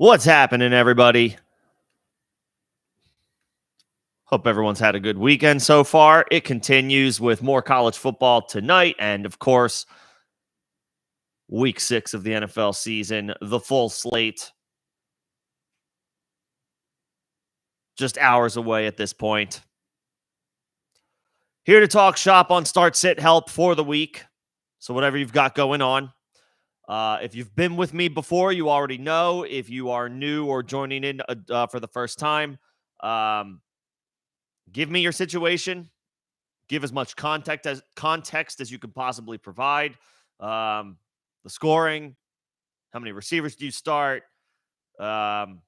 What's happening, everybody? Hope everyone's had a good weekend so far. It continues with more college football tonight, and of course, week 6 of the NFL season, the full slate, just hours away at this point. Here to talk shop on start sit help for the week. So, whatever you've got going on. If you've been with me before, you already know. If you are new or joining in for the first time, um, give me your situation. Give as much context as you can possibly provide. Um, the scoring, how many receivers do you start? Um,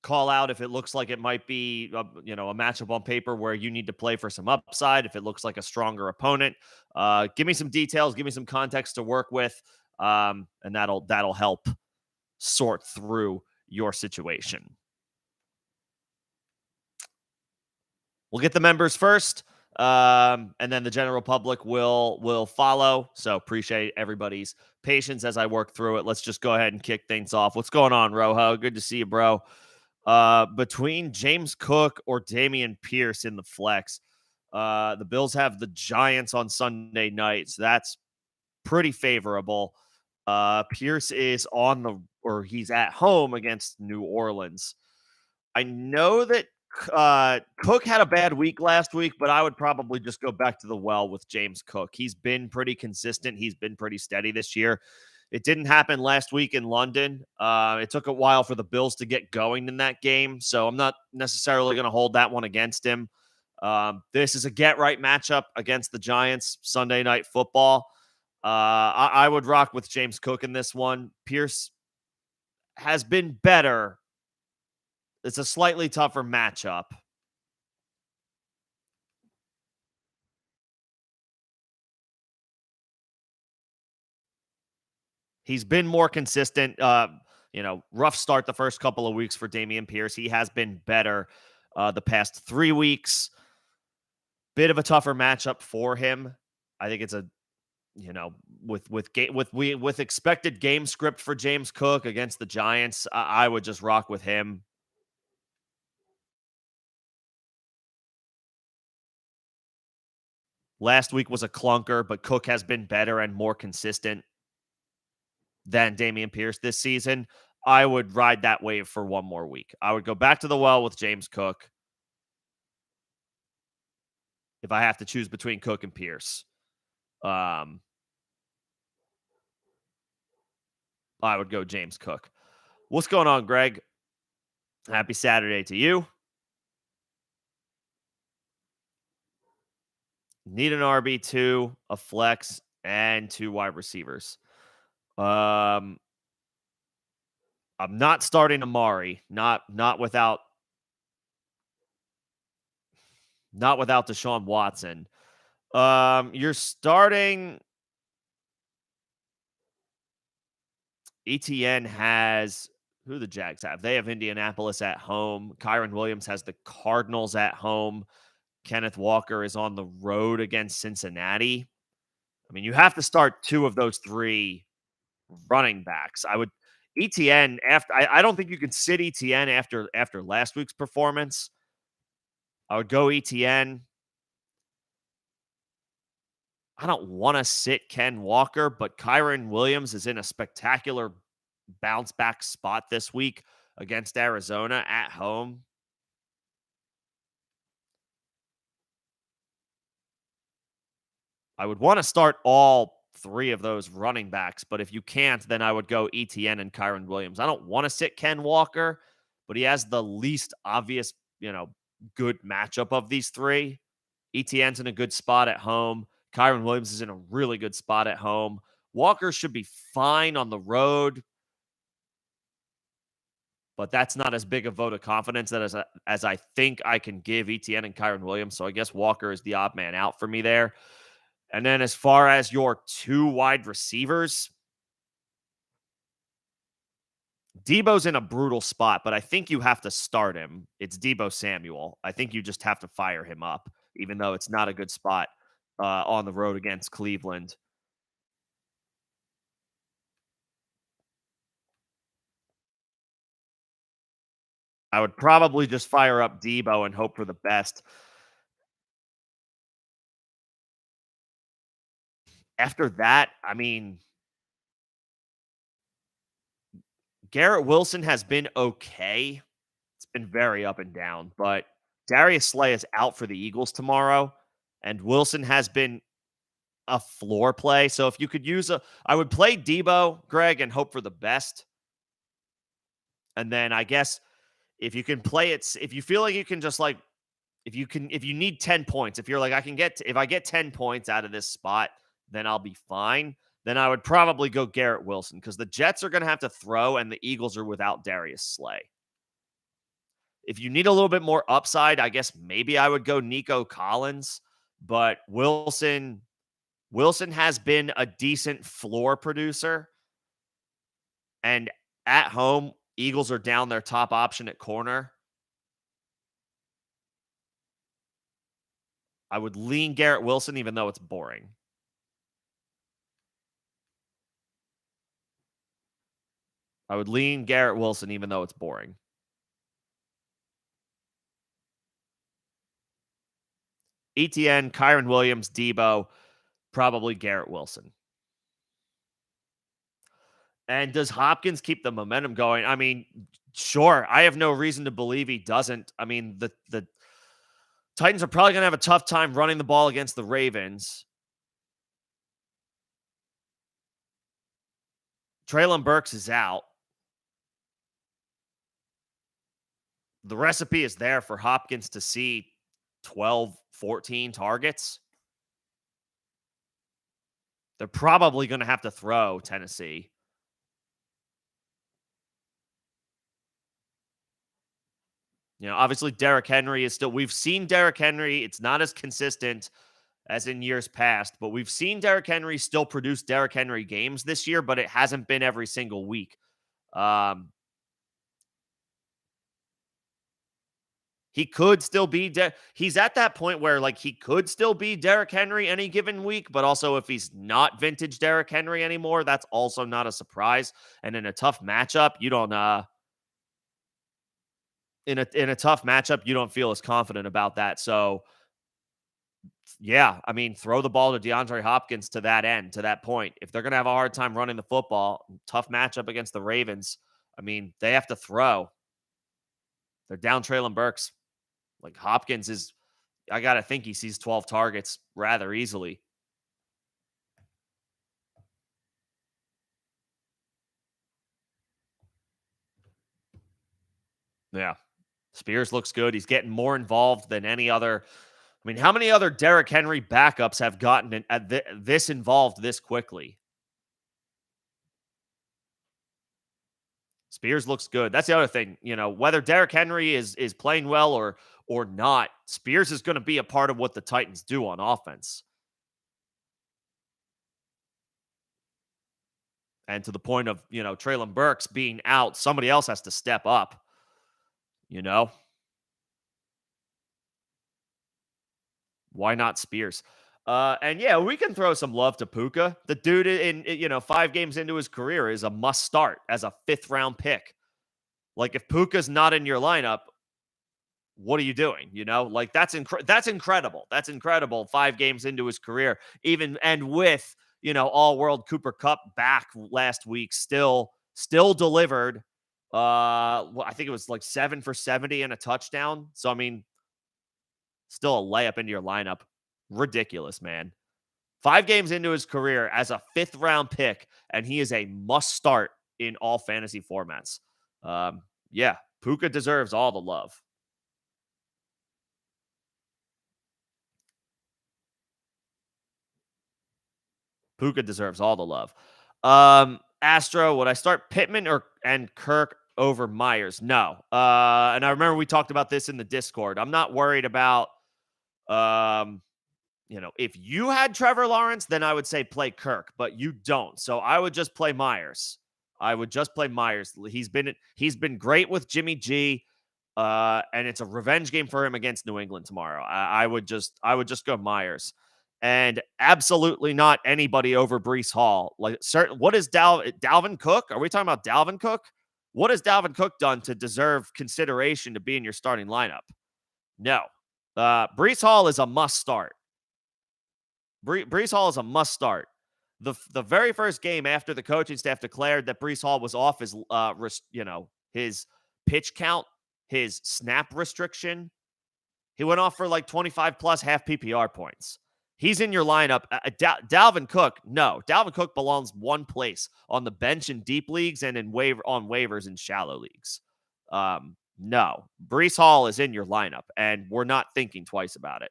call out if it looks like it might be a matchup on paper where you need to play for some upside. If it looks like a stronger opponent, give me some details, give me some context to work with, and that'll help sort through your situation. We'll get the members first, and then the general public will follow. So appreciate everybody's patience as I work through it. Let's just go ahead and kick things off. What's going on, Rojo? Good to see you, bro. Between James Cook or Damian Pierce in the flex, the Bills have the Giants on Sunday night, so that's pretty favorable. Pierce is he's at home against New Orleans. I know that Cook had a bad week last week, but I would probably just go back to the well with James Cook. He's been pretty consistent. He's been pretty steady this year. It didn't happen last week in London. It took a while for the Bills to get going in that game, so I'm not necessarily going to hold that one against him. This is a get-right matchup against the Giants, Sunday Night Football. I would rock with James Cook in this one. Pierce has been better. It's a slightly tougher matchup. He's been more consistent. Rough start the first couple of weeks for Damian Pierce. He has been better the past 3 weeks. Bit of a tougher matchup for him. I think it's a with expected game script for James Cook against the Giants. I would just rock with him. Last week was a clunker, but Cook has been better and more consistent than Damian Pierce this season. I would ride that wave for one more week. I would go back to the well with James Cook if I have to choose between Cook and Pierce. Um, I would go James Cook. What's going on, Greg? Happy Saturday to you. Need an RB2, a flex, and 2 wide receivers. Um, I'm not starting Amari. Not without Deshaun Watson. You're starting. ETN has who the Jags have. They have Indianapolis at home. Kyron Williams has the Cardinals at home. Kenneth Walker is on the road against Cincinnati. I mean, you have to start 2 of those 3 running backs. I would ETN after. I don't think you can sit ETN after last week's performance. I would go ETN. I don't want to sit Ken Walker, but Kyron Williams is in a spectacular bounce back spot this week against Arizona at home. I would want to start all 3 of those running backs, but if you can't, then I would go ETN and Kyron Williams. I don't want to sit Ken Walker, but he has the least obvious, good matchup of these 3. ETN's in a good spot at home. Kyron Williams is in a really good spot at home. Walker should be fine on the road, but that's not as big a vote of confidence as I think I can give ETN and Kyron Williams. So I guess Walker is the odd man out for me there. And then as far as your 2 wide receivers, Debo's in a brutal spot, but I think you have to start him. It's Debo Samuel. I think you just have to fire him up, even though it's not a good spot on the road against Cleveland. I would probably just fire up Debo and hope for the best. After that, I mean, Garrett Wilson has been okay. It's been very up and down, but Darius Slay is out for the Eagles tomorrow, and Wilson has been a floor play. So if you could use I would play Debo, Greg, and hope for the best. And then I guess if you can play it, if you feel like you can just like, if you need 10 points, if you're like, if I get 10 points out of this spot, then I'll be fine. Then I would probably go Garrett Wilson because the Jets are going to have to throw and the Eagles are without Darius Slay. If you need a little bit more upside, I guess maybe I would go Nico Collins, but Wilson has been a decent floor producer. And at home, Eagles are down their top option at corner. I would lean Garrett Wilson, even though it's boring. I would lean Garrett Wilson, even though it's boring. ETN, Kyron Williams, Debo, probably Garrett Wilson. And does Hopkins keep the momentum going? I mean, sure. I have no reason to believe he doesn't. I mean, the Titans are probably going to have a tough time running the ball against the Ravens. Treylon Burks is out. The recipe is there for Hopkins to see 12, 14 targets. They're probably going to have to throw Tennessee. You know, obviously Derrick Henry is still, we've seen Derrick Henry. It's not as consistent as in years past, but we've seen Derrick Henry still produce Derrick Henry games this year, but it hasn't been every single week. He could still be, he's at that point where like he could still be Derrick Henry any given week, but also if he's not vintage Derrick Henry anymore, that's also not a surprise. And in a tough matchup, you don't, in a tough matchup, you don't feel as confident about that. So yeah, I mean, throw the ball to DeAndre Hopkins to that end, to that point. If they're going to have a hard time running the football, tough matchup against the Ravens, I mean, they have to throw. They're down Treylon Burks. Like Hopkins is, I got to think he sees 12 targets rather easily. Yeah. Spears looks good. He's getting more involved than any other. I mean, how many other Derrick Henry backups have gotten this involved this quickly? Spears looks good. That's the other thing. You know, whether Derrick Henry is playing well or not, Spears is going to be a part of what the Titans do on offense. And to the point of, you know, Treylon Burks being out, somebody else has to step up, you know? Why not Spears? And yeah, we can throw some love to Puka. The dude you know, 5 games into his career is a must start as a 5th round pick. Like if Puka's not in your lineup, what are you doing? You know, like that's incredible. That's incredible. 5 games into his career, even and with, you know, all world Cooper Cup back last week, still delivered. I think it was like 7 for 70 and a touchdown. So I mean, still a layup into your lineup. Ridiculous, man. 5 games into his career as a 5th round pick, and he is a must start in all fantasy formats. Yeah, Puka deserves all the love. Puka deserves all the love. Astro, would I start Pittman and Kirk over Myers? No. And I remember we talked about this in the Discord. I'm not worried about you know, if you had Trevor Lawrence, then I would say play Kirk, but you don't. So I would just play Myers. I would just play Myers. He's been great with Jimmy G. And it's a revenge game for him against New England tomorrow. I would just go Myers, and absolutely not anybody over Breece Hall. Like, what is Dalvin Cook? Are we talking about Dalvin Cook? What has Dalvin Cook done to deserve consideration to be in your starting lineup? No. Brees Hall is a must start. Brees Hall is a must start. The very first game after the coaching staff declared that Brees Hall was off his his pitch count, his snap restriction, he went off for like 25 plus half PPR points. He's in your lineup. Dalvin Cook, no. Dalvin Cook belongs one place on the bench in deep leagues and on waivers in shallow leagues. No. Brees Hall is in your lineup, and we're not thinking twice about it.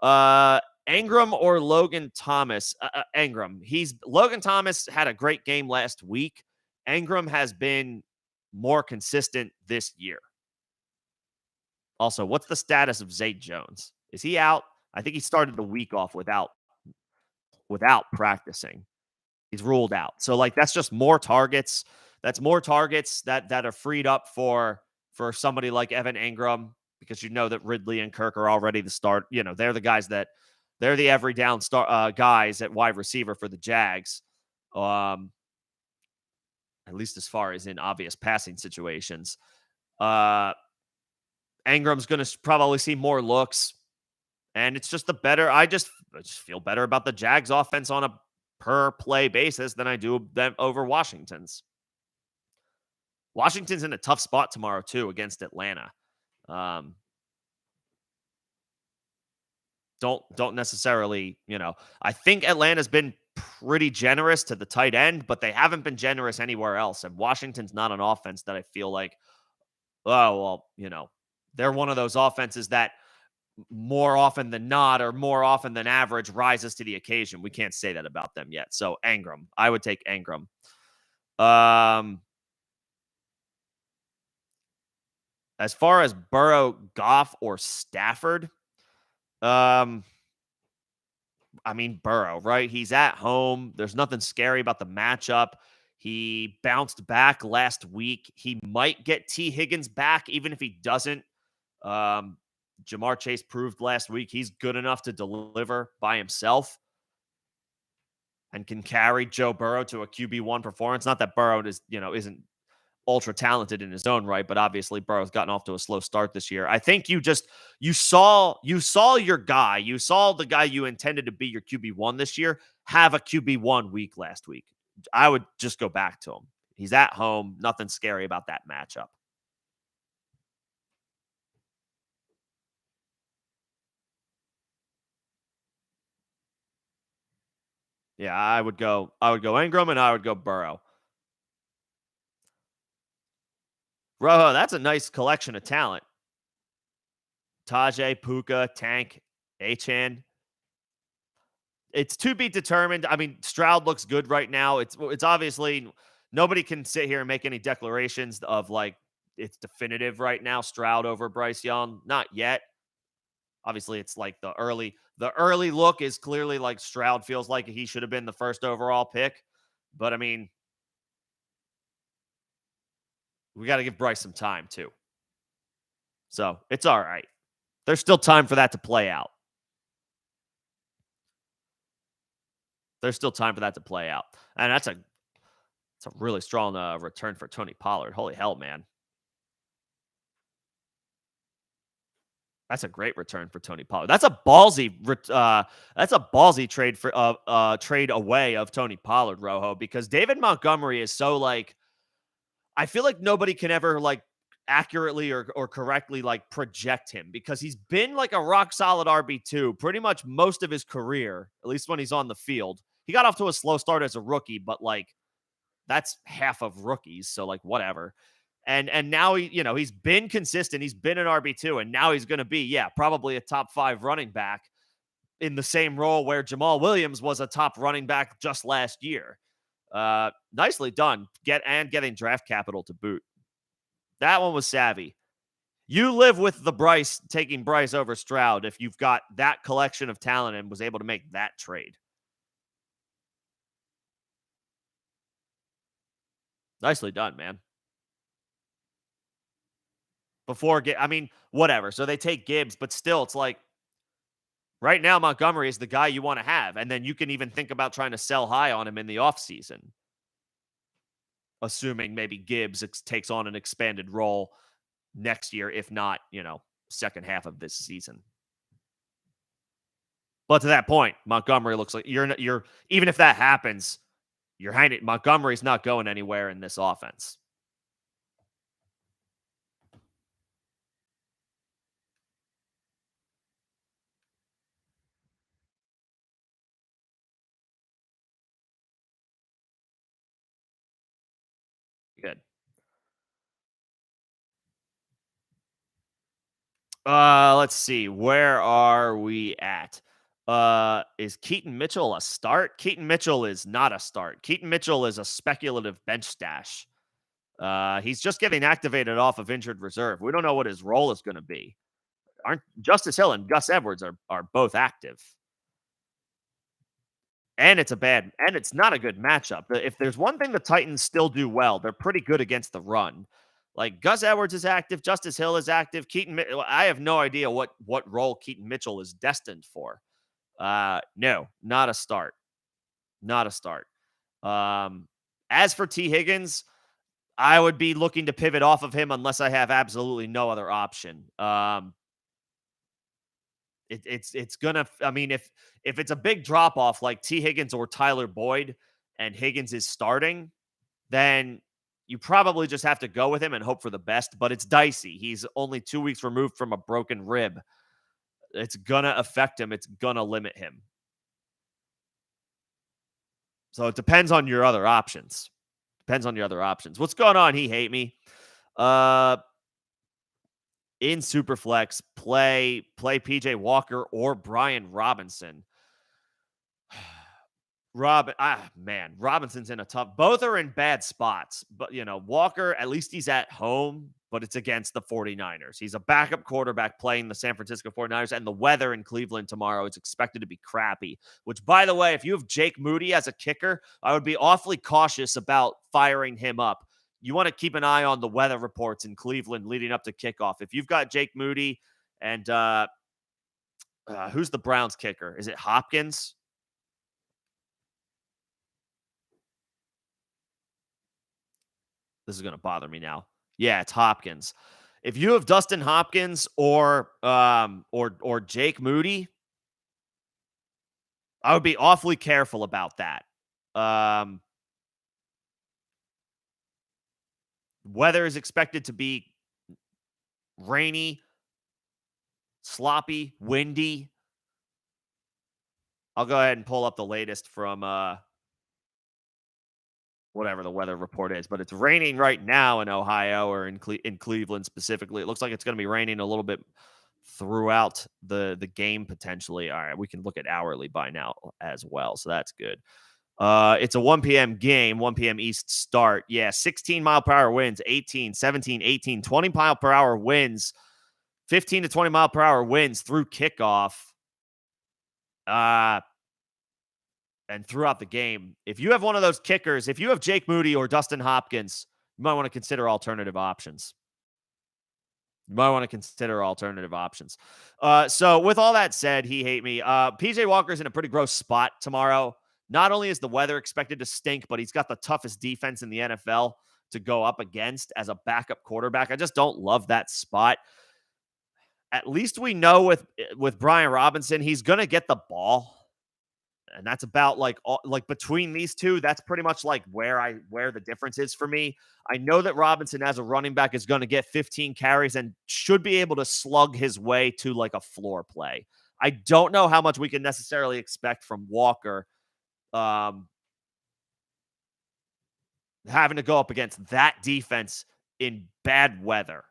Engram or Logan Thomas? Engram. Logan Thomas had a great game last week. Engram has been more consistent this year. Also, what's the status of Zay Jones? Is he out? I think he started the week off without practicing. He's ruled out. So like that's just more targets. That's more targets that are freed up for somebody like Evan Engram, because you know that Ridley and Kirk are already the start. You know, they're the guys they're the every down guys at wide receiver for the Jags. At least as far as in obvious passing situations. Engram's going to probably see more looks, and it's just I just feel better about the Jags offense on a per play basis than I do them over Washington's. Washington's in a tough spot tomorrow too against Atlanta. Don't necessarily, I think Atlanta's been pretty generous to the tight end, but they haven't been generous anywhere else. And Washington's not an offense that I feel like, oh, well, they're one of those offenses that more often than not, or more often than average, rises to the occasion. We can't say that about them yet. So Engram, I would take Engram. As far as Burrow, Goff, or Stafford, I mean, Burrow, right? He's at home. There's nothing scary about the matchup. He bounced back last week. He might get T. Higgins back, even if he doesn't. Jamar Chase proved last week he's good enough to deliver by himself and can carry Joe Burrow to a QB1 performance. Not that Burrow isn't ultra talented in his own right, but obviously Burrow's gotten off to a slow start this year. I think you saw your guy, you saw the guy you intended to be your QB1 this year have a QB1 week last week. I would just go back to him. He's at home. Nothing scary about that matchup. Yeah, I would go Engram and I would go Burrow. Rojo, that's a nice collection of talent. Tajay, Puka, Tank, Achane. It's to be determined. I mean, Stroud looks good right now. It's obviously nobody can sit here and make any declarations of like it's definitive right now. Stroud over Bryce Young, not yet. Obviously, it's like the early look is clearly like Stroud feels like he should have been the first overall pick. But I mean, we got to give Bryce some time too. So it's all right. There's still time for that to play out. There's still time for that to play out. And it's a really strong return for Tony Pollard. Holy hell, man. That's a great return for Tony Pollard. That's a ballsy trade for trade away of Tony Pollard, Rojo, because David Montgomery is so like, I feel like nobody can ever like accurately or correctly like project him, because he's been like a rock solid RB2 pretty much most of his career, at least when he's on the field. He got off to a slow start as a rookie, but like that's half of rookies, so like whatever. And now he's been consistent. He's been an RB2, and now he's going to be probably a top 5 running back in the same role where Jamal Williams was a top running back just last year. Nicely done. Getting draft capital to boot. That one was savvy. You live with taking Bryce over Stroud if you've got that collection of talent and was able to make that trade. Nicely done, man. Whatever. So they take Gibbs, but still, it's like right now Montgomery is the guy you want to have, and then you can even think about trying to sell high on him in the offseason. assuming maybe Gibbs takes on an expanded role next year, if not, second half of this season. But to that point, Montgomery looks like you're even if that happens, you're hanging. Montgomery's not going anywhere in this offense. Good. Let's see. Where are we at? Is Keaton Mitchell a start? Keaton Mitchell is not a start. Keaton Mitchell is a speculative bench stash. He's just getting activated off of injured reserve. We don't know what his role is going to be. Aren't Justice Hill and Gus Edwards are both active. And it's not a good matchup. If there's one thing the Titans still do well, they're pretty good against the run. Like Gus Edwards is active, Justice Hill is active. I have no idea what role Keaton Mitchell is destined for. No, not a start. Not a start. As for T. Higgins, I would be looking to pivot off of him unless I have absolutely no other option. It's gonna. I mean, if it's a big drop off like T. Higgins or Tyler Boyd, and Higgins is starting, then you probably just have to go with him and hope for the best. But it's dicey. He's only 2 weeks removed from a broken rib. It's gonna affect him. It's gonna limit him. So it depends on your other options. Depends on your other options. What's going on? He hate me. Uh, in Superflex, play PJ Walker or Brian Robinson. Robinson's in a tough. Both are in bad spots, but Walker, at least he's at home, but it's against the 49ers. He's a backup quarterback playing the San Francisco 49ers, and the weather in Cleveland tomorrow is expected to be crappy, which, by the way, if you have Jake Moody as a kicker, I would be awfully cautious about firing him up. You want to keep an eye on the weather reports in Cleveland leading up to kickoff. If you've got Jake Moody and who's the Browns kicker? Is it Hopkins? This is going to bother me now. Yeah, it's Hopkins. If you have Dustin Hopkins or Jake Moody, I would be awfully careful about that. Weather is expected to be rainy, sloppy, windy. I'll go ahead and pull up the latest from whatever the weather report is, but it's raining right now in Ohio or in Cleveland specifically. It looks like it's going to be raining a little bit throughout the game potentially. All right, we can look at hourly by now as well, so that's good. It's a 1 p.m. game, 1 p.m. East start. Yeah, 16 mile per hour winds, 18, 17, 18, 20 mile per hour winds, 15 to 20 mile per hour winds through kickoff. And throughout the game. If you have one of those kickers, if you have Jake Moody or Dustin Hopkins, you might want to consider alternative options. So with all that said, he hate me. PJ Walker's in a pretty gross spot tomorrow. Not only is the weather expected to stink, but he's got the toughest defense in the NFL to go up against as a backup quarterback. I just don't love that spot. At least we know with Brian Robinson, he's going to get the ball. And that's about like between these two, that's pretty much like where the difference is for me. I know that Robinson as a running back is going to get 15 carries and should be able to slug his way to like a floor play. I don't know how much we can necessarily expect from Walker having to go up against that defense in bad weather.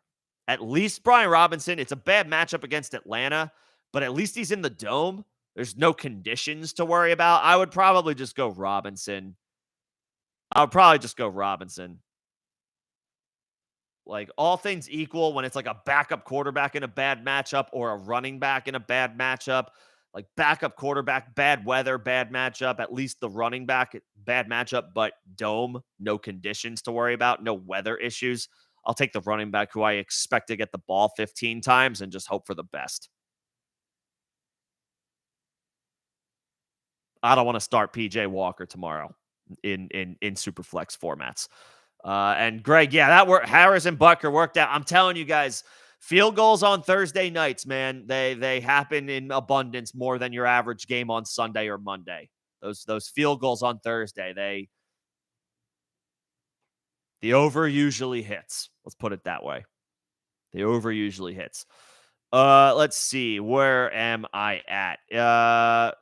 At least Brian Robinson, it's a bad matchup against Atlanta, but at least he's in the dome. There's no conditions to worry about. I would probably just go Robinson. Like all things equal, when it's like a backup quarterback in a bad matchup or a running back in a bad matchup, like backup quarterback, bad weather, bad matchup, at least the running back, bad matchup, but dome, no conditions to worry about, no weather issues. I'll take the running back who I expect to get the ball 15 times and just hope for the best. I don't want to start PJ Walker tomorrow in Superflex formats. And Greg, yeah, that worked. Harris and Butker worked out. I'm telling you guys, field goals on Thursday nights, man, they happen in abundance more than your average game on Sunday or Monday. Those field goals on Thursday, the over usually hits. Let's put it that way. The over usually hits. Let's see. Where am I at?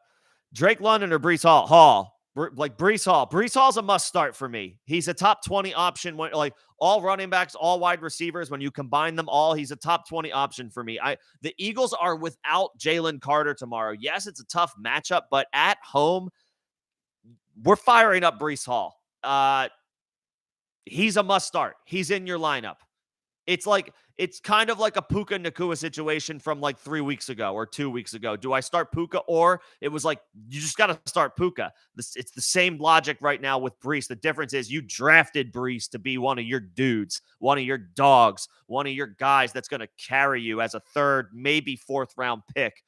Drake London or Brees Hall? Like Brees Hall. Brees Hall's a must start for me. He's a top 20 option when like all running backs, all wide receivers, when you combine them all, he's a top 20 option for me. The Eagles are without Jalen Carter tomorrow. Yes, it's a tough matchup, but at home, we're firing up Brees Hall. He's a must start. He's in your lineup. It's kind of like a Puka Nacua situation from like 3 weeks ago or 2 weeks ago. Do I start Puka, or it was like you just got to start Puka? It's the same logic right now with Brees. The difference is you drafted Brees to be one of your dudes, one of your dogs, one of your guys that's going to carry you as a third, maybe fourth round pick.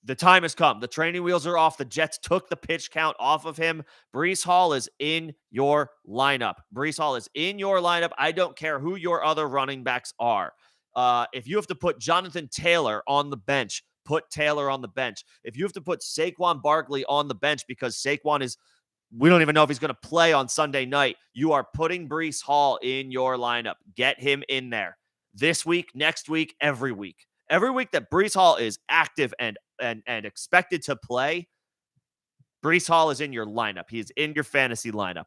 The time has come. The training wheels are off. The Jets took the pitch count off of him. Brees Hall is in your lineup. Brees Hall is in your lineup. I don't care who your other running backs are. If you have to put Jonathan Taylor on the bench, put Taylor on the bench. If you have to put Saquon Barkley on the bench because Saquon is, we don't even know if he's going to play on Sunday night, you are putting Brees Hall in your lineup. Get him in there this week, next week, every week. Every week that Brees Hall is active and expected to play, Brees Hall is in your lineup. He's in your fantasy lineup.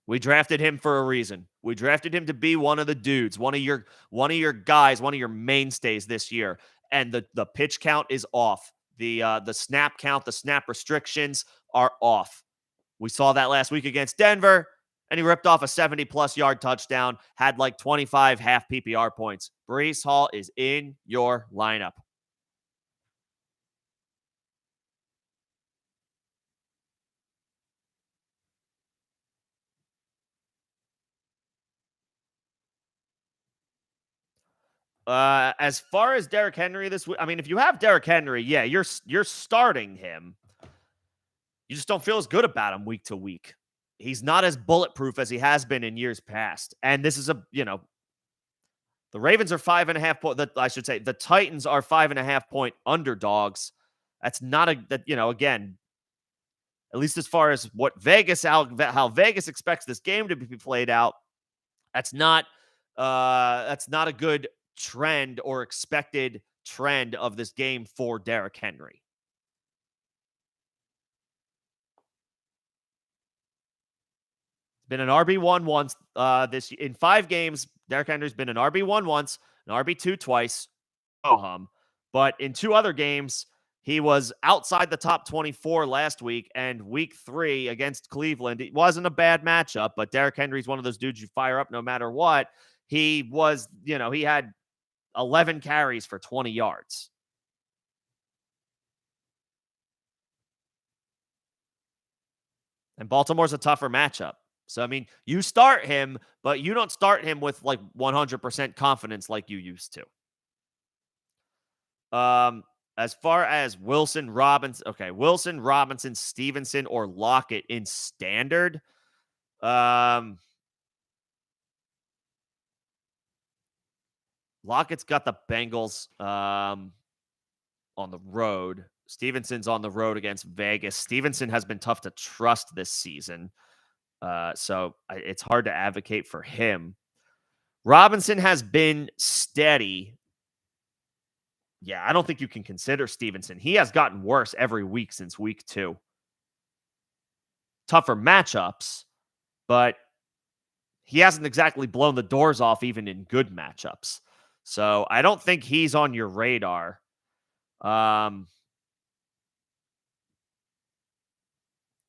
We drafted him for a reason. We drafted him to be one of the dudes, one of your guys, one of your mainstays this year. And the pitch count is off. The snap count, the snap restrictions are off. We saw that last week against Denver, and he ripped off a 70-plus yard touchdown, had like 25 half PPR points. Brees Hall is in your lineup. As far as Derrick Henry this week, I mean, if you have Derrick Henry, yeah, you're starting him. You just don't feel as good about him week to week. He's not as bulletproof as he has been in years past. And this is the Ravens are 5.5 point. I should say the Titans are 5.5 point underdogs. That's not again, at least as far as what how Vegas expects this game to be played out. That's not a good trend or expected trend of this game for Derrick Henry. Been an RB1 once in 5 games. Derrick Henry's been an RB1 once, an RB2 twice. But in 2 other games, he was outside the top 24 last week, and week 3 against Cleveland, it wasn't a bad matchup, but Derrick Henry's one of those dudes you fire up no matter what. He was, he had 11 carries for 20 yards. And Baltimore's a tougher matchup. So, I mean, you start him, but you don't start him with like 100% confidence like you used to. As far as Wilson, Robinson, Stevenson, or Lockett in standard. Lockett's got the Bengals on the road. Stevenson's on the road against Vegas. Stevenson has been tough to trust this season. So it's hard to advocate for him. Robinson has been steady. Yeah, I don't think you can consider Stevenson. He has gotten worse every week since week 2. Tougher matchups, but he hasn't exactly blown the doors off even in good matchups. So I don't think he's on your radar.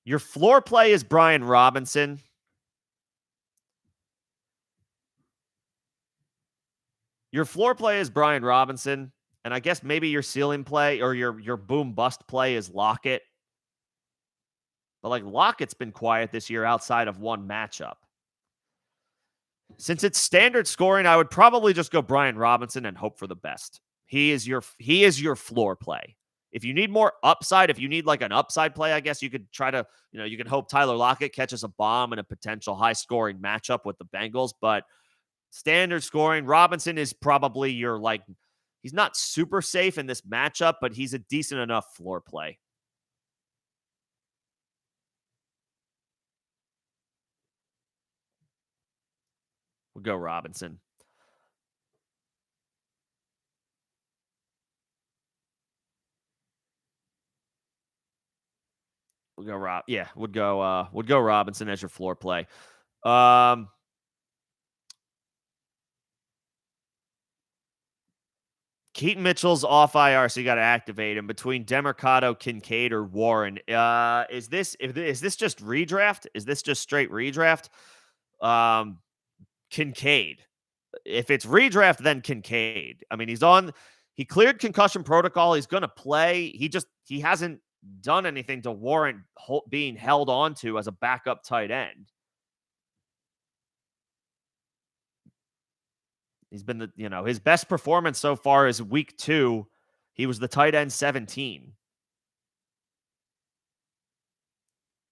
Your floor play is Brian Robinson. And I guess maybe your ceiling play or your boom bust play is Lockett. But like Lockett's been quiet this year outside of one matchup. Since it's standard scoring, I would probably just go Brian Robinson and hope for the best. He is your floor play. If you need more upside, if you need like an upside play, I guess you could try to, you can hope Tyler Lockett catches a bomb in a potential high scoring matchup with the Bengals. But standard scoring, Robinson is probably your like, he's not super safe in this matchup, but he's a decent enough floor play. We'll go Robinson. We'll go Rob. Yeah, would go Robinson as your floor play. Um, Keaton Mitchell's off IR, so you got to activate him between Demercado, Kincaid, or Warren. Is this just redraft? Is this just straight redraft? Um, Kincaid. If it's redraft, then Kincaid. I mean, he cleared concussion protocol. He's going to play. He hasn't done anything to warrant being held on to as a backup tight end. He's been his best performance so far is week 2. He was the tight end 17.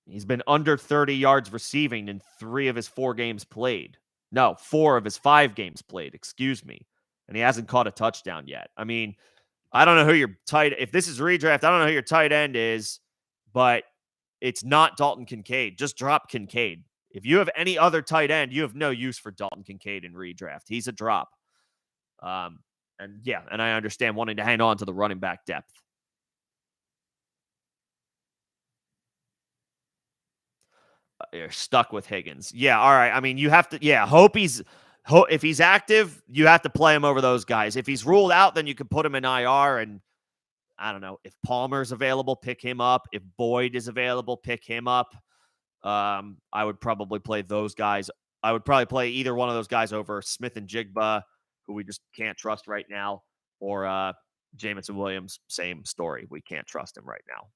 He's been under 30 yards receiving in 3 of his 4 games played. No, 4 of his 5 games played, excuse me. And he hasn't caught a touchdown yet. I mean, I don't know who your if this is redraft, I don't know who your tight end is, but it's not Dalton Kincaid. Just drop Kincaid. If you have any other tight end, you have no use for Dalton Kincaid in redraft. He's a drop. And I understand wanting to hang on to the running back depth. You're stuck with Higgins. Yeah, all right. I mean, you have to, if he's active, you have to play him over those guys. If he's ruled out, then you can put him in IR. And I don't know, if Palmer's available, pick him up. If Boyd is available, pick him up. I would probably play those guys. I would probably play either one of those guys over Smith and Jigba, who we just can't trust right now, or Jameson Williams. Same story. We can't trust him right now.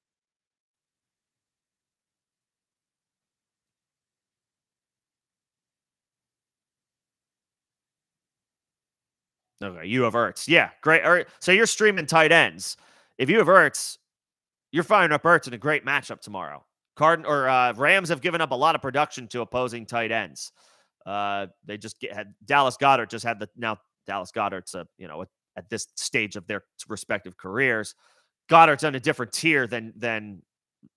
Okay, you have Ertz. Yeah, great. So you're streaming tight ends. If you have Ertz, you're firing up Ertz in a great matchup tomorrow. Rams have given up a lot of production to opposing tight ends. They just had Dallas Goedert just had Dallas Goedert's at this stage of their respective careers. Goddard's on a different tier than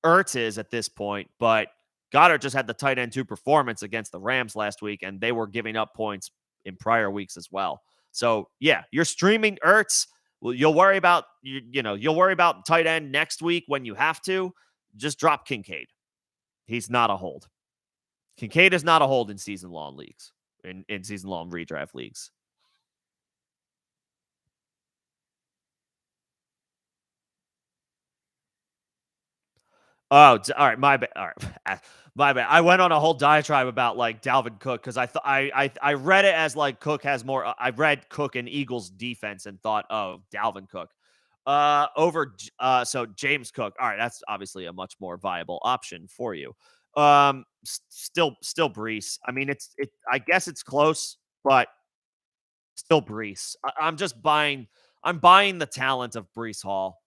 Ertz is at this point, but Goedert just had the tight end 2 performance against the Rams last week, and they were giving up points in prior weeks as well. So yeah, you're streaming Ertz. Well, you'll worry about tight end next week when you have to. Just drop Kincaid. He's not a hold. Kincaid is not a hold in season-long leagues, in season-long redraft leagues. Oh, all right. My bad. All right. My bad. I went on a whole diatribe about like Dalvin Cook because I read it as like Cook has more. I read Cook and Eagles defense and thought, oh, Dalvin Cook. So James Cook. All right, that's obviously a much more viable option for you. Still Brees. I mean, I guess it's close, but still Brees. I'm buying the talent of Brees Hall.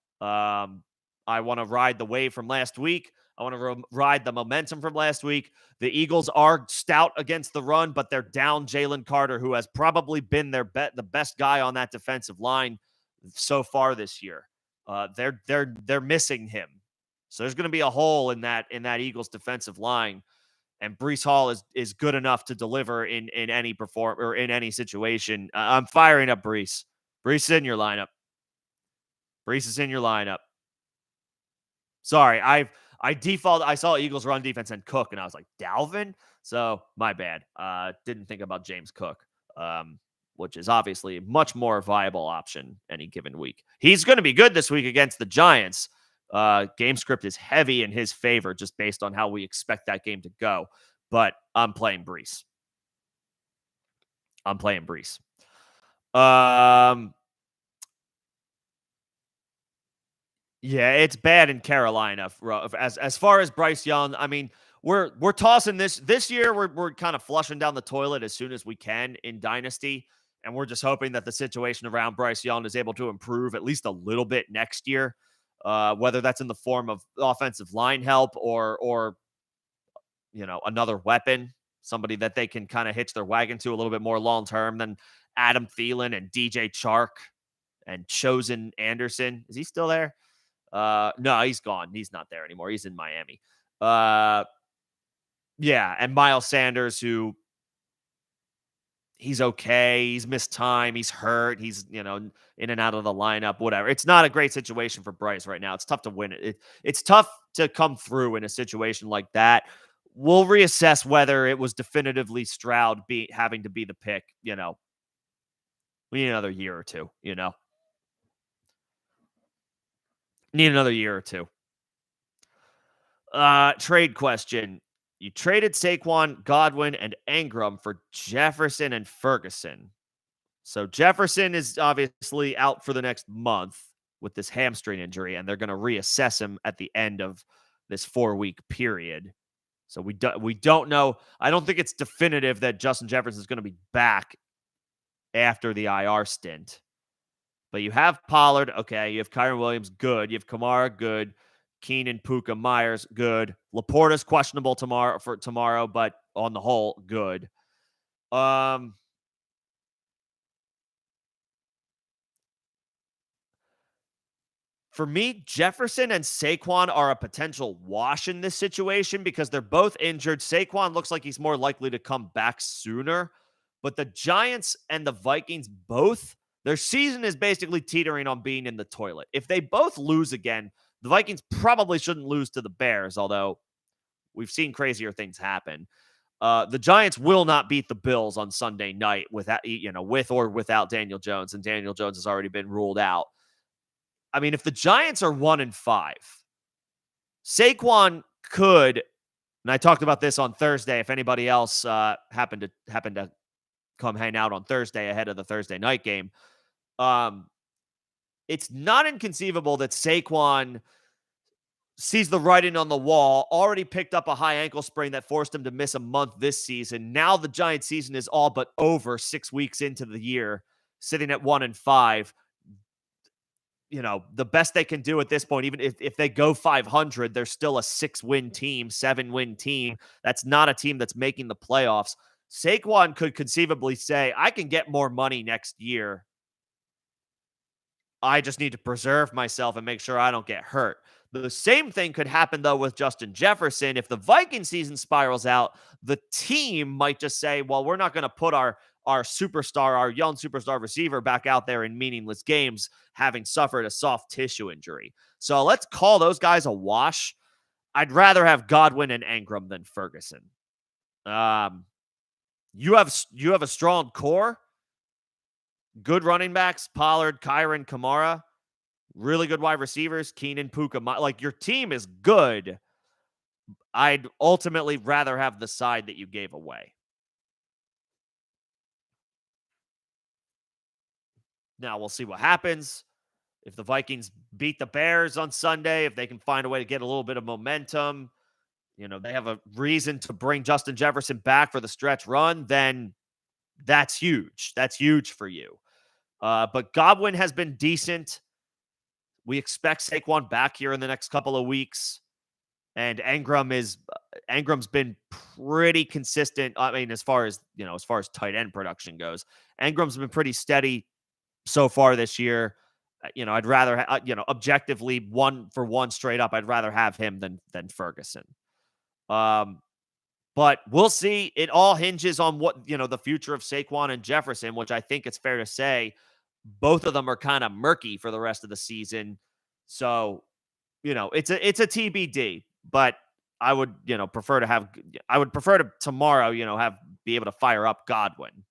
I want to ride the wave from last week. I want to ride the momentum from last week. The Eagles are stout against the run, but they're down Jalen Carter, who has probably been the best guy on that defensive line so far this year. They're missing him, so there's going to be a hole in that Eagles defensive line. And Brees Hall is good enough to deliver in any in any situation. I'm firing up Brees. Brees is in your lineup. Brees is in your lineup. Sorry, I saw Eagles run defense and Cook, and I was like, Dalvin? So my bad. Didn't think about James Cook, which is obviously a much more viable option any given week. He's going to be good this week against the Giants. Game script is heavy in his favor just based on how we expect that game to go. But I'm playing Brees. Yeah, it's bad in Carolina. As far as Bryce Young, I mean, we're tossing this year. We're kind of flushing down the toilet as soon as we can in Dynasty, and we're just hoping that the situation around Bryce Young is able to improve at least a little bit next year. whether that's in the form of offensive line help or another weapon, somebody that they can kind of hitch their wagon to a little bit more long term than Adam Thielen and DJ Chark and Chosen Anderson. Is he still there? No, he's gone. He's not there anymore. He's in Miami. Uh, yeah, and Miles Sanders, who he's okay. He's missed time. He's hurt. He's, in and out of the lineup, whatever. It's not a great situation for Bryce right now. It's tough to win it. It's tough to come through in a situation like that. We'll reassess whether it was definitively Stroud having to be the pick. We need another year or two, Need another year or two. Trade question. You traded Saquon, Godwin, and Ingram for Jefferson and Ferguson. So Jefferson is obviously out for the next month with this hamstring injury, and they're going to reassess him at the end of this 4-week period. So we don't know. I don't think it's definitive that Justin Jefferson is going to be back after the IR stint. But you have Pollard, okay. You have Kyren Williams, good. You have Kamara, good. Keenan, Puka, Myers, good. Laporta's questionable tomorrow, but on the whole, good. For me, Jefferson and Saquon are a potential wash in this situation because they're both injured. Saquon looks like he's more likely to come back sooner, but the Giants and the Vikings both, their season is basically teetering on being in the toilet. If they both lose again, the Vikings probably shouldn't lose to the Bears, although we've seen crazier things happen. The Giants will not beat the Bills on Sunday night with or without Daniel Jones, and Daniel Jones has already been ruled out. I mean, if the Giants are 1-5, Saquon could, and I talked about this on Thursday. If anybody else happened to come hang out on Thursday ahead of the Thursday night game, it's not inconceivable that Saquon sees the writing on the wall, already picked up a high ankle sprain that forced him to miss a month this season. Now the Giants season is all but over 6 weeks into the year, sitting at 1-5. The best they can do at this point, even if they go 500, they're still a 6-win team, 7-win team. That's not a team that's making the playoffs. Saquon could conceivably say, I can get more money next year. I just need to preserve myself and make sure I don't get hurt. The same thing could happen, though, with Justin Jefferson. If the Viking season spirals out, the team might just say, well, we're not going to put our superstar, our young superstar receiver back out there in meaningless games, having suffered a soft tissue injury. So let's call those guys a wash. I'd rather have Godwin and Ingram than Ferguson. You have a strong core, good running backs, Pollard, Kyren, Kamara, really good wide receivers, Keenan, Puka. Like, your team is good. I'd ultimately rather have the side that you gave away. Now, we'll see what happens. If the Vikings beat the Bears on Sunday, if they can find a way to get a little bit of momentum, they have a reason to bring Justin Jefferson back for the stretch run, then that's huge. That's huge for you. But Godwin has been decent. We expect Saquon back here in the next couple of weeks. And Ingram's been pretty consistent. I mean, as far as tight end production goes, Ingram's been pretty steady so far this year. I'd rather, objectively, 1-for-1 straight up, I'd rather have him than Ferguson. But we'll see. It all hinges on what, the future of Saquon and Jefferson, which I think it's fair to say both of them are kind of murky for the rest of the season. So, it's a TBD, but I would, prefer to tomorrow, be able to fire up Godwin,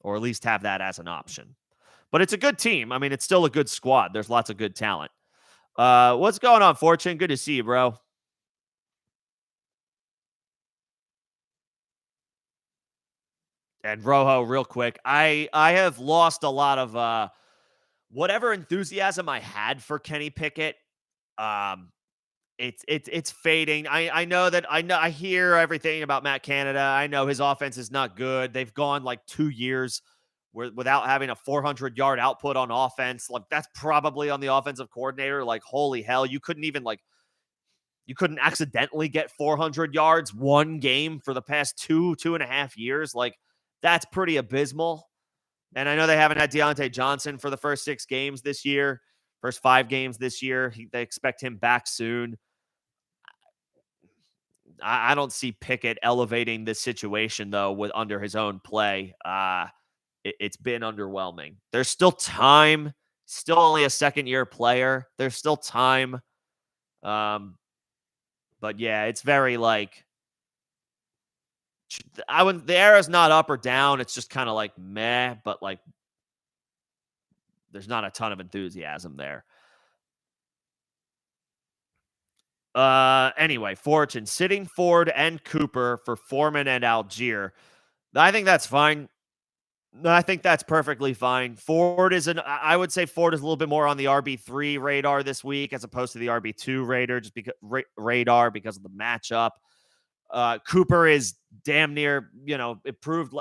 or at least have that as an option. But it's a good team. I mean, it's still a good squad. There's lots of good talent. What's going on, Fortune? Good to see you, bro. And Rojo, real quick, I have lost a lot of whatever enthusiasm I had for Kenny Pickett. It's fading. I hear everything about Matt Canada. I know his offense is not good. They've gone like 2 years without having a 400-yard output on offense. Like, that's probably on the offensive coordinator. Like, holy hell, you couldn't accidentally get 400 yards one game for the past 2.5 years. Like, that's pretty abysmal. And I know they haven't had Deontay Johnson for the first 6 games this year, first 5 games this year. They expect him back soon. I don't see Pickett elevating this situation, though, with under his own play. It's been underwhelming. There's still time. Still only a second-year player. There's still time. But yeah, it's very like the arrow's not up or down. It's just kind of like meh, but like there's not a ton of enthusiasm there. Anyway, Fortune sitting Ford and Cooper for Foreman and Algier. I think that's fine. I think that's perfectly fine. I would say Ford is a little bit more on the RB3 radar this week as opposed to the RB2 radar, just because radar because of the matchup. Cooper is damn near, it proved.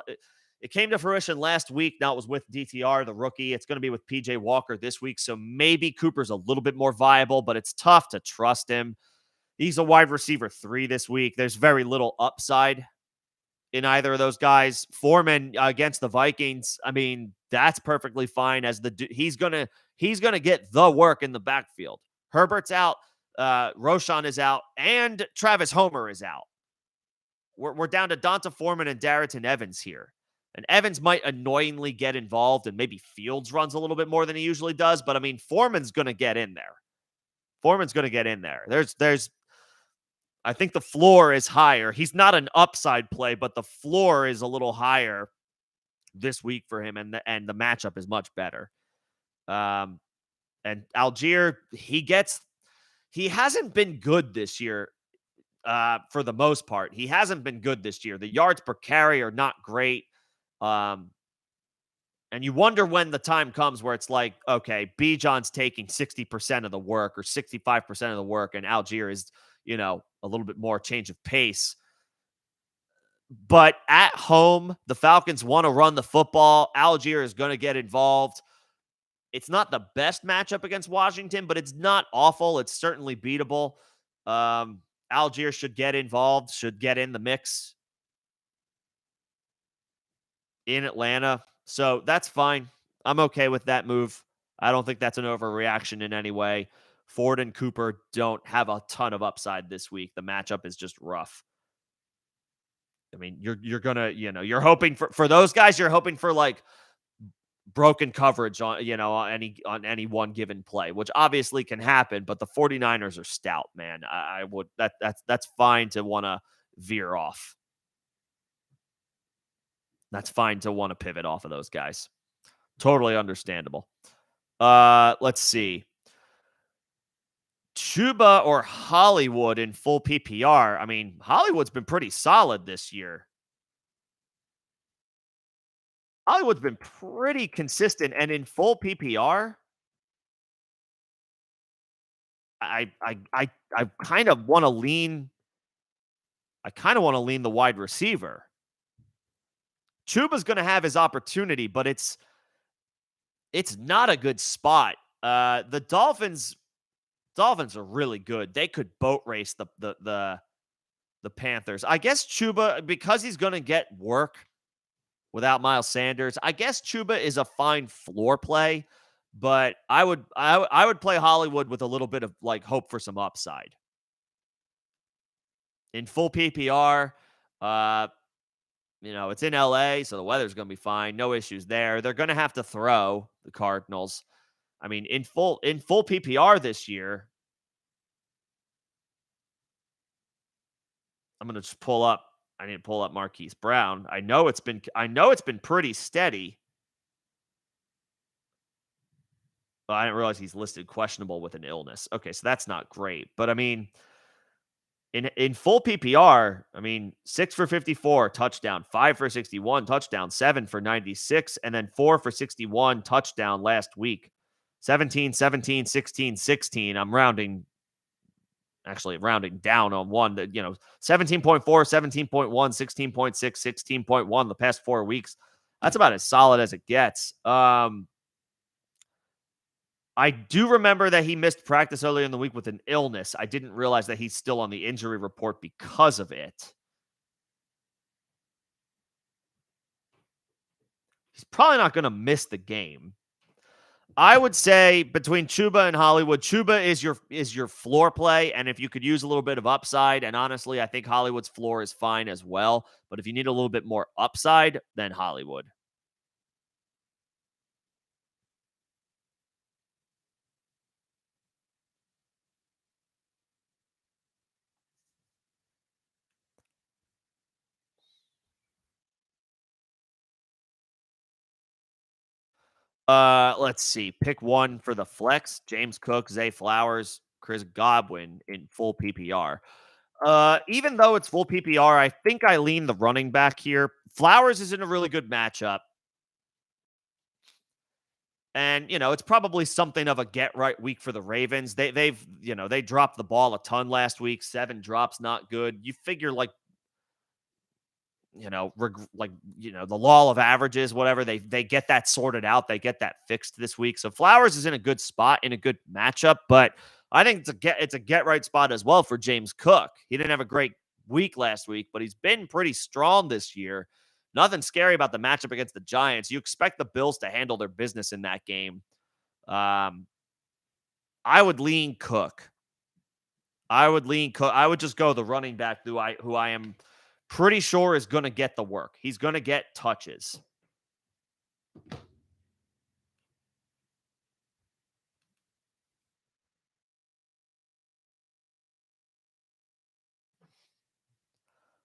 It came to fruition last week. Now it was with DTR, the rookie. It's going to be with PJ Walker this week. So maybe Cooper's a little bit more viable, but it's tough to trust him. He's a wide receiver 3 this week. There's very little upside in either of those guys. Foreman against the Vikings, I mean, that's perfectly fine as he's gonna get the work in the backfield. Herbert's out, Roshan is out, and Travis Homer is out. We're down to Donta Foreman and Darrynton Evans here. And Evans might annoyingly get involved, and maybe Fields runs a little bit more than he usually does, but I mean, Foreman's gonna get in there. There's I think the floor is higher. He's not an upside play, but the floor is a little higher this week for him, and the matchup is much better. And Algier, he hasn't been good this year. For the most part, he hasn't been good this year. The yards per carry are not great. And you wonder when the time comes where it's like, okay, Bijan's taking 60% of the work or 65% of the work, and Algier is, a little bit more change of pace. But at home, the Falcons want to run the football. Algier is going to get involved. It's not the best matchup against Washington, but it's not awful. It's certainly beatable. Algier should get involved, should get in the mix in Atlanta. So that's fine. I'm okay with that move. I don't think that's an overreaction in any way. Ford and Cooper don't have a ton of upside this week. The matchup is just rough. I mean, you're gonna, you're hoping for those guys, you're hoping for like broken coverage on any one given play, which obviously can happen, but the 49ers are stout, man. I would that's fine to want to veer off. That's fine to want to pivot off of those guys. Totally understandable. Let's see. Chuba or Hollywood in full PPR. I mean, Hollywood's been pretty solid this year. Hollywood's been pretty consistent, and in full PPR, I kind of want to lean. I kind of want to lean the wide receiver. Chuba's going to have his opportunity, but it's not a good spot. The Dolphins are really good. They could boat race the Panthers. I guess Chuba, because he's going to get work without Miles Sanders, I guess Chuba is a fine floor play, but I would play Hollywood with a little bit of like hope for some upside. In full PPR, it's in LA, so the weather's going to be fine. No issues there. They're going to have to throw the Cardinals. I mean, in full PPR this year, I'm going to just pull up. I need to pull up Marquise Brown. I know it's been pretty steady. But I didn't realize he's listed questionable with an illness. Okay, so that's not great. But I mean, in full PPR, I mean, 6 for 54, touchdown, 5 for 61, touchdown, 7 for 96, and then 4 for 61, touchdown last week. 17, 17, 16, 16. I'm rounding down on one that, 17.4, 17.1, 16.6, 16.1 the past 4 weeks. That's about as solid as it gets. I do remember that he missed practice earlier in the week with an illness. I didn't realize that he's still on the injury report because of it. He's probably not going to miss the game. I would say between Chuba and Hollywood, Chuba is your floor play, and if you could use a little bit of upside, and honestly, I think Hollywood's floor is fine as well. But if you need a little bit more upside, then Hollywood. Let's see. Pick one for the flex: James Cook, Zay Flowers, Chris Godwin in full PPR. Even though it's full PPR, I think I lean the running back here. Flowers is in a really good matchup. And, it's probably something of a get right week for the Ravens. They dropped the ball a ton last week. 7 drops, not good. You figure the law of averages, whatever, they get that sorted out. They get that fixed this week. So Flowers is in a good spot, in a good matchup, but I think it's a get right spot as well for James Cook. He didn't have a great week last week, but he's been pretty strong this year. Nothing scary about the matchup against the Giants. You expect the Bills to handle their business in that game. Um, I would lean Cook. I would just go the running back who I am pretty sure is going to get the work. He's going to get touches.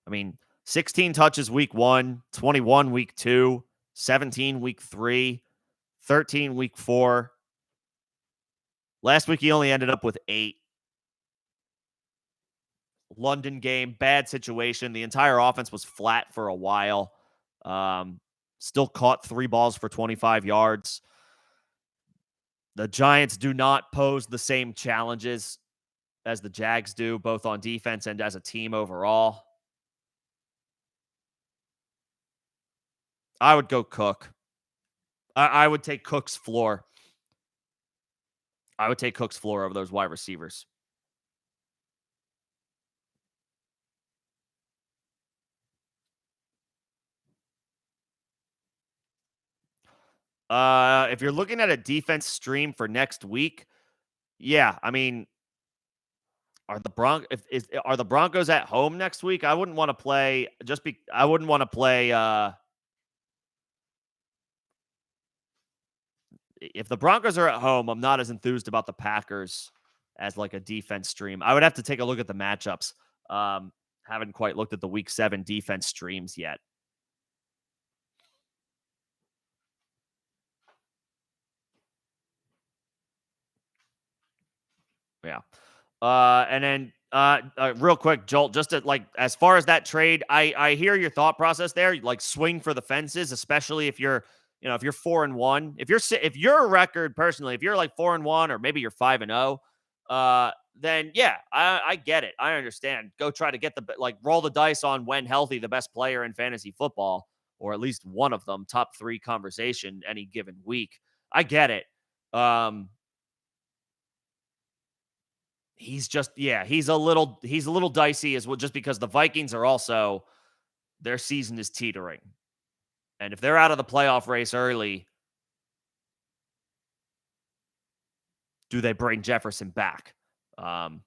I mean, 16 touches week 1, 21 week 2, 17 week 3, 13 week 4. Last week he only ended up with 8. London game, bad situation. The entire offense was flat for a while. Still caught 3 balls for 25 yards. The Giants do not pose the same challenges as the Jags do, both on defense and as a team overall. I would go Cook. I would take Cook's floor. I would take Cook's floor over those wide receivers. If you're looking at a defense stream for next week, yeah, I mean, are the Broncos at home next week? I wouldn't want to play I wouldn't want to play if the Broncos are at home, I'm not as enthused about the Packers as like a defense stream. I would have to take a look at the matchups. Haven't quite looked at the week 7 defense streams yet. Yeah. And then real quick, Jolt, just to, like, as far as that trade, I hear your thought process there. Like, swing for the fences, especially if you're 4-1. If your record personally, if you're like 4-1, or maybe you're 5-0, then yeah, I get it. I understand. Go try to get roll the dice on, when healthy, the best player in fantasy football, or at least one of them, top 3 conversation any given week. I get it. He's a little dicey as well, just because the Vikings are also, their season is teetering. And if they're out of the playoff race early, do they bring Jefferson back? That's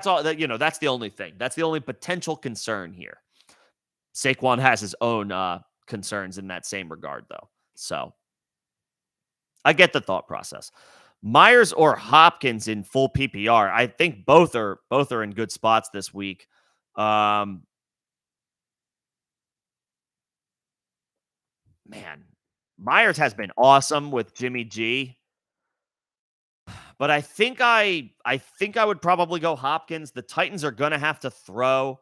all that's the only thing. That's the only potential concern here. Saquon has his own concerns in that same regard, though. So I get the thought process. Myers or Hopkins in full PPR. I think both are in good spots this week. Man, Myers has been awesome with Jimmy G, but I think I would probably go Hopkins. The Titans are going to have to throw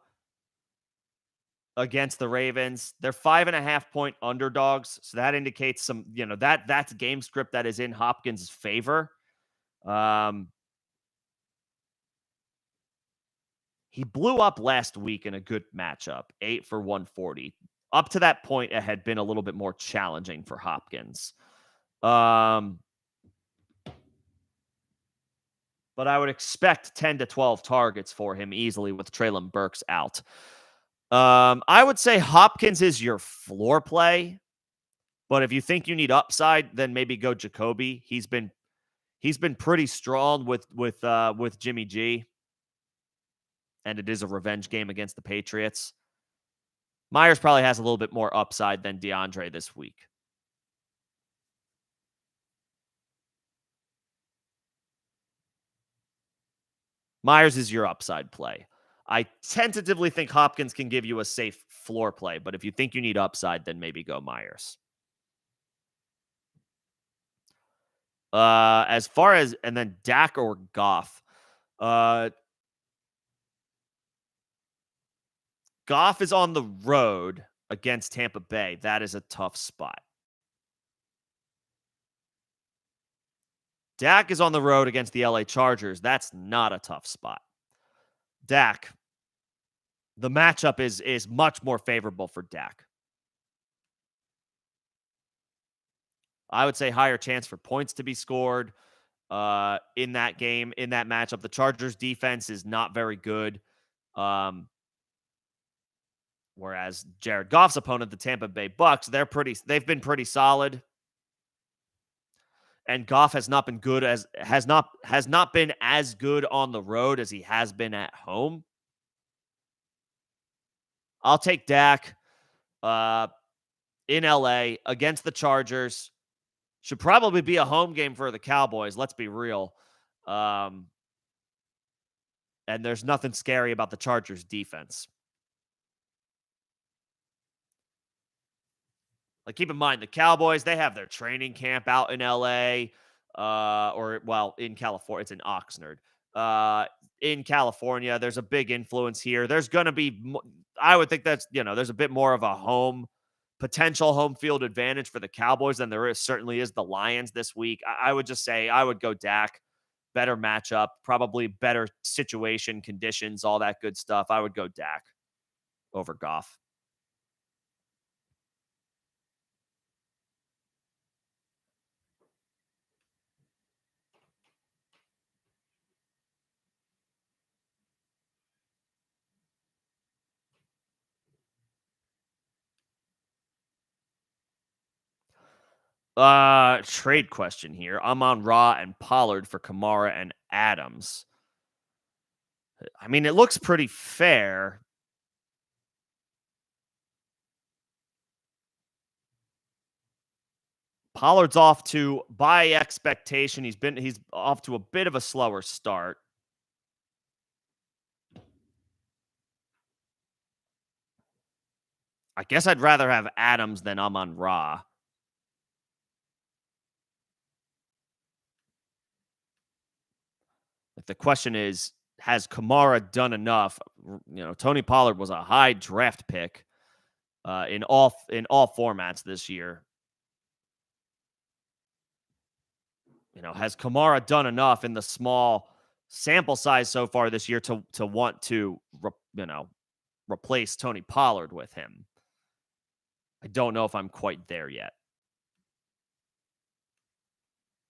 against the Ravens. They're 5.5-point underdogs, so that indicates that's game script that is in Hopkins' favor. He blew up last week in a good matchup, 8 for 140. Up to that point, it had been a little bit more challenging for Hopkins. Um, but I would expect 10 to 12 targets for him easily with Traylon Burks out. I would say Hopkins is your floor play, but if you think you need upside, then maybe go Jacoby. He's been pretty strong with Jimmy G, and it is a revenge game against the Patriots. Myers probably has a little bit more upside than DeAndre this week. Myers is your upside play. I tentatively think Hopkins can give you a safe floor play, but if you think you need upside, then maybe go Myers. As far as and then Dak or Goff. Uh, Goff is on the road against Tampa Bay. That is a tough spot. Dak is on the road against the LA Chargers. That's not a tough spot. Dak, the matchup is much more favorable for Dak. I would say higher chance for points to be scored in that game, in that matchup. The Chargers defense is not very good. Whereas Jared Goff's opponent, the Tampa Bay Bucks, they've been pretty solid. And Goff has not been as good on the road as he has been at home. I'll take Dak in LA against the Chargers. Should probably be a home game for the Cowboys. Let's be real. And there's nothing scary about the Chargers defense. Like, keep in mind, the Cowboys, they have their training camp out in LA, in California. It's in Oxnard. In California, there's a big influence here. There's going to be, I would think there's a bit more of a potential home field advantage for the Cowboys than certainly is the Lions this week. I would just say I would go Dak. Better matchup, probably better situation, conditions, all that good stuff. I would go Dak over Goff. Trade question here. I'm on Raw and Pollard for Kamara and Adams. I mean, it looks pretty fair. Pollard's off to, by expectation, he's off to a bit of a slower start. I guess I'd rather have Adams than Amon Ra. If the question is, has Kamara done enough? Tony Pollard was a high draft pick in all formats this year. Has Kamara done enough in the small sample size so far this year to want to replace Tony Pollard with him? I don't know if I'm quite there yet.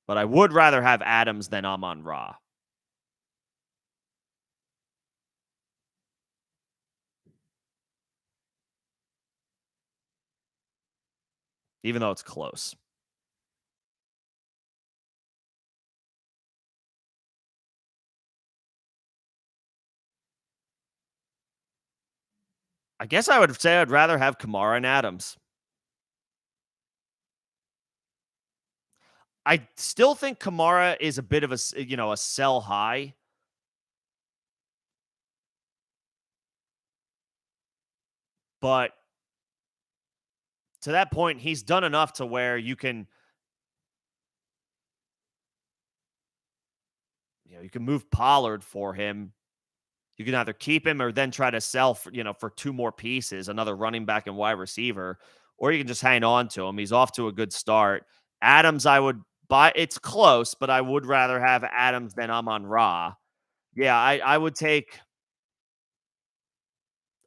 But I would rather have Adams than Amon Ra. Even though it's close. I guess I would say I'd rather have Kamara and Adams. I still think Kamara is a bit of a sell high. But to that point, he's done enough to where you can move Pollard for him. You can either keep him or then try to sell for two more pieces, another running back and wide receiver, or you can just hang on to him. He's off to a good start. Adams, I would buy. It's close, but I would rather have Adams than Amon Ra. Yeah, I would take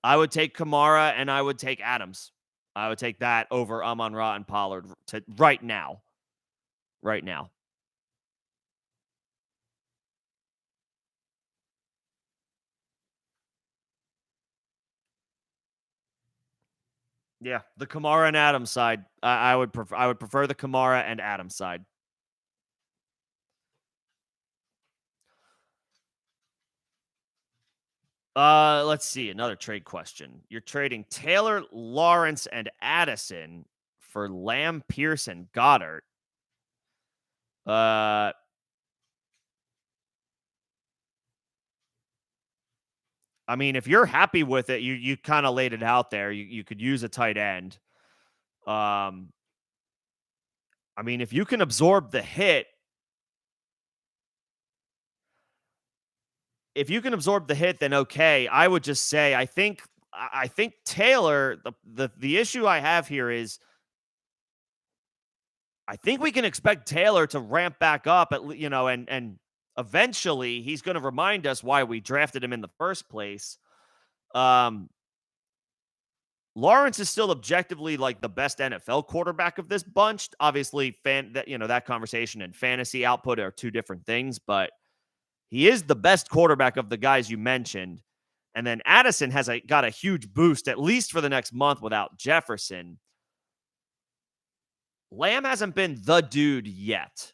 Kamara and I would take Adams. I would take that over Amon-Ra and Pollard to right now. Right now. Yeah, the Kamara and Adams side. I would prefer the Kamara and Adams side. Let's see. Another trade question. You're trading Taylor, Lawrence, and Addison for Lamb, Pearson, Goddard. Uh, I mean, if you're happy with it, you kind of laid it out there. You could use a tight end. Um, I mean, if you can absorb the hit, then okay. I would just say I think Taylor. The issue I have here is I think we can expect Taylor to ramp back up and eventually he's going to remind us why we drafted him in the first place. Um, Lawrence is still objectively like the best NFL quarterback of this bunch. Obviously, that conversation and fantasy output are two different things, but he is the best quarterback of the guys you mentioned. And then Addison has got a huge boost, at least for the next month, without Jefferson. Lamb hasn't been the dude yet.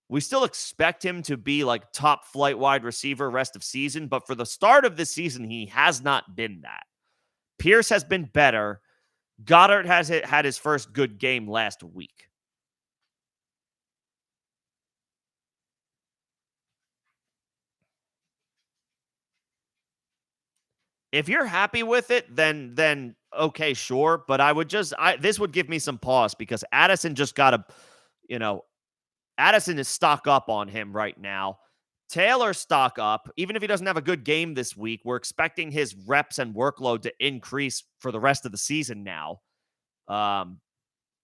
We still expect him to be like top flight wide receiver rest of season, but for the start of this season, he has not been that. Pierce has been better. Goddard has had his first good game last week. If you're happy with it, then okay, sure. But this would give me some pause because Addison just got you know, Addison is stock up on him right now. Taylor stock up. Even if he doesn't have a good game this week, we're expecting his reps and workload to increase for the rest of the season now. Um,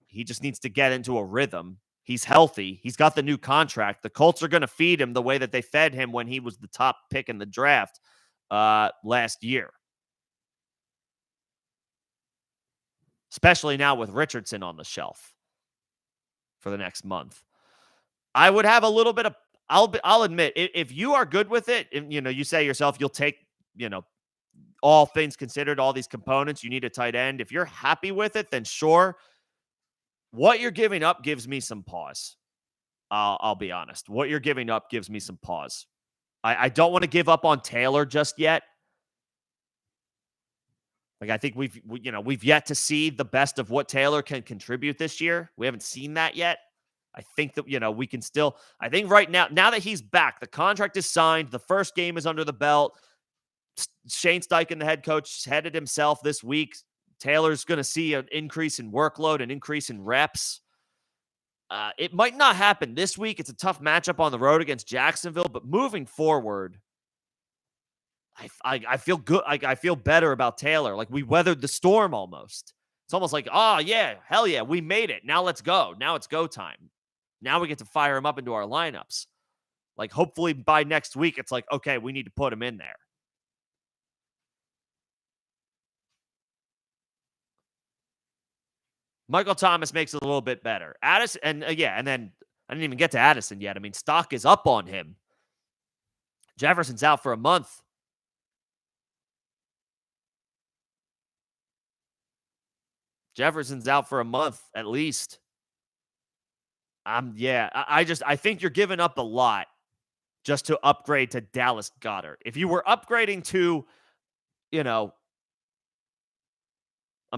he just needs to get into a rhythm. He's healthy. He's got the new contract. The Colts are going to feed him the way that they fed him when he was the top pick in the draft last year, especially now with Richardson on the shelf for the next month. I would have a little bit of. I'll admit if you are good with it, and you say yourself you'll take all things considered, all these components. You need a tight end. If you're happy with it, then sure. What you're giving up gives me some pause. I'll be honest. What you're giving up gives me some pause. I don't want to give up on Taylor just yet. Like I think we've yet to see the best of what Taylor can contribute this year. We haven't seen that yet. I think that we can still. I think right now that he's back, the contract is signed, the first game is under the belt. Shane Steichen, the head coach, headed himself this week. Taylor's going to see an increase in workload, an increase in reps. It might not happen this week. It's a tough matchup on the road against Jacksonville, but moving forward, I feel good. I feel better about Taylor. Like we weathered the storm almost. It's almost like, oh yeah, hell yeah, we made it. Now let's go. Now it's go time. Now we get to fire him up into our lineups. Like hopefully by next week, it's like, okay, we need to put him in there. Michael Thomas makes it a little bit better. Addison, and then I didn't even get to Addison yet. I mean, stock is up on him. Jefferson's out for a month. Jefferson's out for a month at least. I think you're giving up a lot just to upgrade to Dallas Goedert. If you were upgrading to, I'm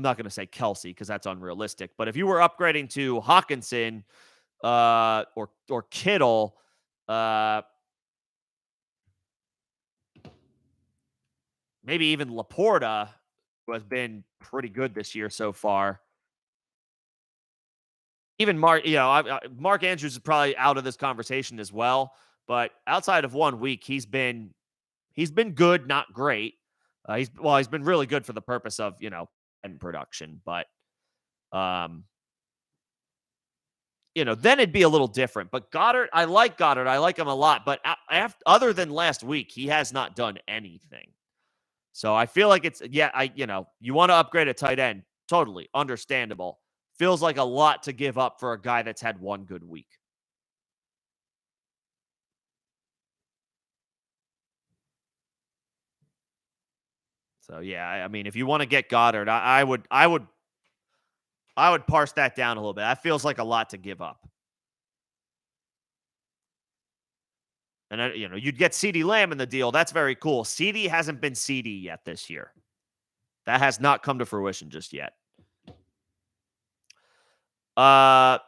not going to say Kelsey because that's unrealistic, but if you were upgrading to Hawkinson or Kittle, maybe even Laporta, who has been pretty good this year so far. Even Mark Andrews is probably out of this conversation as well. But outside of 1 week, he's been good, not great. He's been really good for the purpose of end production. But then it'd be a little different. But Goddard, I like Goddard. I like him a lot. But other than last week, he has not done anything. So I feel like you want to upgrade a tight end. Totally understandable. Feels like a lot to give up for a guy that's had one good week. So yeah, I mean, if you want to get Goddard, I would parse that down a little bit. That feels like a lot to give up. And you'd get CeeDee Lamb in the deal. That's very cool. CeeDee hasn't been CeeDee yet this year. That has not come to fruition just yet. Uh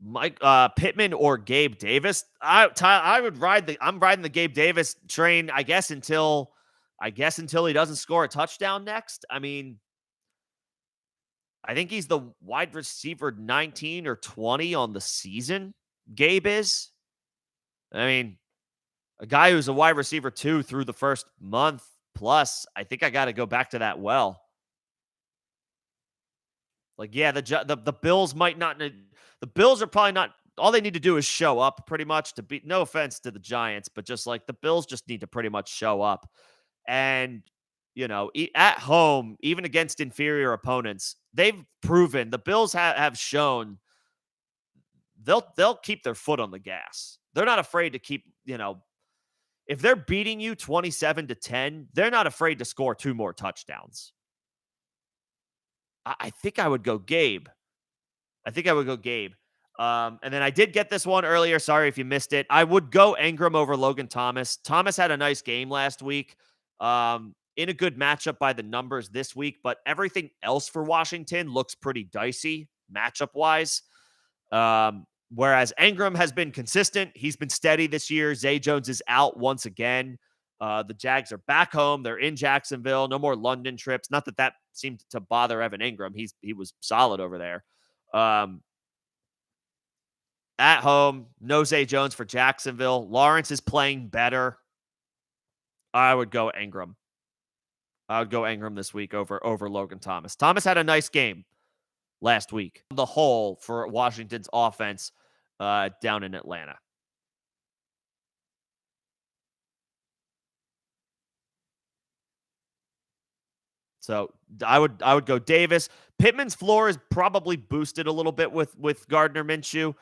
Mike Pittman or Gabe Davis. I'm riding the Gabe Davis train, I guess until he doesn't score a touchdown next. I mean, I think he's the wide receiver 19 or 20 on the season. Gabe is. I mean, a guy who's a wide receiver 2 through the first month plus. I think I got to go back to that well. Like, yeah, the Bills might not. The Bills are probably not. All they need to do is show up, pretty much. To beat. No offense to the Giants, but just like the Bills, just need to pretty much show up, and at home, even against inferior opponents, they've proven the Bills have shown they'll keep their foot on the gas. They're not afraid to keep. If they're beating you 27-10, they're not afraid to score 2 more touchdowns. I think I would go Gabe. And then I did get this one earlier. Sorry if you missed it. I would go Ingram over Logan Thomas. Thomas had a nice game last week. In a good matchup by the numbers this week, but everything else for Washington looks pretty dicey matchup wise. Whereas Ingram has been consistent. He's been steady this year. Zay Jones is out once again. The Jags are back home. They're in Jacksonville. No more London trips. Not that seemed to bother Evan Ingram. He was solid over there. At home, no Zay Jones for Jacksonville. Lawrence is playing better. I would go Ingram. This week over Logan Thomas. Thomas had a nice game last week. The whole for Washington's offense down in Atlanta. So I would go Davis. Pittman's floor is probably boosted a little bit with Gardner Minshew.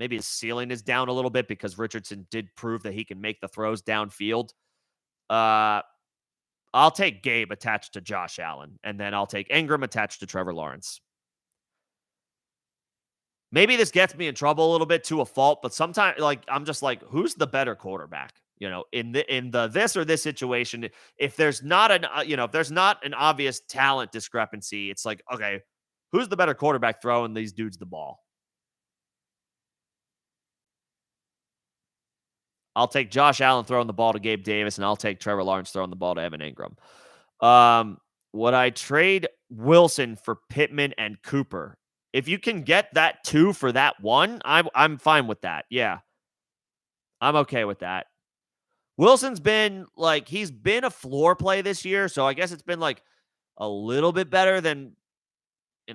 Maybe his ceiling is down a little bit because Richardson did prove that he can make the throws downfield. I'll take Gabe attached to Josh Allen, and then I'll take Ingram attached to Trevor Lawrence. Maybe this gets me in trouble a little bit to a fault, but sometimes I'm just like, who's the better quarterback? In the this or this situation, if there's not an obvious talent discrepancy, it's like, okay, who's the better quarterback throwing these dudes the ball? I'll take Josh Allen throwing the ball to Gabe Davis, and I'll take Trevor Lawrence throwing the ball to Evan Ingram. Would I trade Wilson for Pittman and Cooper? If you can get that 2 for that 1, I'm fine with that. Yeah. I'm okay with that. Wilson's been he's been a floor play this year, so I guess it's been a little bit better than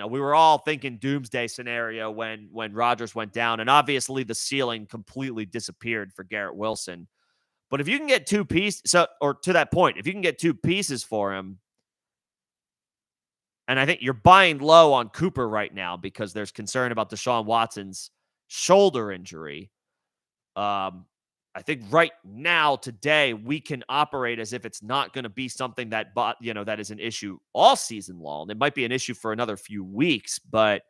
we were all thinking doomsday scenario when Rodgers went down, and obviously the ceiling completely disappeared for Garrett Wilson. But if you can get 2 pieces, or to that point, if you can get 2 pieces for him, and I think you're buying low on Cooper right now because there's concern about Deshaun Watson's shoulder injury. I think right now, today, we can operate as if it's not going to be something that is an issue all season long. It might be an issue for another few weeks, but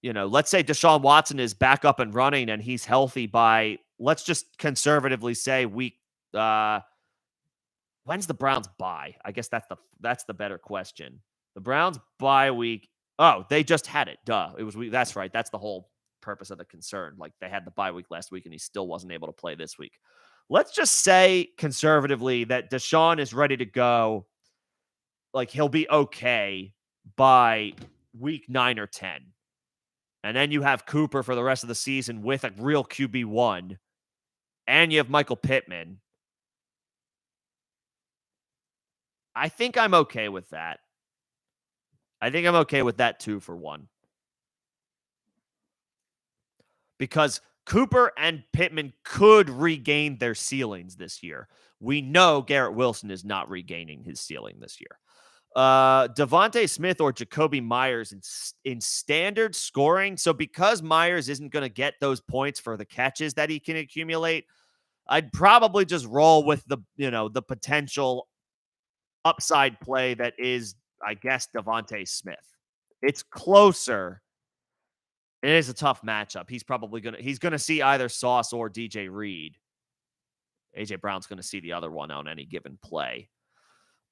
let's say Deshaun Watson is back up and running and he's healthy by, let's just conservatively say week. When's the Browns bye? I guess that's the better question. The Browns bye week. Oh, they just had it. Duh. It was week. That's right. That's the whole purpose of the concern. They had the bye week last week and he still wasn't able to play this week. Let's just say conservatively that Deshaun is ready to go. He'll be okay by week 9 or 10. And then you have Cooper for the rest of the season with a real QB1. And you have Michael Pittman. I think I'm okay with that. I think I'm okay with that 2 for 1. Because Cooper and Pittman could regain their ceilings this year. We know Garrett Wilson is not regaining his ceiling this year. Devontae Smith or Jacoby Myers in standard scoring. So because Myers isn't going to get those points for the catches that he can accumulate, I'd probably just roll with the potential upside play that is, I guess, Devontae Smith. It's closer. It is a tough matchup. He's gonna see either Sauce or DJ Reed. AJ Brown's gonna see the other one on any given play.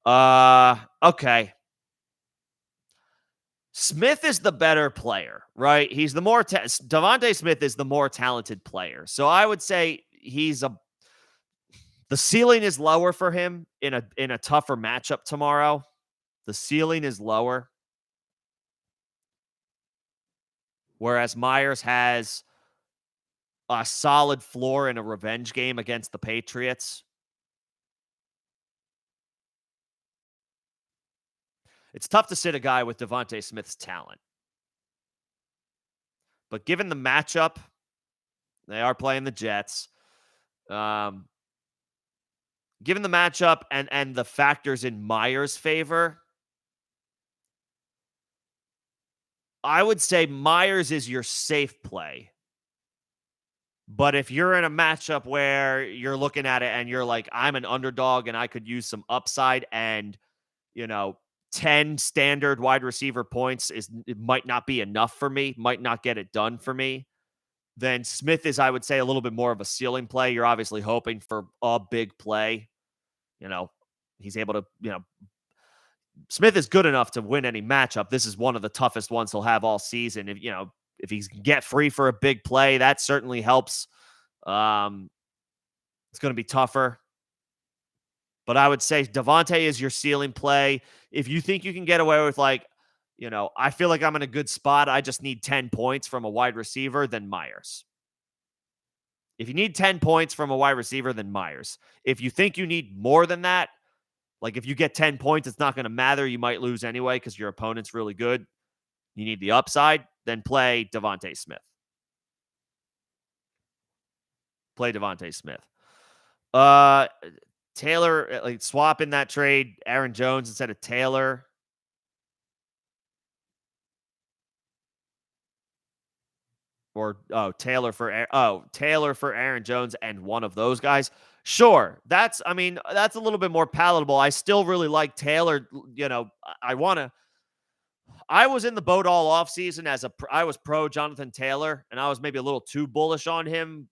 Okay. Smith is the better player, right? He's the more Devontae Smith is the more talented player. So I would say the ceiling is lower for him in a tougher matchup tomorrow. The ceiling is lower. Whereas Myers has a solid floor in a revenge game against the Patriots. It's tough to sit a guy with Devontae Smith's talent. But given the matchup, they are playing the Jets. Given the matchup and the factors in Myers' favor, I would say Myers is your safe play. But if you're in a matchup where you're looking at it and you're like, I'm an underdog and I could use some upside, and 10 standard wide receiver points it might not be enough for me, might not get it done for me, then Smith is, I would say, a little bit more of a ceiling play. You're obviously hoping for a big play. He's able to, Smith is good enough to win any matchup. This is one of the toughest ones he'll have all season. If he can get free for a big play, that certainly helps. It's going to be tougher. But I would say Devontae is your ceiling play. If you think you can get away with I feel like I'm in a good spot, I just need 10 points from a wide receiver, then Myers. If you need 10 points from a wide receiver, then Myers. If you think you need more than that, like if you get 10 points, it's not going to matter. You might lose anyway because your opponent's really good. You need the upside, then play Devontae Smith. Play Devontae Smith. Taylor, swap in that trade, Aaron Jones instead of Taylor. Or Taylor for Aaron Jones and one of those guys. Sure, that's a little bit more palatable. I still really like Taylor. I was in the boat all offseason I was pro Jonathan Taylor, and I was maybe a little too bullish on him.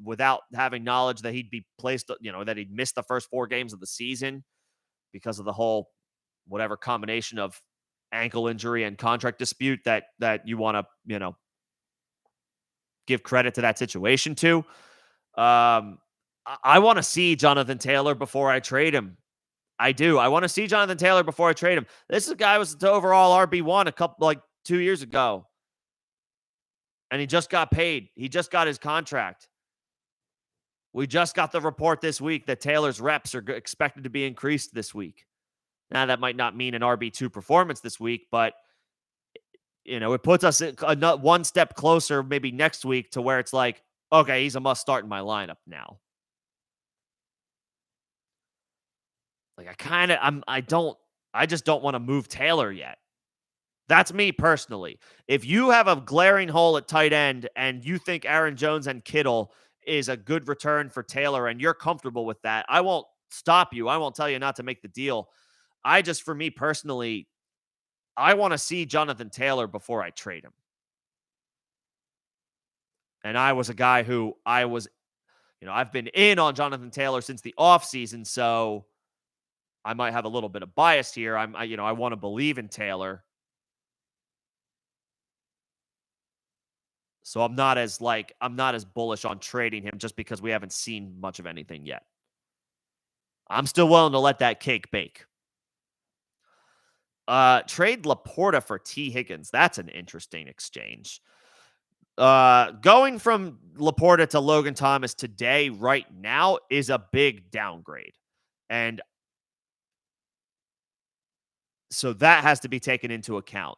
Without having knowledge that he'd be placed, that he'd missed the first 4 games of the season because of the whole whatever combination of ankle injury and contract dispute that you want to, give credit to that situation to. I want to see Jonathan Taylor before I trade him. I do. I want to see Jonathan Taylor before I trade him. This is a guy who was the overall RB1 2 years ago. And he just got paid. He just got his contract. We just got the report this week that Taylor's reps are expected to be increased this week. Now, that might not mean an RB2 performance this week, but it puts us one step closer maybe next week to where it's like, okay, he's a must start in my lineup now. I just don't want to move Taylor yet. That's me personally. If you have a glaring hole at tight end and you think Aaron Jones and Kittle is a good return for Taylor and you're comfortable with that, I won't stop you. I won't tell you not to make the deal. For me personally, I want to see Jonathan Taylor before I trade him. And I was a guy who I've been in on Jonathan Taylor since the offseason, so I might have a little bit of bias here. I want to believe in Taylor. So I'm not as bullish on trading him just because we haven't seen much of anything yet. I'm still willing to let that cake bake. Trade Laporta for T. Higgins. That's an interesting exchange. Going from Laporta to Logan Thomas today, right now, is a big downgrade. And so that has to be taken into account.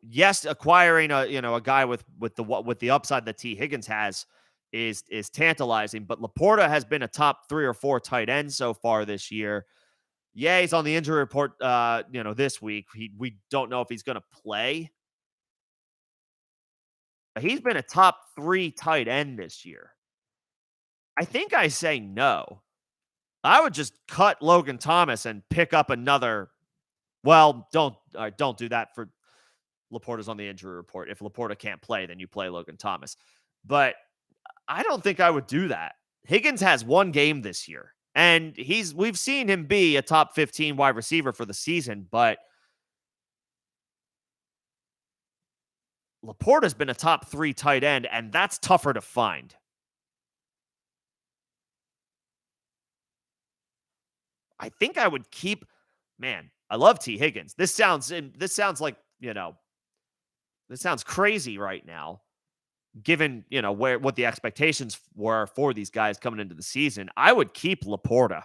Yes, acquiring a guy with the upside that T. Higgins has is tantalizing, but Laporta has been a top 3 or 4 tight end so far this year. Yeah, he's on the injury report, this week. We don't know if he's going to play. He's been a top 3 tight end this year. I think I say no. I would just cut Logan Thomas and pick up another. Well, don't do that for Laporta's on the injury report. If Laporta can't play, then you play Logan Thomas. But I don't think I would do that. Higgins has one game this year, and we've seen him be a top 15 wide receiver for the season, but Laporta's been a top 3 tight end, and that's tougher to find. I think I would keep. Man, I love T. Higgins. This sounds like, this sounds crazy right now, given, what the expectations were for these guys coming into the season. I would keep Laporta.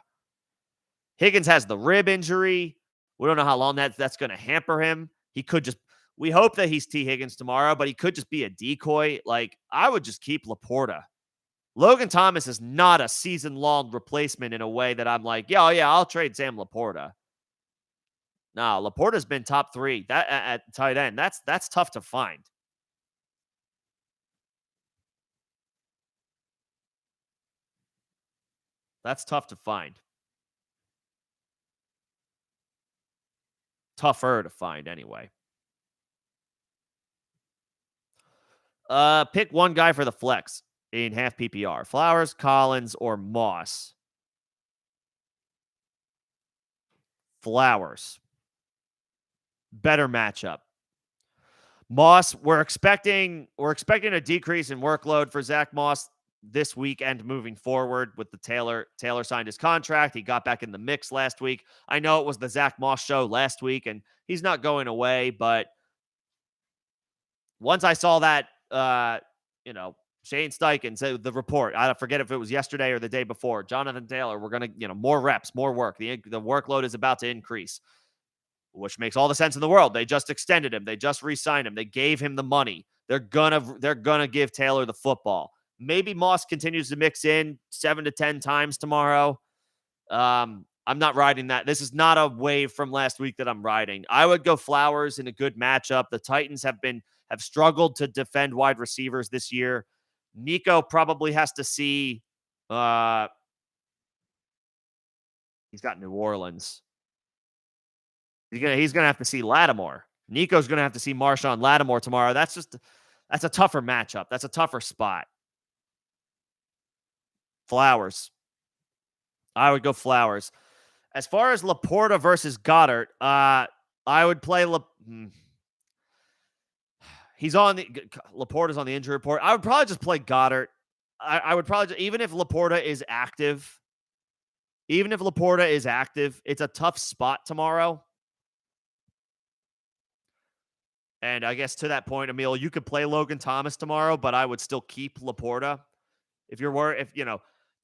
Higgins has the rib injury. We don't know how long that's going to hamper him. He could just. We hope that he's T. Higgins tomorrow, but he could just be a decoy. Like, I would just keep Laporta. Logan Thomas is not a season-long replacement in a way that I'm like, yeah, oh yeah, I'll trade Sam Laporta. No, Laporta's been top 3 at tight end. That's tough to find. That's tough to find. Tougher to find anyway. Pick one guy for the flex in half PPR. Flowers, Collins, or Moss. Flowers. Better matchup. Moss, we're expecting a decrease in workload for Zach Moss this weekend moving forward with the Taylor signed his contract. He got back in the mix last week. I know it was the Zach Moss show last week, and he's not going away, but once I saw that, Shane Steichen said the report, I forget if it was yesterday or the day before, Jonathan Taylor, we're going to, more reps, more work. The workload is about to increase, which makes all the sense in the world. They just extended him. They just re-signed him. They gave him the money. They're gonna give Taylor the football. Maybe Moss continues to mix in 7 to 10 times tomorrow. I'm not riding that. This is not a wave from last week that I'm riding. I would go Flowers in a good matchup. The Titans have struggled to defend wide receivers this year. Nico probably has to see. He's got New Orleans. He's gonna have to see Lattimore. Nico's gonna have to see Marshawn Lattimore tomorrow. That's a tougher matchup. That's a tougher spot. Flowers. I would go Flowers. As far as Laporta versus Goddard, I would play he's on the Laporta's on the injury report. I would probably just play Goddard. I would probably even if Laporta is active, it's a tough spot tomorrow. And I guess to that point, Emil, you could play Logan Thomas tomorrow, but I would still keep Laporta.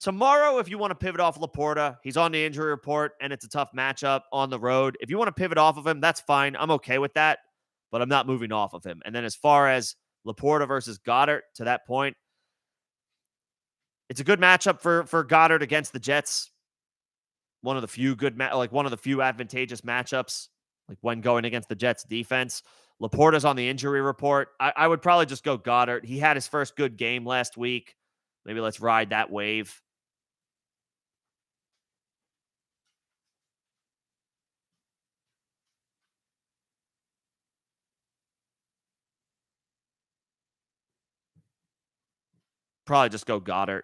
Tomorrow, if you want to pivot off Laporta, he's on the injury report and it's a tough matchup on the road. If you want to pivot off of him, that's fine. I'm okay with that, but I'm not moving off of him. And then as far as Laporta versus Goddard, to that point, it's a good matchup for Goddard against the Jets. One of the few one of the few advantageous matchups, like when going against the Jets defense. Laporta's on the injury report. I would probably just go Goddard. He had his first good game last week. Maybe let's ride that wave. Probably just go Goddard.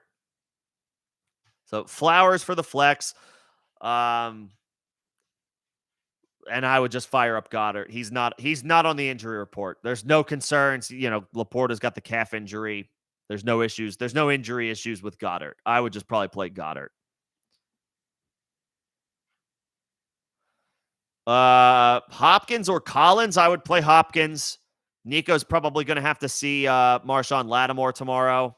So Flowers for the flex. And I would just fire up Goddard. He's not on the injury report. There's no concerns. Laporta's got the calf injury. There's no issues. There's no injury issues with Goddard. I would just probably play Goddard. Hopkins or Collins, I would play Hopkins. Nico's probably going to have to see Marshawn Lattimore tomorrow.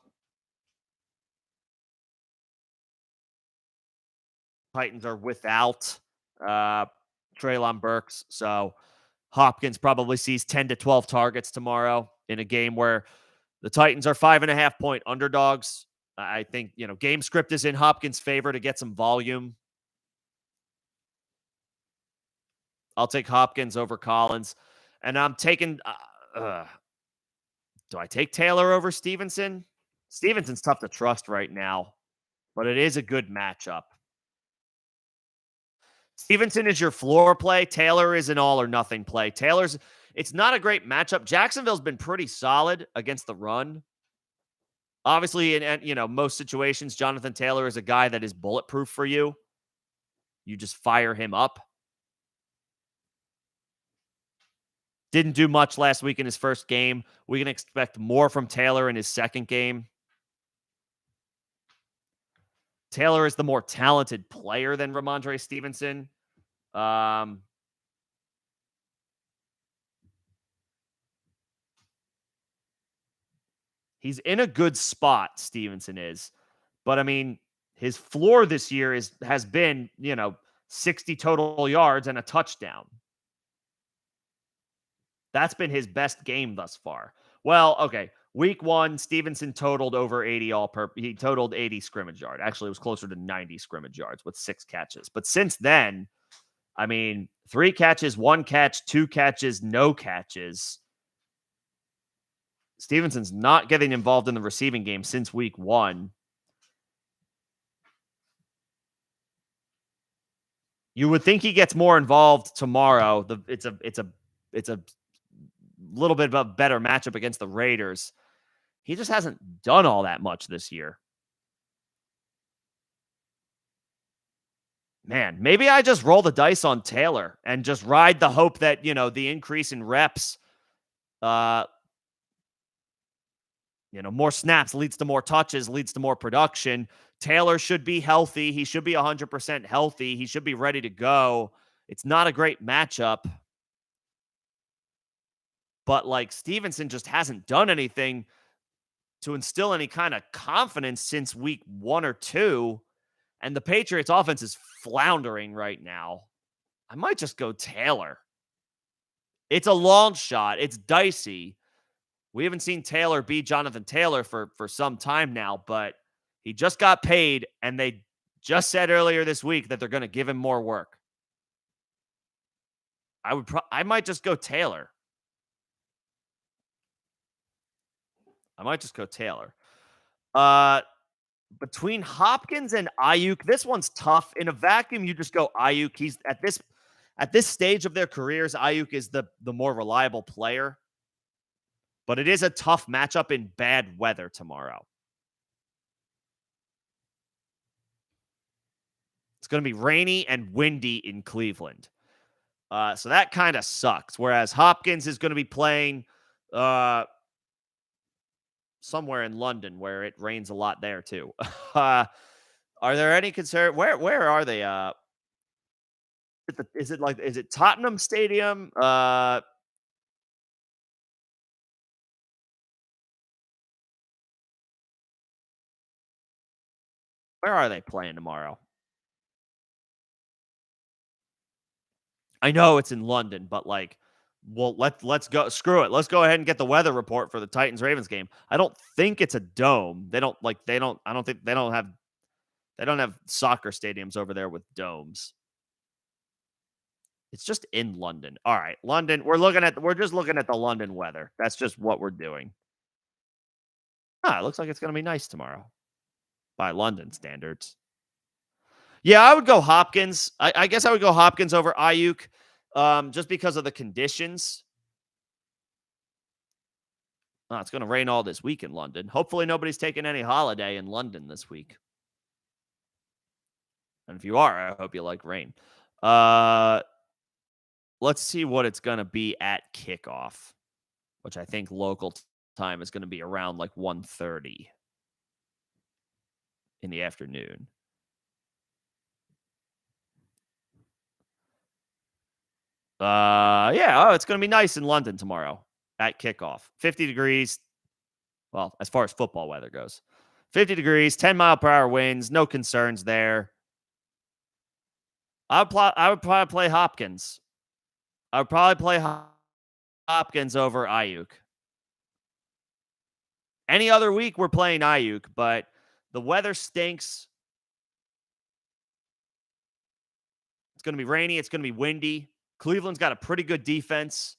Titans are without Treylon Burks, so Hopkins probably sees 10 to 12 targets tomorrow in a game where the Titans are 5.5-point underdogs. I think, game script is in Hopkins' favor to get some volume. I'll take Hopkins over Collins. And I'm taking do I take Taylor over Stevenson? Stevenson's tough to trust right now, but it is a good matchup. Stevenson is your floor play. Taylor is an all or nothing play. It's not a great matchup. Jacksonville's been pretty solid against the run. Obviously, in most situations, Jonathan Taylor is a guy that is bulletproof for you. You just fire him up. Didn't do much last week in his first game. We can expect more from Taylor in his second game. Taylor is the more talented player than Ramondre Stevenson. He's in a good spot, Stevenson is. But I mean, his floor this year has been, 60 total yards and a touchdown. That's been his best game thus far. Well, okay. Week 1, Stevenson totaled over 80 he totaled 80 scrimmage yards. Actually, it was closer to 90 scrimmage yards with 6 catches. But since then, I mean, 3 catches, 1 catch, 2 catches, no catches. Stevenson's not getting involved in the receiving game since week 1. You would think he gets more involved tomorrow. It's a little bit of a better matchup against the Raiders. He just hasn't done all that much this year. Man, maybe I just roll the dice on Taylor and just ride the hope that, the increase in reps, more snaps leads to more touches, leads to more production. Taylor should be healthy. He should be 100% healthy. He should be ready to go. It's not a great matchup. But, Stevenson just hasn't done anything to instill any kind of confidence since week 1 or 2. And the Patriots offense is floundering right now. I might just go Taylor. It's a long shot. It's dicey. We haven't seen Taylor beat Jonathan Taylor for some time now, but he just got paid, and they just said earlier this week that they're going to give him more work. I might just go Taylor. Between Hopkins and Ayuk, this one's tough. In a vacuum, you just go Ayuk. He's at this stage of their careers, Ayuk is the more reliable player. But it is a tough matchup in bad weather tomorrow. It's going to be rainy and windy in Cleveland. So that kind of sucks. Whereas Hopkins is going to be playing somewhere in London where it rains a lot there too. Are there any concern? Where are they? Is it Tottenham Stadium? Where are they playing tomorrow? I know it's in London, but let's go. Screw it. Let's go ahead and get the weather report for the Titans Ravens game. I don't think it's a dome. I don't think they don't have soccer stadiums over there with domes. It's just in London. All right, London. We're just looking at the London weather. That's just what we're doing. It looks like it's going to be nice tomorrow by London standards. Yeah, I would go Hopkins. I guess I would go Hopkins over Ayuk, just because of the conditions. It's going to rain all this week in London. Hopefully nobody's taking any holiday in London this week. And if you are, I hope you like rain. Let's see what it's going to be at kickoff, which I think local time is going to be around 1:30 in the afternoon. It's going to be nice in London tomorrow at kickoff. 50 degrees. Well, as far as football weather goes, 50 degrees, 10-mile-per-hour winds, no concerns there. I would probably play Hopkins. I would probably play Hopkins over Ayuk. Any other week, we're playing Ayuk, but the weather stinks. It's going to be rainy. It's going to be windy. Cleveland's got a pretty good defense.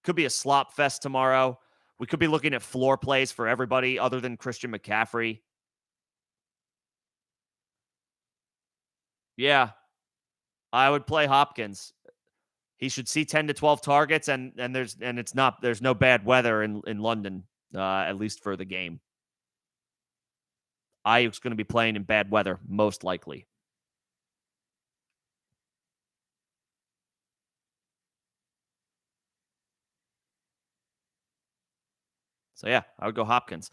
Could be a slop fest tomorrow. We could be looking at floor plays for everybody other than Christian McCaffrey. Yeah, I would play Hopkins. He should see 10 to 12 targets, and there's no bad weather in London, at least for the game. Ayuk's going to be playing in bad weather, most likely. So yeah, I would go Hopkins.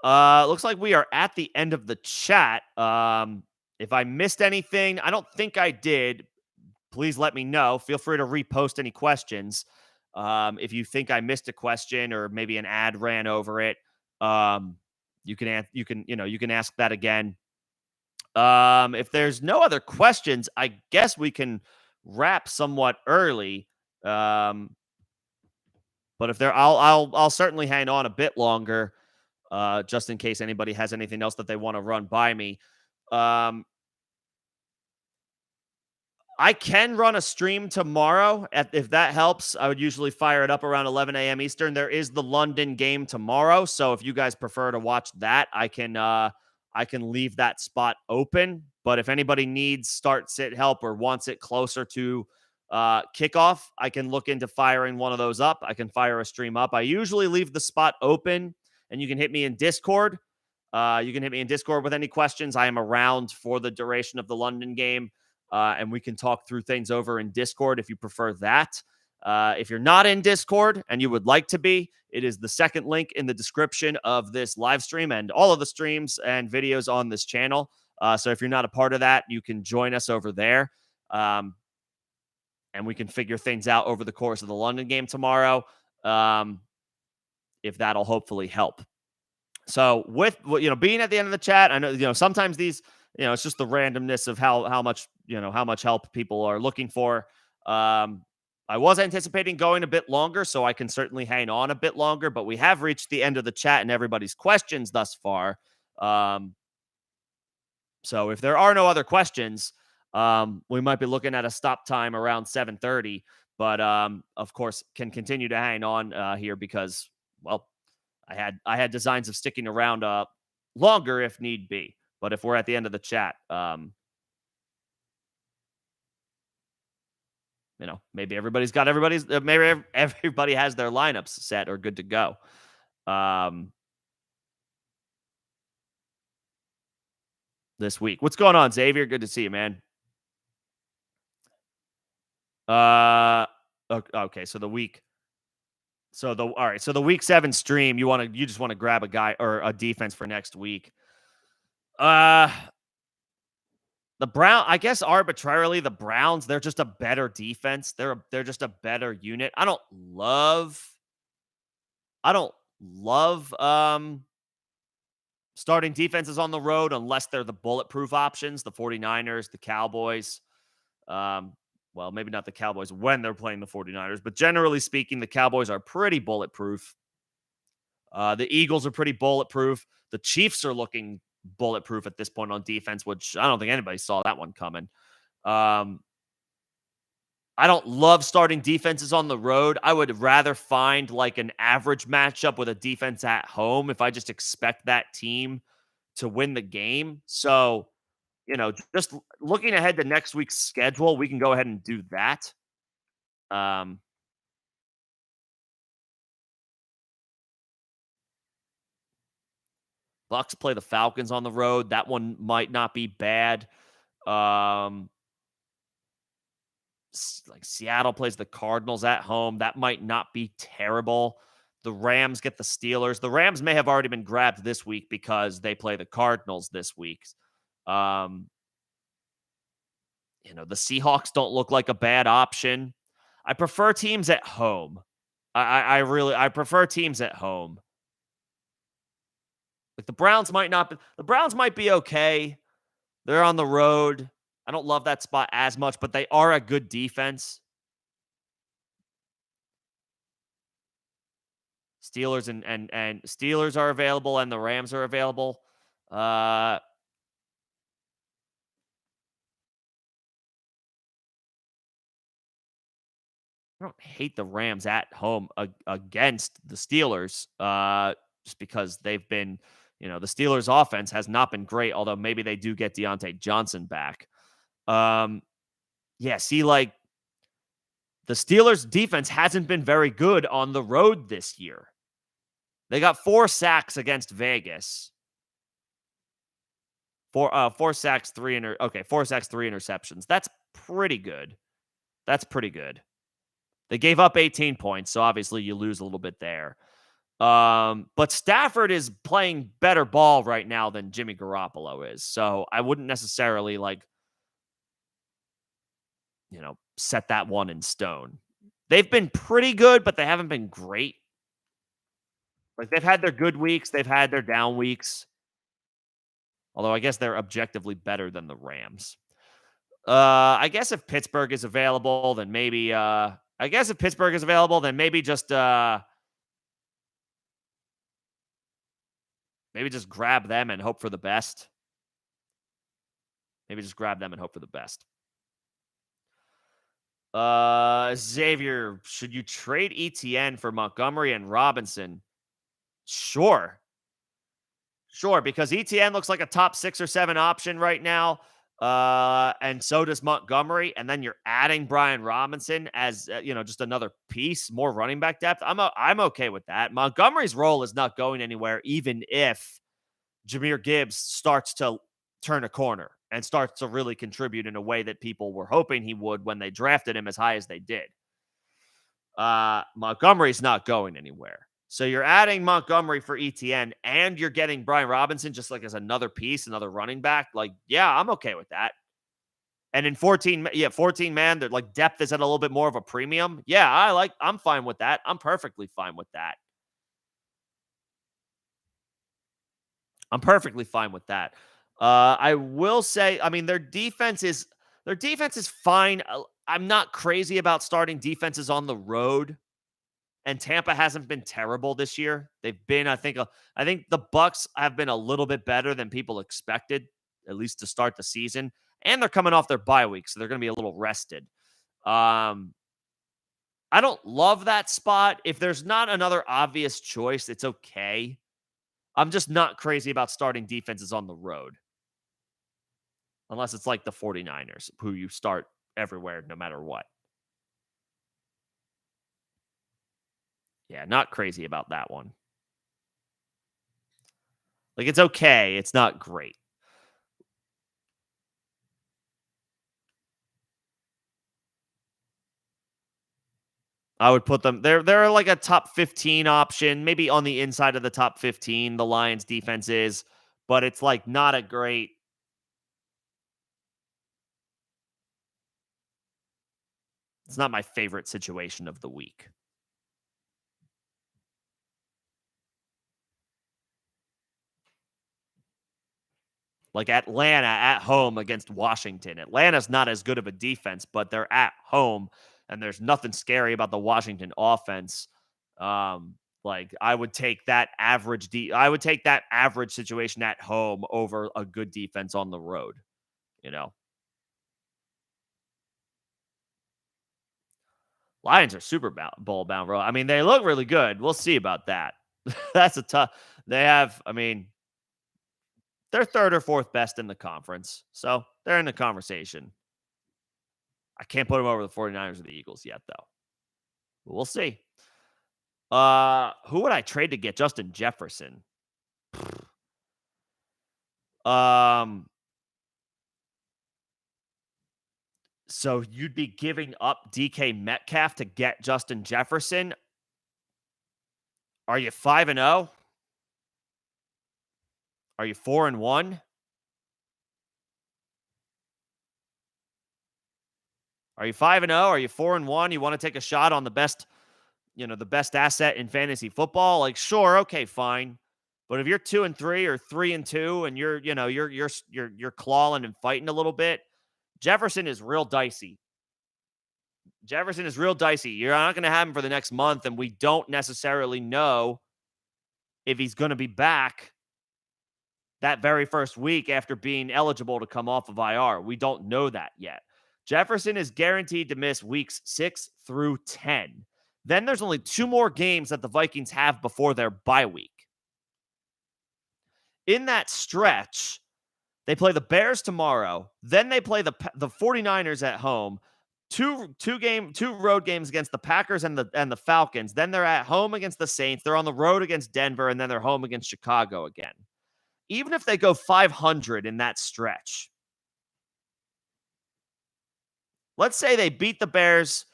Looks like we are at the end of the chat. If I missed anything, I don't think I did. Please let me know. Feel free to repost any questions. If you think I missed a question or maybe an ad ran over it, you can ask that again. If there's no other questions, I guess we can wrap somewhat early. But if there, I'll certainly hang on a bit longer, just in case anybody has anything else that they want to run by me. Um, I can run a stream tomorrow if that helps. I would usually fire it up around 11 a.m. Eastern. There is the London game tomorrow, so if you guys prefer to watch that, I can leave that spot open. But if anybody needs start sit help or wants it closer to kickoff, I can look into firing one of those up. I can fire a stream up. I usually leave the spot open, and you can hit me in Discord. You can hit me in Discord with any questions. I am around for the duration of the London game. And we can talk through things over in Discord if you prefer that. If you're not in Discord and you would like to be, it is the second link in the description of this live stream and all of the streams and videos on this channel. So if you're not a part of that, you can join us over there. And we can figure things out over the course of the London game tomorrow, if that'll hopefully help. So with being at the end of the chat, I know sometimes these it's just the randomness of how much help people are looking for. I was anticipating going a bit longer, so I can certainly hang on a bit longer. But we have reached the end of the chat and everybody's questions thus far. So if there are no other questions, we might be looking at a stop time around 7:30. But of course, can continue to hang on here because, well, I had designs of sticking around longer if need be. But if we're at the end of the chat, maybe maybe everybody has their lineups set or good to go. This week. What's going on, Xavier? Good to see you, man. Okay, so the week. So the week 7 stream, you just want to grab a guy or a defense for next week. The I guess arbitrarily, the Browns, they're just a better defense. They're just a better unit. I don't love starting defenses on the road unless they're the bulletproof options, the 49ers, the Cowboys. Well, maybe not the Cowboys when they're playing the 49ers, but generally speaking, the Cowboys are pretty bulletproof. The Eagles are pretty bulletproof. The Chiefs are looking bulletproof at this point on defense, which I don't think anybody saw that one coming. I don't love starting defenses on the road. I would rather find like an average matchup with a defense at home if I just expect that team to win the game. So, just looking ahead to next week's schedule, we can go ahead and do that. Bucks play the Falcons on the road. That one might not be bad. Like Seattle plays the Cardinals at home. That might not be terrible. The Rams get the Steelers. The Rams may have already been grabbed this week because they play the Cardinals this week. The Seahawks don't look like a bad option. I prefer teams at home. I prefer teams at home. Like the Browns might be okay. They're on the road. I don't love that spot as much, but they are a good defense. Steelers and Steelers are available and the Rams are available. I don't hate the Rams at home against the Steelers, just because they've been, the Steelers' offense has not been great, although maybe they do get Deontay Johnson back. Um, yeah, see, like the Steelers' defense hasn't been very good on the road this year. They got 4 sacks against Vegas. 4 sacks, 4 sacks, 3 interceptions. That's pretty good. That's pretty good. They gave up 18 points, so obviously you lose a little bit there. But Stafford is playing better ball right now than Jimmy Garoppolo is. So I wouldn't necessarily set that one in stone. They've been pretty good, but they haven't been great. Like they've had their good weeks, they've had their down weeks. Although I guess they're objectively better than the Rams. I guess if Pittsburgh is available, then maybe just maybe just grab them and hope for the best. Maybe just grab them and hope for the best. Xavier, should you trade ETN for Montgomery and Robinson? Sure. Sure, because ETN looks like a top 6 or 7 option right now. And so does Montgomery. And then you're adding Brian Robinson as, just another piece, more running back depth. I'm okay with that. Montgomery's role is not going anywhere, even if Jahmyr Gibbs starts to turn a corner and starts to really contribute in a way that people were hoping he would when they drafted him as high as they did. Montgomery's not going anywhere. So you're adding Montgomery for ETN and you're getting Brian Robinson just like as another piece, another running back. Like, yeah, I'm okay with that. And in 14 man, they're like depth is at a little bit more of a premium. Yeah, I'm fine with that. I'm perfectly fine with that. I will say, I mean, their defense is fine. I'm not crazy about starting defenses on the road. And Tampa hasn't been terrible this year. They've been, I think the Bucks have been a little bit better than people expected, at least to start the season. And they're coming off their bye week, so they're going to be a little rested. I don't love that spot. If there's not another obvious choice, it's okay. I'm just not crazy about starting defenses on the road. Unless it's like the 49ers, who you start everywhere no matter what. Yeah, not crazy about that one. Like, it's okay. It's not great. I would put them, they're like a top 15 option, maybe on the inside of the top 15, the Lions defense is, but it's like not a great. It's not my favorite situation of the week. Like Atlanta at home against Washington. Atlanta's not as good of a defense, but they're at home, and there's nothing scary about the Washington offense. Like I would take that average situation at home over a good defense on the road. Lions are Super Bowl bound, bro. I mean, they look really good. We'll see about that. That's a tough. They have, I mean, they're third or fourth best in the conference. So they're in the conversation. I can't put them over the 49ers or the Eagles yet, though. But we'll see. Who would I trade to get Justin Jefferson? So you'd be giving up DK Metcalf to get Justin Jefferson? Are you 5-0? Are you 4-1? Are you 5-0? Are you 4-1? You want to take a shot on the best, the best asset in fantasy football? Like, sure, okay, fine. But if you're 2-3 or 3-2 and you're clawing and fighting a little bit, Jefferson is real dicey. You're not going to have him for the next month, and we don't necessarily know if he's going to be back that very first week after being eligible to come off of IR. We don't know that yet. Jefferson is guaranteed to miss weeks 6 through 10. Then there's only 2 more games that the Vikings have before their bye week. In that stretch, they play the Bears tomorrow. Then they play the 49ers at home. Two road games against the Packers and the Falcons. Then they're at home against the Saints. They're on the road against Denver, and then they're home against Chicago again. Even if they go 500 in that stretch, let's say they beat the Bears.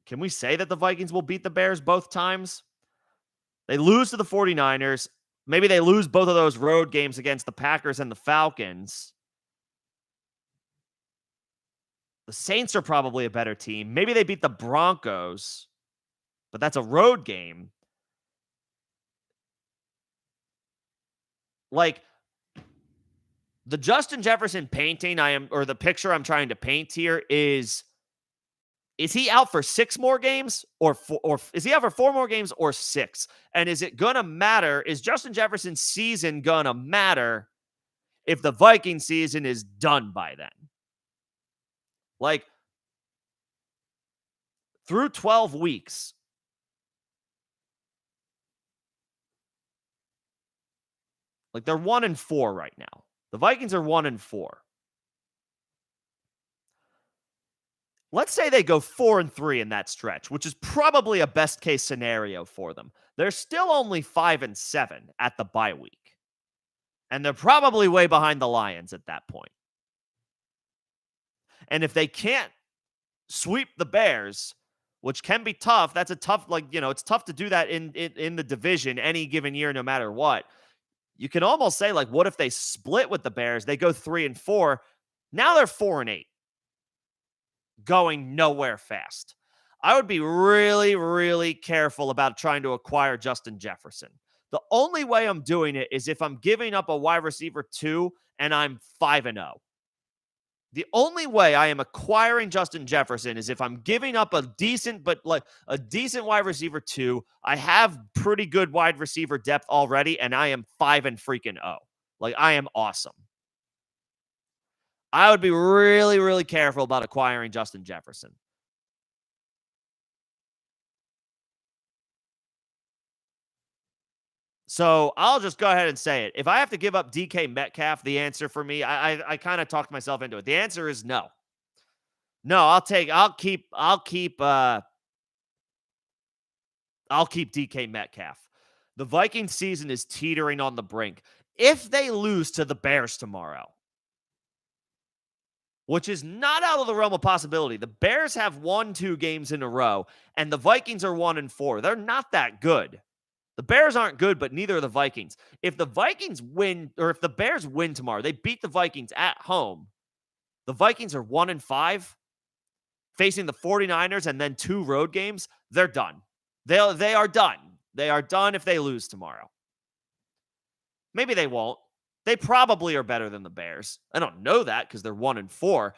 Can we say that the Vikings will beat the Bears both times? They lose to the 49ers. Maybe they lose both of those road games against the Packers and the Falcons. The Saints are probably a better team. Maybe they beat the Broncos, but that's a road game. Like, the Justin Jefferson painting the picture I'm trying to paint here is he out for 6 more games or is he out for 4 more games or 6? And is it going to matter? Is Justin Jefferson's season going to matter if the Viking season is done by then? Like, through 12 weeks, like, they're 1-4 right now. The Vikings are 1-4. Let's say they go 4-3 in that stretch, which is probably a best case scenario for them. They're still only 5-7 at the bye week. And they're probably way behind the Lions at that point. And if they can't sweep the Bears, which can be tough, that's a tough, it's tough to do that in the division any given year, no matter what. You can almost say, like, what if they split with the Bears? They go 3-4. Now they're 4-8. Going nowhere fast. I would be really, really careful about trying to acquire Justin Jefferson. The only way I'm doing it is if I'm giving up a wide receiver 2 and I'm 5-0. The only way I am acquiring Justin Jefferson is if I'm giving up a decent wide receiver 2. I have pretty good wide receiver depth already, and I am 5-0. Like, I am awesome. I would be really, really careful about acquiring Justin Jefferson. So I'll just go ahead and say it. If I have to give up DK Metcalf, the answer for me, I kind of talked myself into it. The answer is no. No, I'll keep DK Metcalf. The Vikings season is teetering on the brink. If they lose to the Bears tomorrow, which is not out of the realm of possibility. The Bears have won 2 games in a row, and the Vikings are 1-4. They're not that good. The Bears aren't good, but neither are the Vikings. If the Vikings win, or if the Bears win tomorrow, they beat the Vikings at home. The Vikings are 1-5, facing the 49ers and then 2 road games. They're done. They are done. They are done if they lose tomorrow. Maybe they won't. They probably are better than the Bears. I don't know that because they're 1-4.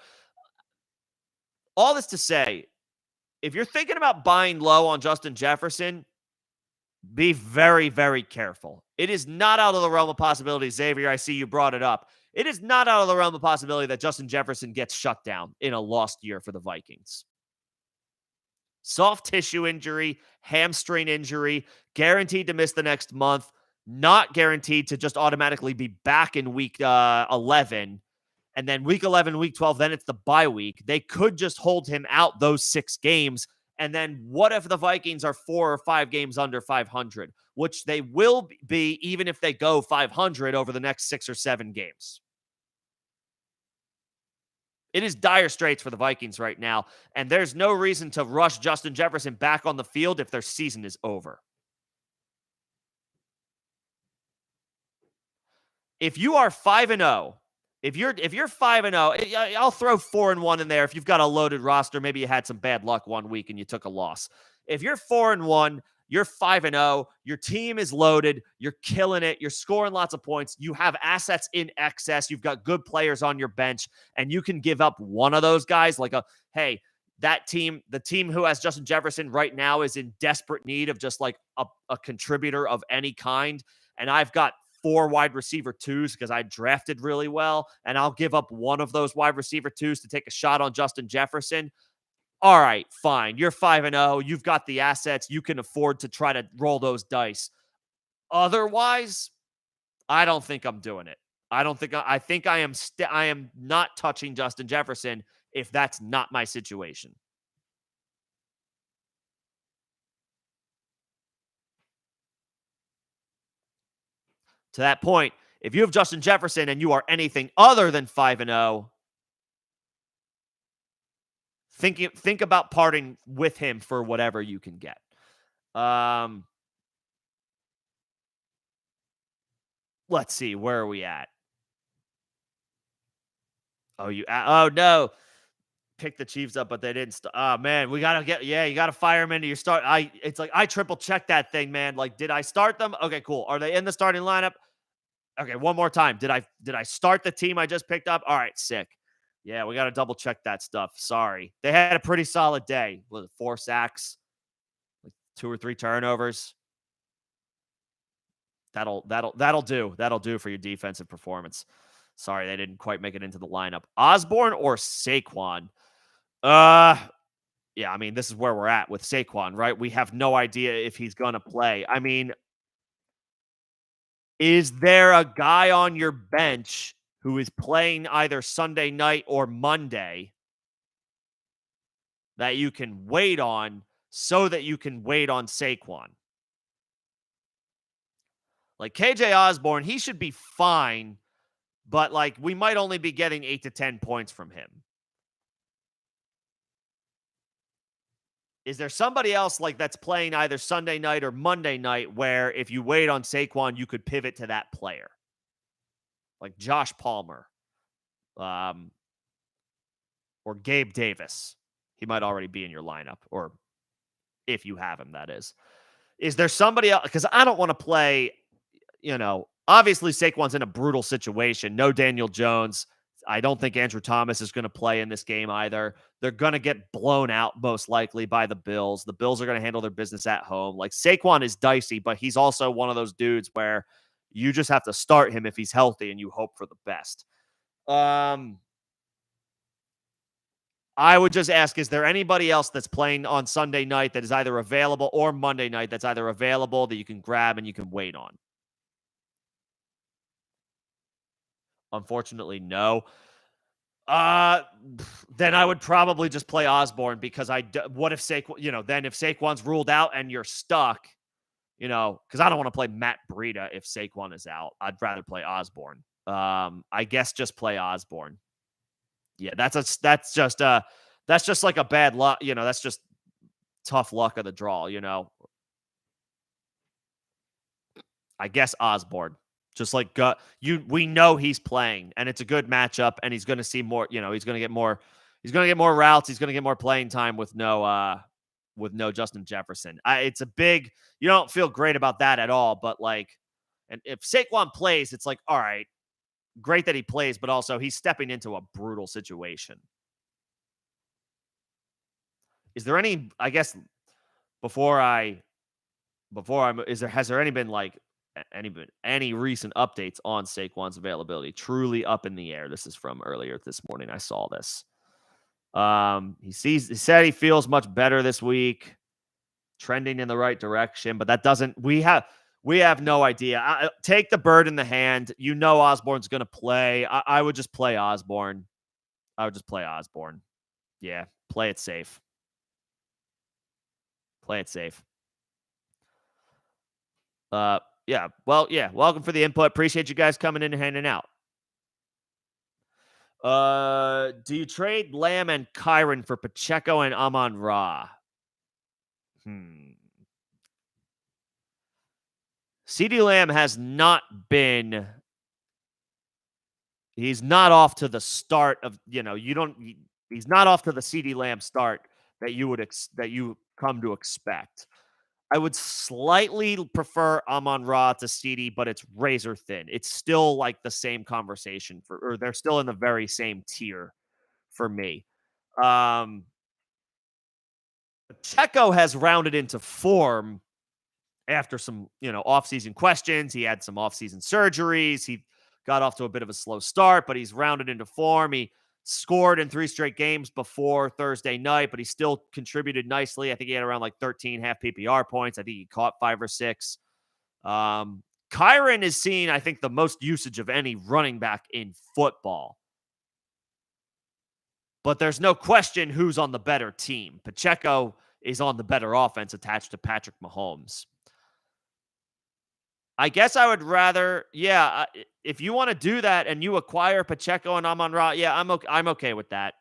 All this to say, if you're thinking about buying low on Justin Jefferson, be very, very careful. It is not out of the realm of possibility, Xavier, I see you brought it up. It is not out of the realm of possibility that Justin Jefferson gets shut down in a lost year for the Vikings. Soft tissue injury, hamstring injury, guaranteed to miss the next month. Not guaranteed to just automatically be back in week 11. And then week 11, week 12, then it's the bye week. They could just hold him out those 6 games. And then what if the Vikings are 4 or 5 games under 500, which they will be even if they go 500 over the next 6 or 7 games? It is dire straits for the Vikings right now. And there's no reason to rush Justin Jefferson back on the field if their season is over. If you are 5-0, if you're 5-0, I'll throw 4-1 in there. If you've got a loaded roster, maybe you had some bad luck one week and you took a loss. If you're 4-1, you're 5-0, your team is loaded, you're killing it, you're scoring lots of points, you have assets in excess, you've got good players on your bench, and you can give up one of those guys the team who has Justin Jefferson right now is in desperate need of just like a contributor of any kind. And I've got 4 wide receiver twos because I drafted really well, and I'll give up one of those wide receiver twos to take a shot on Justin Jefferson. All right, fine. You're 5-0. You've got the assets. You can afford to try to roll those dice. Otherwise, I don't think I'm doing it. I don't think I think I am not touching Justin Jefferson if that's not my situation. To that point, if you have Justin Jefferson and you are anything other than 5-0, think about parting with him for whatever you can get. Um, let's see, where are we at? Oh no, pick the Chiefs up, but they didn't. Oh man, we gotta you gotta fire them into your start. It's like I triple check that thing, man. Like, did I start them? Okay, cool. Are they in the starting lineup? Okay, one more time. Did I start the team I just picked up? All right, sick. Yeah, we gotta double check that stuff. Sorry, they had a pretty solid day. Was it 4 sacks, like 2 or 3 turnovers? That'll do. That'll do for your defensive performance. Sorry, they didn't quite make it into the lineup. Osborne or Saquon? Uh, yeah, I mean, this is where we're at with Saquon, right? We have no idea if he's going to play. I mean, is there a guy on your bench who is playing either Sunday night or Monday that you can wait on so that you can wait on Saquon? Like KJ Osborne, he should be fine, but like we might only be getting 8 to 10 points from him. Is there somebody else like that's playing either Sunday night or Monday night where if you wait on Saquon, you could pivot to that player? Like Josh Palmer, um, or Gabe Davis. He might already be in your lineup, or if you have him, that is. Is there somebody else? Because I don't want to play, obviously Saquon's in a brutal situation. No Daniel Jones. I don't think Andrew Thomas is going to play in this game either. They're going to get blown out most likely by the Bills. The Bills are going to handle their business at home. Like Saquon is dicey, but he's also one of those dudes where you just have to start him if he's healthy and you hope for the best. I would just ask, is there anybody else that's playing on Sunday night that is either available or Monday night that's either available that you can grab and you can wait on? Unfortunately, no. Uh, then I would probably just play Osborne because what if then if Saquon's ruled out and you're stuck, because I don't want to play Matt Breida if Saquon is out. I'd rather play Osborne. I guess just play Osborne. Yeah, that's just like a bad luck, that's just tough luck of the draw, I guess Osborne. Just like we know he's playing and it's a good matchup and he's going to see more, he's going to get more routes, he's going to get more playing time with no Justin Jefferson. It's a big, you don't feel great about that at all, but like, and if Saquon plays, it's like, all right, great that he plays, but also he's stepping into a brutal situation. Is there any, I guess, has there any been like any recent updates on Saquon's availability? Truly up in the air. This is from earlier this morning. I saw this. He said he feels much better this week, trending in the right direction, but that doesn't, we have no idea. Take the bird in the hand. Osborne's going to play. I would just play Osborne. Yeah, play it safe. Play it safe. Yeah. Well, yeah. Welcome for the input. Appreciate you guys coming in and hanging out. Do you trade Lamb and Kyron for Pacheco and Amon-Ra? CeeDee Lamb has not been. He's not off to the start of, he's not off to the CeeDee Lamb start that you come to expect. I would slightly prefer Amon-Ra to CeeDee, but it's razor thin. It's still like the same conversation or they're still in the very same tier for me. Pacheco has rounded into form, after some, offseason questions. He had some offseason surgeries. He got off to a bit of a slow start, but he's rounded into form. He scored in 3 straight games before Thursday night, but he still contributed nicely. I think he had around like 13 half PPR points. I think he caught 5 or 6. Kyren is seeing, I think, the most usage of any running back in football. But there's no question who's on the better team. Pacheco is on the better offense attached to Patrick Mahomes. I guess I would rather, if you want to do that and you acquire Pacheco and Amon-Ra, I'm okay with that.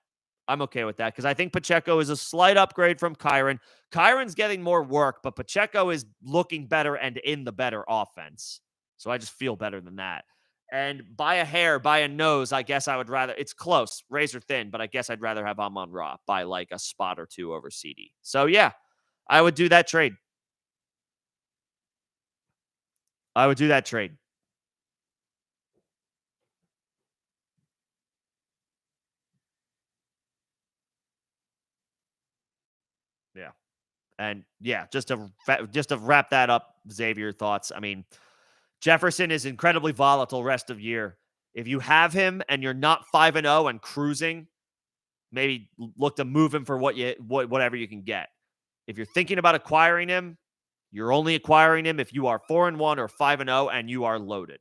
I'm okay with that because I think Pacheco is a slight upgrade from Kyren. Kyren's getting more work, but Pacheco is looking better and in the better offense. So I just feel better than that. And by a hair, by a nose, I guess I would rather, it's close, razor thin, but I guess I'd rather have Amon-Ra by like a spot or 2 over CD. So yeah, I would do that trade. I would do that trade. Yeah. And yeah, just to wrap that up, Xavier, thoughts. I mean, Jefferson is incredibly volatile rest of year. If you have him and you're not 5-0 and cruising, maybe look to move him for whatever you can get. If you're thinking about acquiring him, you're only acquiring him if you are 4-1 or 5-0 and you are loaded.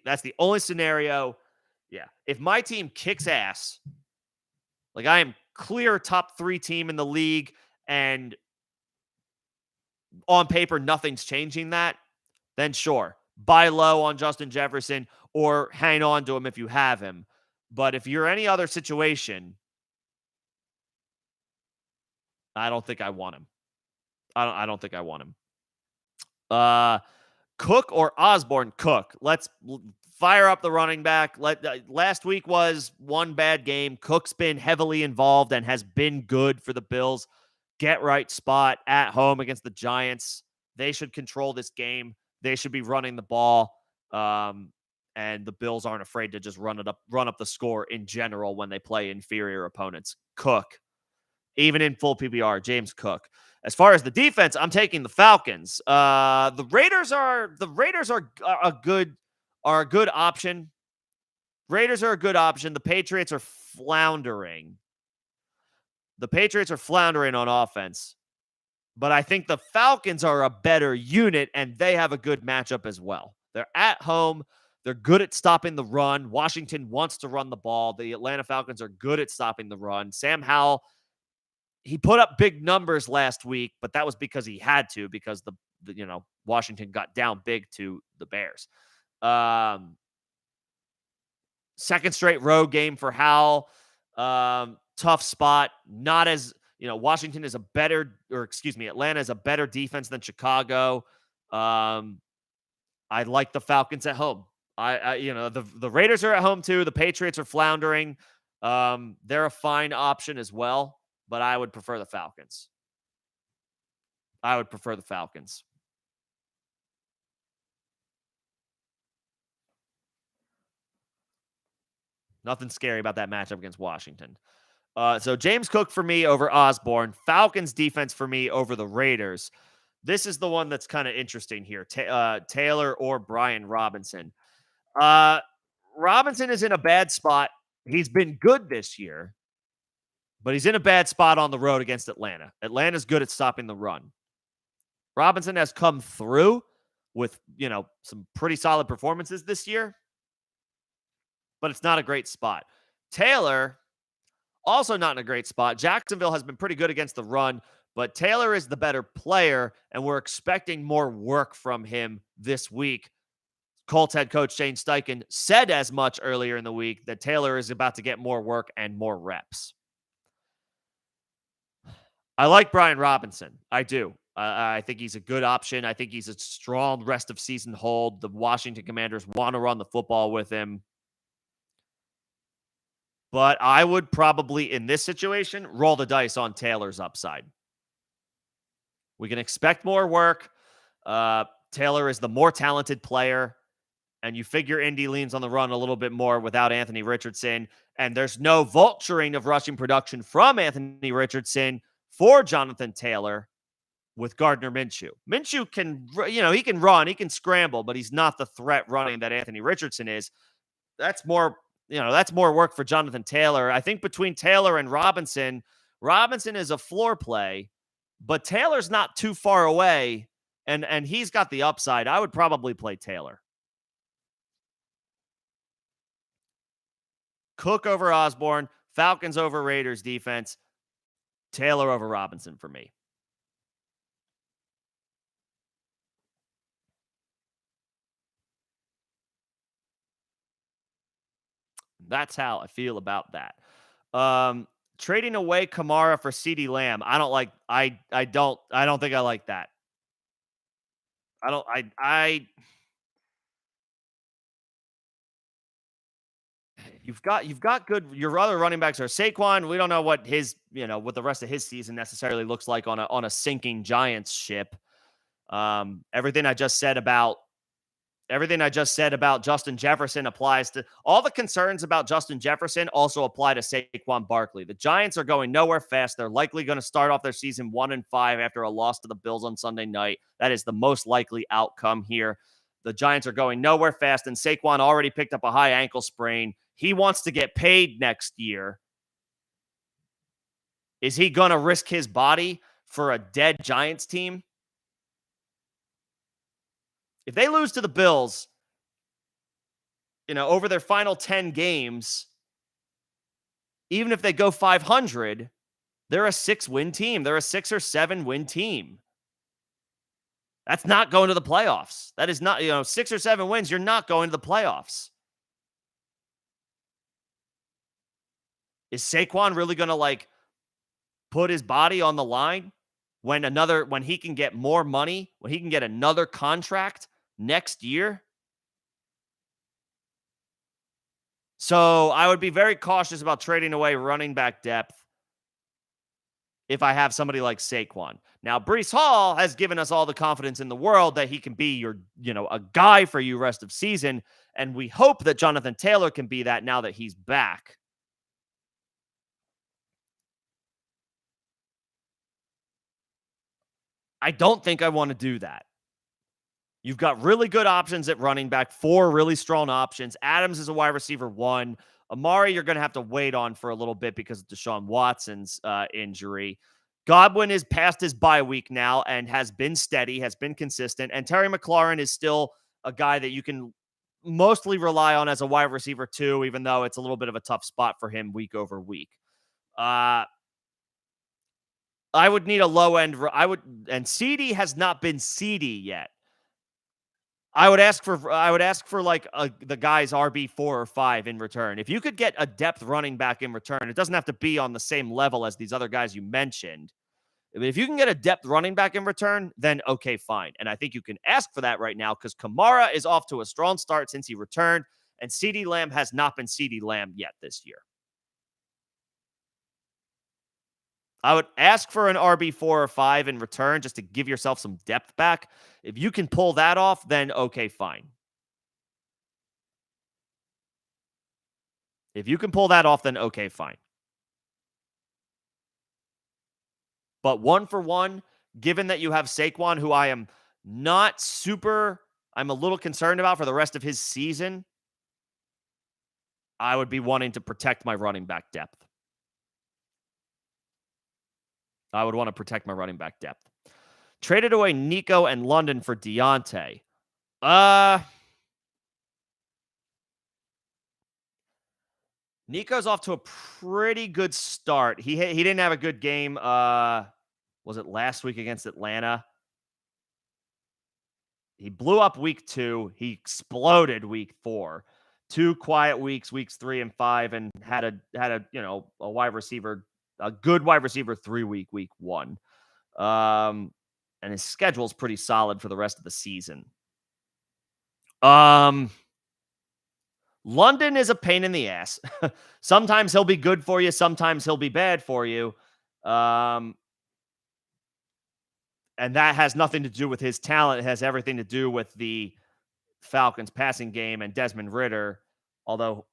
That's the only scenario. Yeah. If my team kicks ass, like I am clear top 3 team in the league, and on paper nothing's changing that, then sure, buy low on Justin Jefferson or hang on to him if you have him. But if you're any other situation, I don't think I want him. I don't think I want him. Cook or Osborne? Cook. Let's fire up the running back. Last week was one bad game. Cook's been heavily involved and has been good for the Bills. Get right spot at home against the Giants. They should control this game. They should be running the ball. And the Bills aren't afraid to just run up the score in general when they play inferior opponents. Cook. Even in full PPR, James Cook. As far as the defense, I'm taking the Falcons. The Raiders are a good option. Raiders are a good option. The Patriots are floundering. On offense. But I think the Falcons are a better unit, and they have a good matchup as well. They're at home. They're good at stopping the run. Washington wants to run the ball. The Atlanta Falcons are good at stopping the run. Sam Howell, he put up big numbers last week, but that was because he had to, because the Washington got down big to the Bears. Second straight road game for Howell. Tough spot. Not as, Atlanta is a better defense than Chicago. I like the Falcons at home. The Raiders are at home too. The Patriots are floundering. They're a fine option as well, but I would prefer the Falcons. Nothing scary about that matchup against Washington. So James Cook for me over Osborne. Falcons defense for me over the Raiders. This is the one that's kind of interesting here. Taylor or Brian Robinson. Robinson is in a bad spot. He's been good this year, but he's in a bad spot on the road against Atlanta. Atlanta's good at stopping the run. Robinson has come through with, some pretty solid performances this year, but it's not a great spot. Taylor, also not in a great spot. Jacksonville has been pretty good against the run, but Taylor is the better player, and we're expecting more work from him this week. Colts head coach Shane Steichen said as much earlier in the week that Taylor is about to get more work and more reps. I like Brian Robinson. I do. I think he's a good option. I think he's a strong rest of season hold. The Washington Commanders want to run the football with him. But I would probably, in this situation, roll the dice on Taylor's upside. We can expect more work. Taylor is the more talented player. And you figure Indy leans on the run a little bit more without Anthony Richardson. And there's no vulturing of rushing production from Anthony Richardson for Jonathan Taylor. with Gardner Minshew. Minshew can, he can run, he can scramble, but he's not the threat running that Anthony Richardson is. That's more, that's more work for Jonathan Taylor. I think between Taylor and Robinson, Robinson is a floor play, but Taylor's not too far away, and he's got the upside. I would probably play Taylor. Cook over Osborne, Falcons over Raiders defense, Taylor over Robinson for me. That's how I feel about that. Trading away Kamara for CeeDee Lamb. I don't like I don't think I like that. I don't I you've got good, your other running backs are Saquon. We don't know what what the rest of his season necessarily looks like on a sinking Giants ship. Everything I just said about Justin Jefferson applies to all the concerns about Justin Jefferson also apply to Saquon Barkley. The Giants are going nowhere fast. They're likely going to start off their season 1-5 after a loss to the Bills on Sunday night. That is the most likely outcome here. The Giants are going nowhere fast, and Saquon already picked up a high ankle sprain. He wants to get paid next year. Is he going to risk his body for a dead Giants team? If they lose to the Bills, over their final 10 games, even if they go 500, they're a 6-win team. They're a 6 or 7-win team. That's not going to the playoffs. That is not, 6 or 7 wins, you're not going to the playoffs. Is Saquon really going to put his body on the line when he can get more money, when he can get another contract next year? So I would be very cautious about trading away running back depth if I have somebody like Saquon. Now, Breece Hall has given us all the confidence in the world that he can be a guy for you rest of season, and we hope that Jonathan Taylor can be that now that he's back. I don't think I want to do that. You've got really good options at running back, 4 really strong options. Adams is a wide receiver 1. Amari, you're going to have to wait on for a little bit because of Deshaun Watson's injury. Godwin is past his bye week now and has been steady, has been consistent. And Terry McLaurin is still a guy that you can mostly rely on as a wide receiver 2, even though it's a little bit of a tough spot for him week over week. I would need a low end. And CD has not been CD yet. I would ask for the guy's RB 4 or 5 in return. If you could get a depth running back in return, it doesn't have to be on the same level as these other guys you mentioned. If you can get a depth running back in return, then okay, fine. And I think you can ask for that right now because Kamara is off to a strong start since he returned, and CeeDee Lamb has not been CeeDee Lamb yet this year. I would ask for an RB 4 or 5 in return just to give yourself some depth back. If you can pull that off, then okay, fine. If you can pull that off, then okay, fine. But 1 for 1, given that you have Saquon, who I'm a little concerned about for the rest of his season, I would be wanting to protect my running back depth. I would want to protect my running back depth. Traded away Nico and London for Deontay. Nico's off to a pretty good start. He didn't have a good game. Was it last week against Atlanta? He blew up week 2. He exploded week 4. 2 quiet weeks, weeks 3 and 5, and had a wide receiver, a good wide receiver 3 week 1. And his schedule's pretty solid for the rest of the season. London is a pain in the ass. Sometimes he'll be good for you. Sometimes he'll be bad for you. And that has nothing to do with his talent. It has everything to do with the Falcons passing game and Desmond Ridder. Although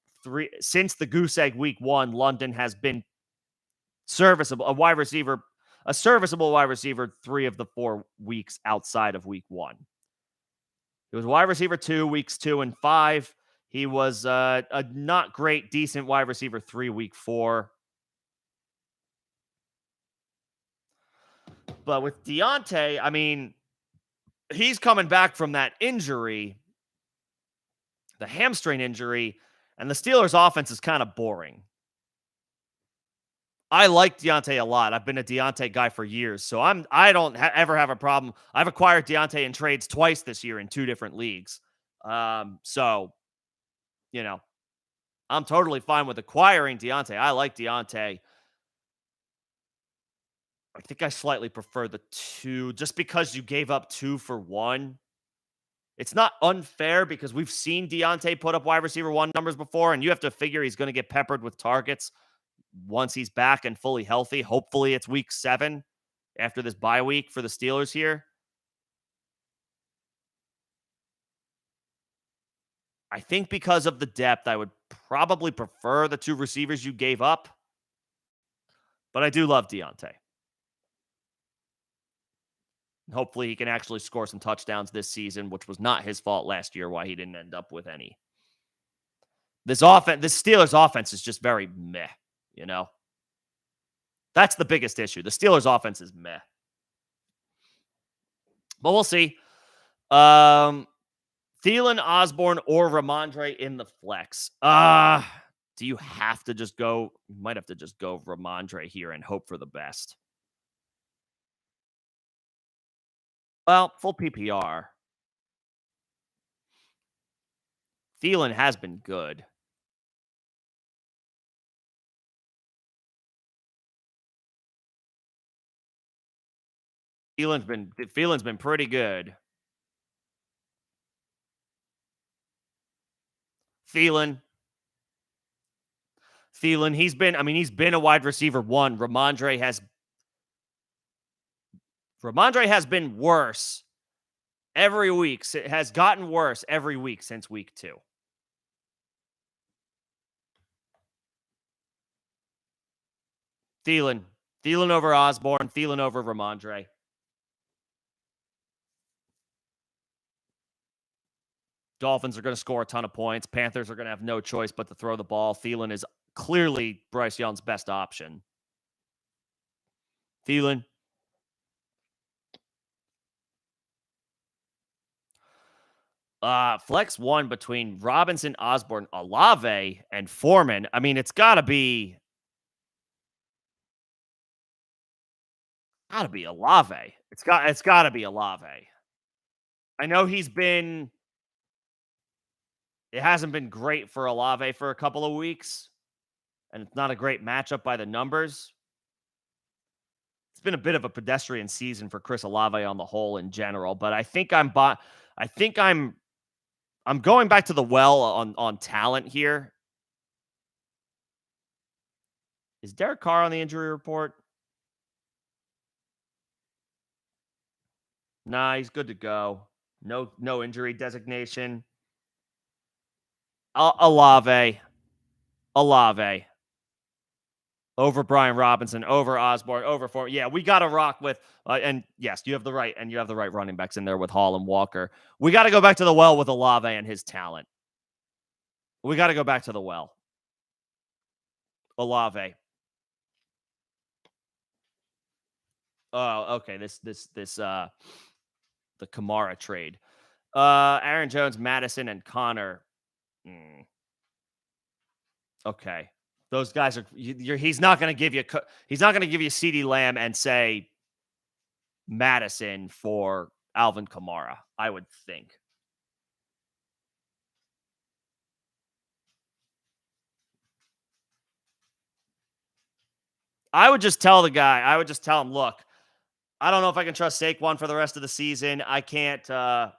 since the goose egg week 1, London has been serviceable, a wide receiver a serviceable wide receiver 3 of the 4 weeks outside of week 1. He was wide receiver 2 weeks 2 and 5. He was a not great, decent wide receiver 3 week 4. But with Deontay, I mean, he's coming back from that injury, the hamstring injury, and the Steelers' offense is kind of boring. I like Deontay a lot. I've been a Deontay guy for years, so I don't ever have a problem. I've acquired Deontay in trades twice this year in 2 different leagues. So you know, I'm totally fine with acquiring Deontay. I like Deontay. I think I slightly prefer the 2 just because you gave up 2 for 1. It's not unfair because we've seen Deontay put up wide receiver 1 numbers before, and you have to figure he's going to get peppered with targets once he's back and fully healthy. Hopefully it's week 7 after this bye week for the Steelers here. I think because of the depth, I would probably prefer the 2 receivers you gave up. But I do love Deontay. Hopefully he can actually score some touchdowns this season, which was not his fault last year why he didn't end up with any. This Steelers offense is just very meh, you know? That's the biggest issue. The Steelers offense is meh. But we'll see. Thielen, Osborne, or Ramondre in the flex. Do you have to just go? You might have to just go Ramondre here and hope for the best. Well, full PPR. Thielen has been good. Thielen's been pretty good. Thielen, he's been a wide receiver 1. Ramondre has been worse every week. It has gotten worse every week since week 2. Thielen over Osborne, Thielen over Ramondre. Dolphins are going to score a ton of points. Panthers are going to have no choice but to throw the ball. Thielen is clearly Bryce Young's best option. Thielen. Flex 1 between Robinson, Osborne, Olave, and Foreman. I mean, it's got to be Olave. It's got to be Olave. I know it hasn't been great for Olave for a couple of weeks, and it's not a great matchup by the numbers. It's been a bit of a pedestrian season for Chris Olave on the whole in general, but I think I'm going back to the well on talent here. Is Derek Carr on the injury report? Nah, he's good to go. No injury designation. Olave. Over Brian Robinson, over Osborne, over Foreman. Yeah, we got to rock with, and yes, you have the right running backs in there with Hall and Walker. We got to go back to the well with Olave and his talent. We got to go back to the well. Olave. Oh, okay. The Kamara trade. Aaron Jones, Madison, and Connor. Okay. Those guys are. He's not going to give you. He's not going to give you CeeDee Lamb and say Madison for Alvin Kamara. I would think. I would just tell the guy. I would just tell him, look, I don't know if I can trust Saquon for the rest of the season. I can't. I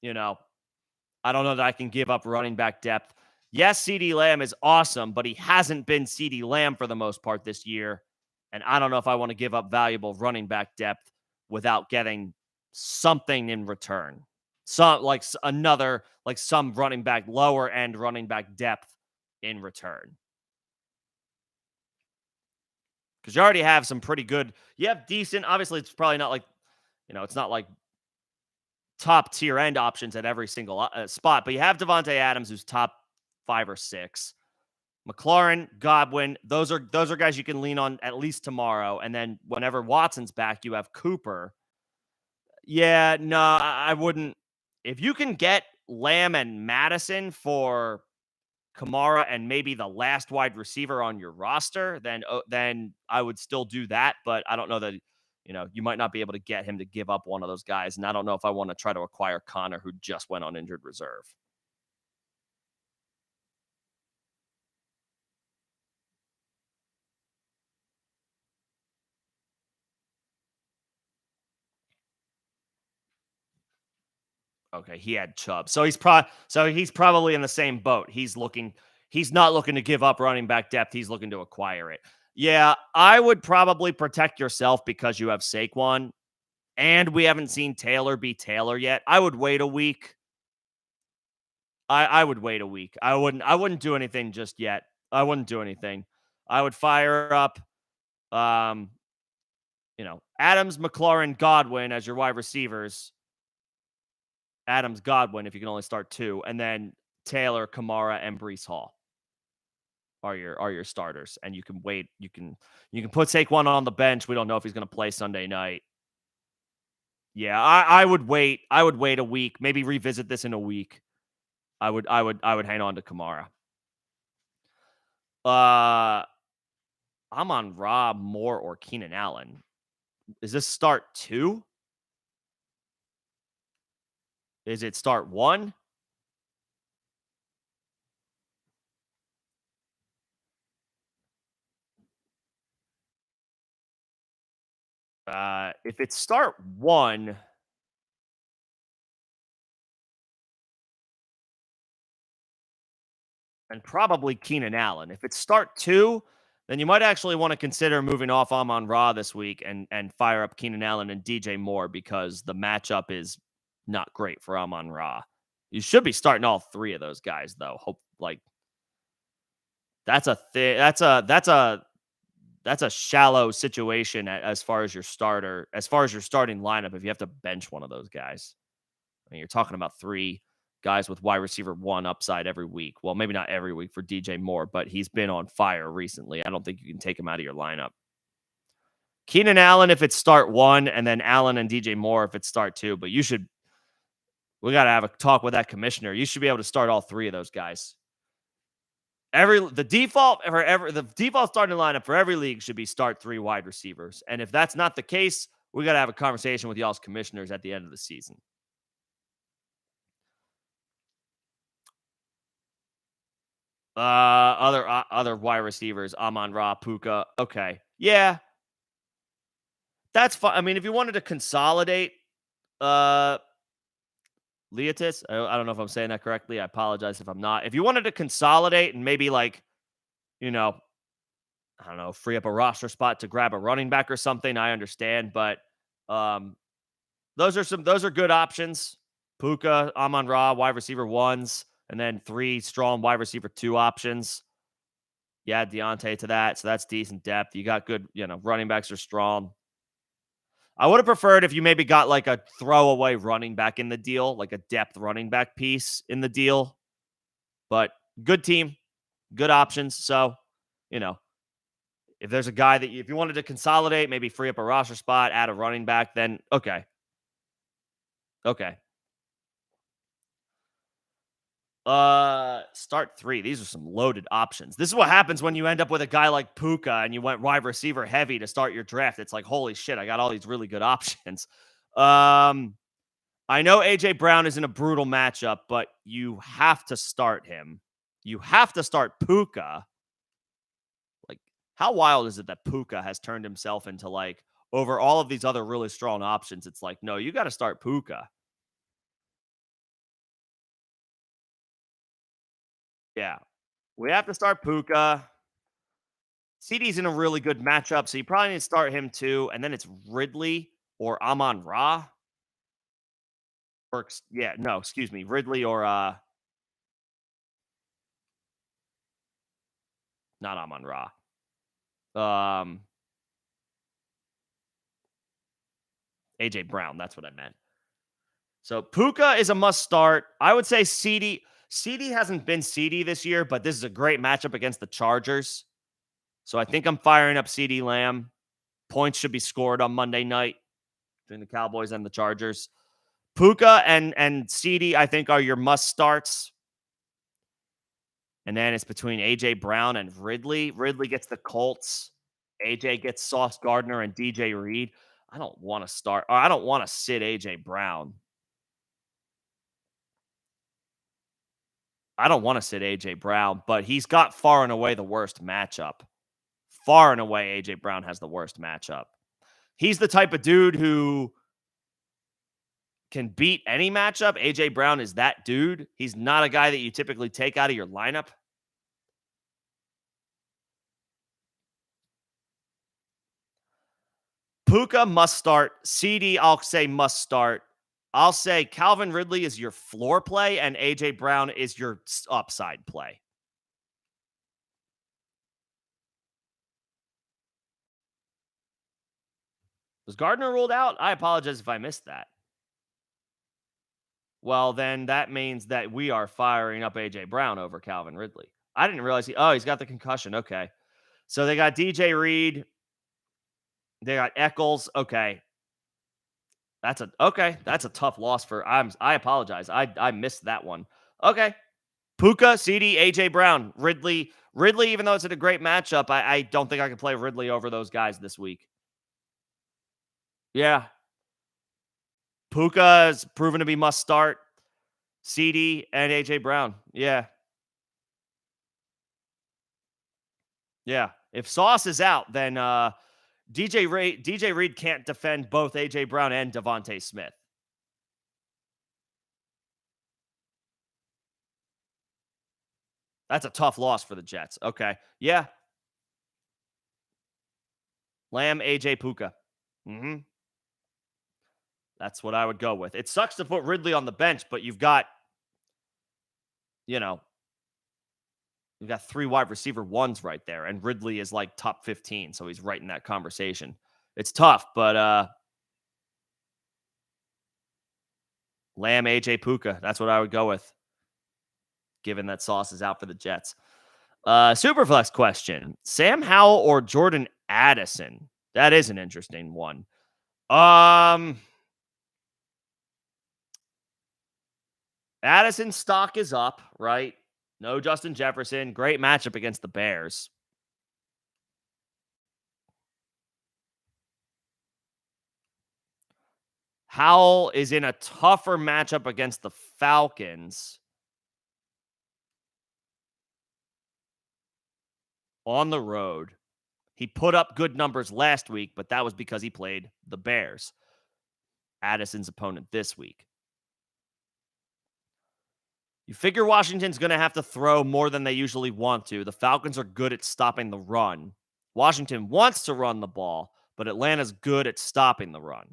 don't know that I can give up running back depth. Yes, CeeDee Lamb is awesome, but he hasn't been CeeDee Lamb for the most part this year. And I don't know if I want to give up valuable running back depth without getting something in return. Some running back, lower end running back depth in return. because you already have some pretty good. You have decent. Obviously, it's probably not like it's not like top tier end options at every single spot, but you have Devonte Adams, who's top 5 or 6. McLaurin, Godwin, those are guys you can lean on at least tomorrow, and then whenever Watson's back, you have Cooper. Yeah, no, I wouldn't. If you can get Lamb and Madison for Kamara and maybe the last wide receiver on your roster, then I would still do that. But I don't know that you might not be able to get him to give up one of those guys, and I don't know if I want to try to acquire Connor, who just went on injured reserve. Okay, he had Chubb. So he's probably in the same boat. He's not looking to give up running back depth. He's looking to acquire it. Yeah, I would probably protect yourself because you have Saquon and we haven't seen Taylor be Taylor yet. I would wait a week. I would wait a week. I wouldn't do anything just yet. I wouldn't do anything. I would fire up um, Adams, McLaurin, Godwin as your wide receivers. Adams, Godwin, if you can only start two, and then Taylor, Kamara, and Brees Hall are your starters. And you can wait. You can put Saquon on the bench. We don't know if he's going to play Sunday night. Yeah, I would wait. I would wait a week. Maybe revisit this in a week. I would hang on to Kamara. Uh, I'm on Rob Moore or Keenan Allen. Is this start 2? Is it start 1? If it's start 1, and probably Keenan Allen. If it's start 2, then you might actually want to consider moving off Amon Ra this week and fire up Keenan Allen and DJ Moore because the matchup is not great for Amon Ra. You should be starting all 3 of those guys though. Hope like that's a thing. That's a shallow situation as far as your starting lineup. If you have to bench one of those guys, I mean, you're talking about 3 guys with wide receiver 1 upside every week. Well, maybe not every week for DJ Moore, but he's been on fire recently. I don't think you can take him out of your lineup. Keenan Allen if it's start 1, and then Allen and DJ Moore if it's start 2. But we got to have a talk with that commissioner. You should be able to start all 3 of those guys. The default starting lineup for every league should be start 3 wide receivers. And if that's not the case, we got to have a conversation with y'all's commissioners at the end of the season. Other wide receivers, Amon Ra, Puka. Okay. Yeah. That's fine. I mean, if you wanted to consolidate Leotis, I don't know if I'm saying that correctly. I apologize if I'm not. If you wanted to consolidate and maybe you know, I don't know, free up a roster spot to grab a running back or something, I understand, but um those are good options. Puka, Amon Ra, wide receiver 1s, and then 3 strong wide receiver 2 options. You add Deontay to that, so that's decent depth. You got good, running backs are strong. I would have preferred if you maybe got like a throwaway running back in the deal, like a depth running back piece in the deal. But good team, good options. So, you know, if there's a guy if you wanted to consolidate, maybe free up a roster spot, add a running back, then okay. Okay. Start 3. These are some loaded options. This is what happens when you end up with a guy like Puka and you went wide receiver heavy to start your draft. It's like, holy shit, I got all these really good options. I know AJ Brown is in a brutal matchup, but you have to start him. You have to start Puka. Like, how wild is it that Puka has turned himself into over all of these other really strong options? It's like, no, you got to start Puka. Yeah. We have to start Puka. CD's in a really good matchup, so you probably need to start him too. And then it's Ridley or Amon Ra. Yeah, no, excuse me. Ridley or not Amon Ra. Um AJ Brown, that's what I meant. So Puka is a must start. I would say CD. CD hasn't been CD this year, but this is a great matchup against the Chargers. So I think I'm firing up CD Lamb. Points should be scored on Monday night between the Cowboys and the Chargers. Puka and CD, I think, are your must starts. And then it's between AJ Brown and Ridley. Ridley gets the Colts. AJ gets Sauce Gardner and DJ Reed. I don't want to start, or I don't want to sit AJ Brown. I don't want to sit AJ Brown, but he's got far and away the worst matchup. Far and away, AJ Brown has the worst matchup. He's the type of dude who can beat any matchup. AJ Brown is that dude. He's not a guy that you typically take out of your lineup. Puka must start. CD, I'll say must start. I'll say Calvin Ridley is your floor play and AJ Brown is your upside play. Was Gardner ruled out? I apologize if I missed that. Well, then that means that we are firing up AJ Brown over Calvin Ridley. I didn't realize he's got the concussion. Okay. So they got DJ Reed. They got Eccles. Okay. That's a tough loss for I apologize. I missed that one. Okay. Puka, CD, AJ Brown, Ridley. Ridley, even though it's in a great matchup, I don't think I can play Ridley over those guys this week. Yeah. Puka is proven to be must start. CD and AJ Brown. Yeah. Yeah. If Sauce is out, then DJ Reed can't defend both AJ Brown and Devontae Smith. That's a tough loss for the Jets. Okay. Yeah. Lamb, AJ Puka. Mm-hmm. That's what I would go with. It sucks to put Ridley on the bench, but you've got, you know, you've got 3 wide receiver ones right there, and Ridley is like top 15, so he's right in that conversation. It's tough, but Lamb, AJ Puka. That's what I would go with, given that Sauce is out for the Jets. Superflex question. Sam Howell or Jordan Addison? That is an interesting one. Addison's stock is up, right? No Justin Jefferson. Great matchup against the Bears. Howell is in a tougher matchup against the Falcons on the road. He put up good numbers last week, but that was because he played the Bears, Addison's opponent this week. You figure Washington's going to have to throw more than they usually want to. The Falcons are good at stopping the run. Washington wants to run the ball, but Atlanta's good at stopping the run.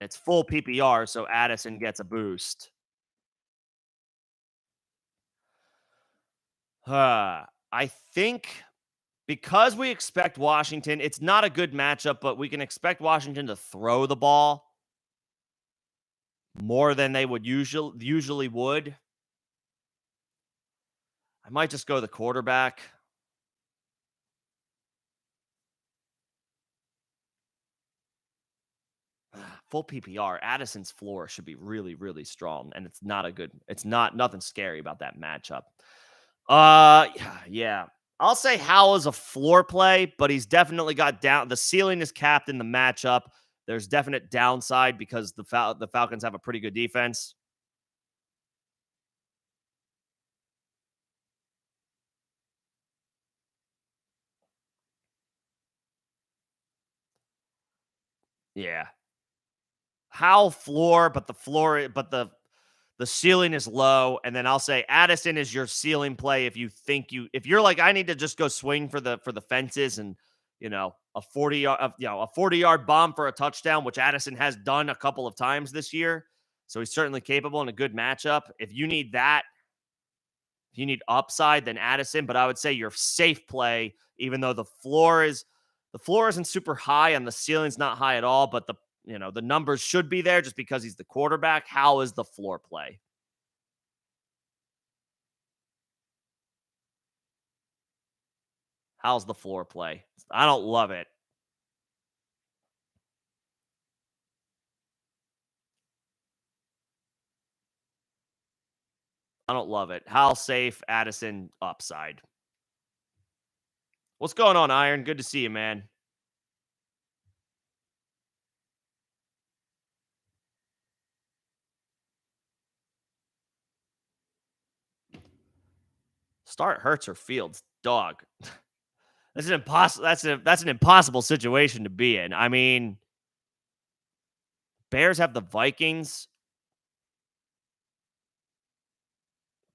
It's full PPR, so Addison gets a boost. I think because we expect Washington, it's not a good matchup, but we can expect Washington to throw the ball more than they would usually would. I might just go the quarterback. Full PPR. Addison's floor should be really, really strong, and it's nothing scary about that matchup. Yeah. I'll say Howell is a floor play, but he's definitely got down. The ceiling is capped in the matchup. There's definite downside because the Falcons have a pretty good defense. Yeah. Howell floor, but the ceiling is low. And then I'll say Addison is your ceiling play if you're like, I need to just go swing for the fences and a 40-yard bomb for a touchdown, which Addison has done a couple of times this year. So he's certainly capable in a good matchup. If you need that, if you need upside, then Addison. But I would say your safe play, even though the floor is The floor isn't super high and the ceiling's not high at all, but the numbers should be there just because he's the quarterback. How is the floor play? How's the floor play? I don't love it. I don't love it. How safe Addison upside. What's going on, Iron? Good to see you, man. Start Hurts or Fields, dog. That's an impossible. That's an impossible situation to be in. I mean, Bears have the Vikings,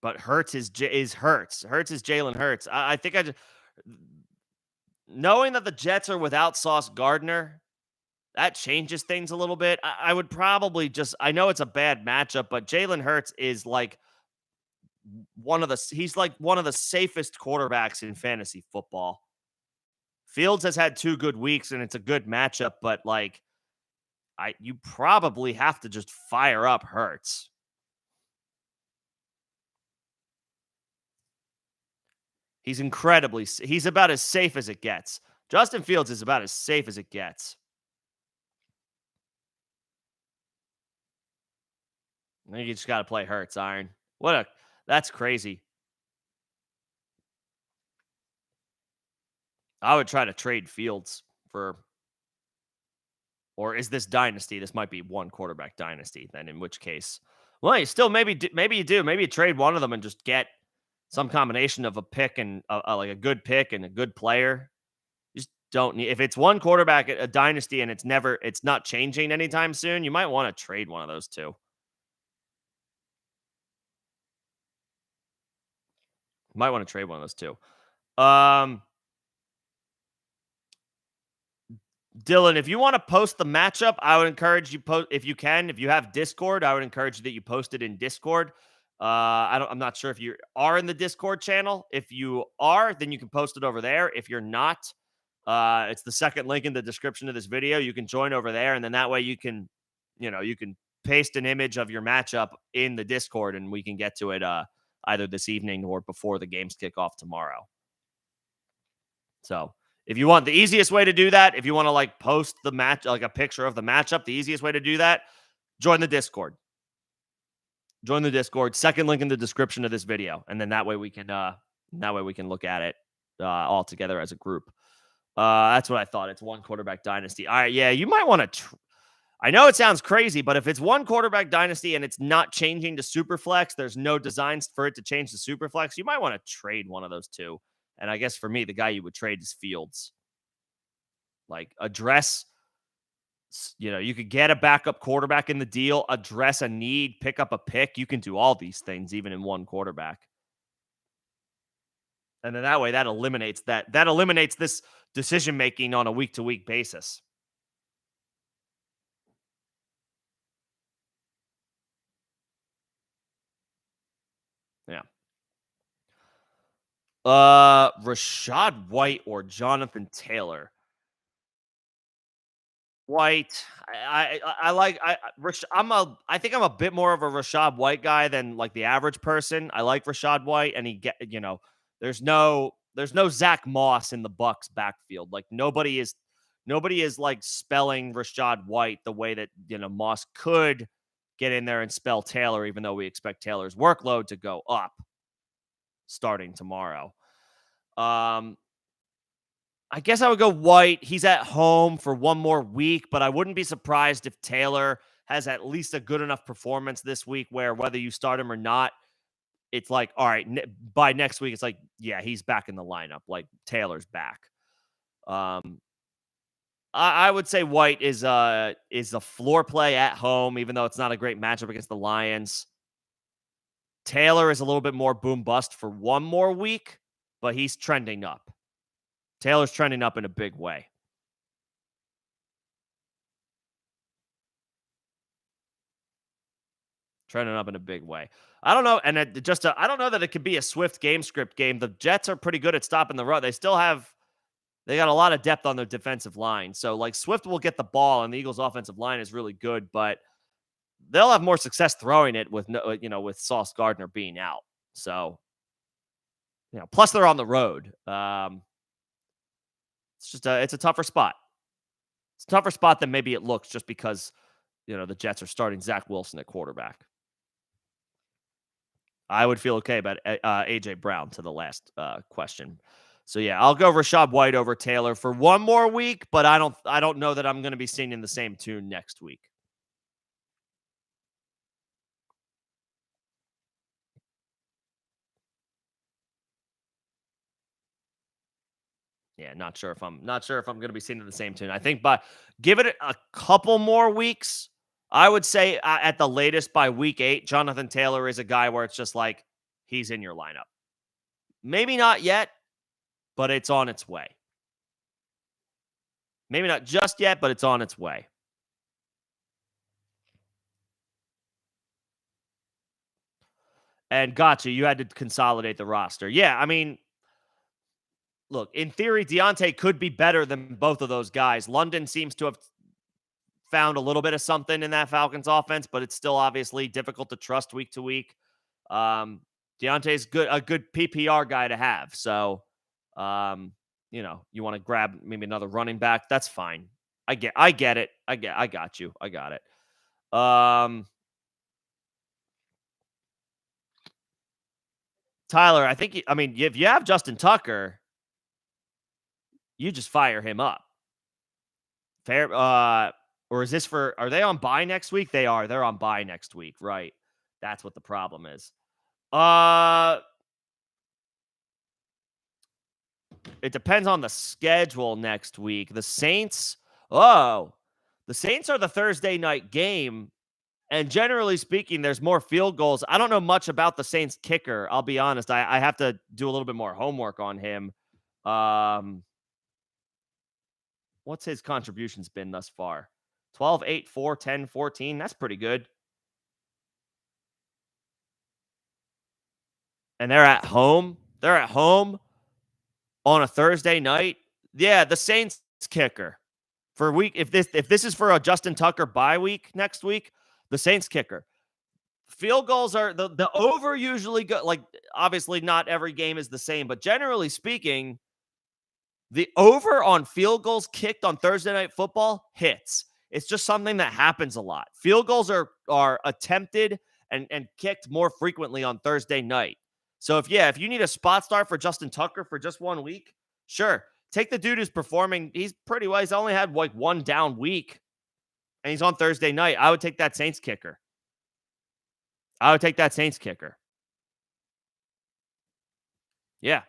but Hurts is Hurts. Hurts is Jalen Hurts. I think I just knowing that the Jets are without Sauce Gardner, that changes things a little bit. I would probably just. I know it's a bad matchup, but Jalen Hurts is like he's like one of the safest quarterbacks in fantasy football. Fields has had 2 good weeks and it's a good matchup, but like you probably have to just fire up Hurts. He's about as safe as it gets. Justin Fields is about as safe as it gets. I think you just got to play Hurts, Iron. That's crazy. I would try to trade Fields for, or is this dynasty? This might be one quarterback dynasty. Then, in which case, well, you still maybe you do. Maybe you trade one of them and just get some combination of a pick and like a good pick and a good player. You just don't need if it's one quarterback a dynasty and it's not changing anytime soon. You might want to trade one of those two. Might want to trade one of those two. Dylan, if you want to post the matchup, I would encourage you post if you can. If you have Discord, I would encourage you that you post it in Discord. I'm not sure if you are in the Discord channel. If you are, then you can post it over there. If you're not, it's the second link in the description of this video. You can join over there, and then that way you can paste an image of your matchup in the Discord, and we can get to it either this evening or before the games kick off tomorrow. So if you want the easiest way to do that, if you want to like post the match, like a picture of the matchup, the easiest way to do that, join the Discord. Join the Discord. Second link in the description of this video, and then that way we can look at it all together as a group. That's what I thought. It's one quarterback dynasty. All right, yeah, you might want to. I know it sounds crazy, but if it's one quarterback dynasty and it's not changing to SuperFlex, there's no designs for it to change to SuperFlex. You might want to trade one of those two. And I guess for me, the guy you would trade is Fields. Like you could get a backup quarterback in the deal, address a need, pick up a pick. You can do all these things even in one quarterback. And then that way that eliminates this decision making on a week-to-week basis. Yeah. Rashad White or Jonathan Taylor. White. I think I'm a bit more of a Rashad White guy than like the average person. I like Rashad White, and there's no Zach Moss in the Bucks backfield. Like nobody is like spelling Rashad White the way that Moss could get in there and spell Taylor, even though we expect Taylor's workload to go up starting tomorrow. I guess I would go White. He's at home for one more week, but I wouldn't be surprised if Taylor has at least a good enough performance this week where whether you start him or not, it's like, all right, by next week, it's like, yeah, he's back in the lineup. Like Taylor's back. I would say White is a floor play at home, even though it's not a great matchup against the Lions. Taylor is a little bit more boom bust for one more week, but he's trending up. Taylor's trending up in a big way. Trending up in a big way. I don't know. And I don't know that it could be a swift game script game. The Jets are pretty good at stopping the run. They still have They got a lot of depth on their defensive line. So, like, Swift will get the ball, and the Eagles' offensive line is really good, but they'll have more success throwing it with with Sauce Gardner being out. So, plus they're on the road. It's a tougher spot. It's a tougher spot than maybe it looks just because, the Jets are starting Zach Wilson at quarterback. I would feel okay about AJ Brown to the last question. So yeah, I'll go Rashad White over Taylor for one more week, but I don't know that I'm going to be singing the same tune next week. Yeah, not sure if I'm going to be singing the same tune. I think give it a couple more weeks. I would say at the latest by week 8, Jonathan Taylor is a guy where it's just like he's in your lineup. Maybe not yet, but it's on its way. Maybe not just yet, but it's on its way. And gotcha, you had to consolidate the roster. Yeah, I mean, look, in theory, Deontay could be better than both of those guys. London seems to have found a little bit of something in that Falcons offense, but it's still obviously difficult to trust week to week. Deontay's a good PPR guy to have. So, you want to grab maybe another running back. That's fine. I get it. I got you. I got it. Tyler, if you have Justin Tucker, you just fire him up. Fair. Or is this are they on bye next week? They are. They're on bye next week, right? That's what the problem is. It depends on the schedule next week. The Saints are the Thursday night game, and generally speaking, there's more field goals. I don't know much about the Saints kicker. I'll be honest. I have to do a little bit more homework on him. What's his contributions been thus far? 12, 8, 4, 10, 14. That's pretty good. And they're at home. They're at home on a Thursday night. Yeah, the Saints kicker for week. If this is for a Justin Tucker bye week next week, the Saints kicker. Field goals are the over usually go, like, obviously not every game is the same, but generally speaking, the over on field goals kicked on Thursday Night Football hits. It's just something that happens a lot. Field goals are attempted and kicked more frequently on Thursday night. So if you need a spot start for Justin Tucker for just 1 week, sure. Take the dude who's performing. He's pretty well. He's only had like one down week, and he's on Thursday night. I would take that Saints kicker. Yeah.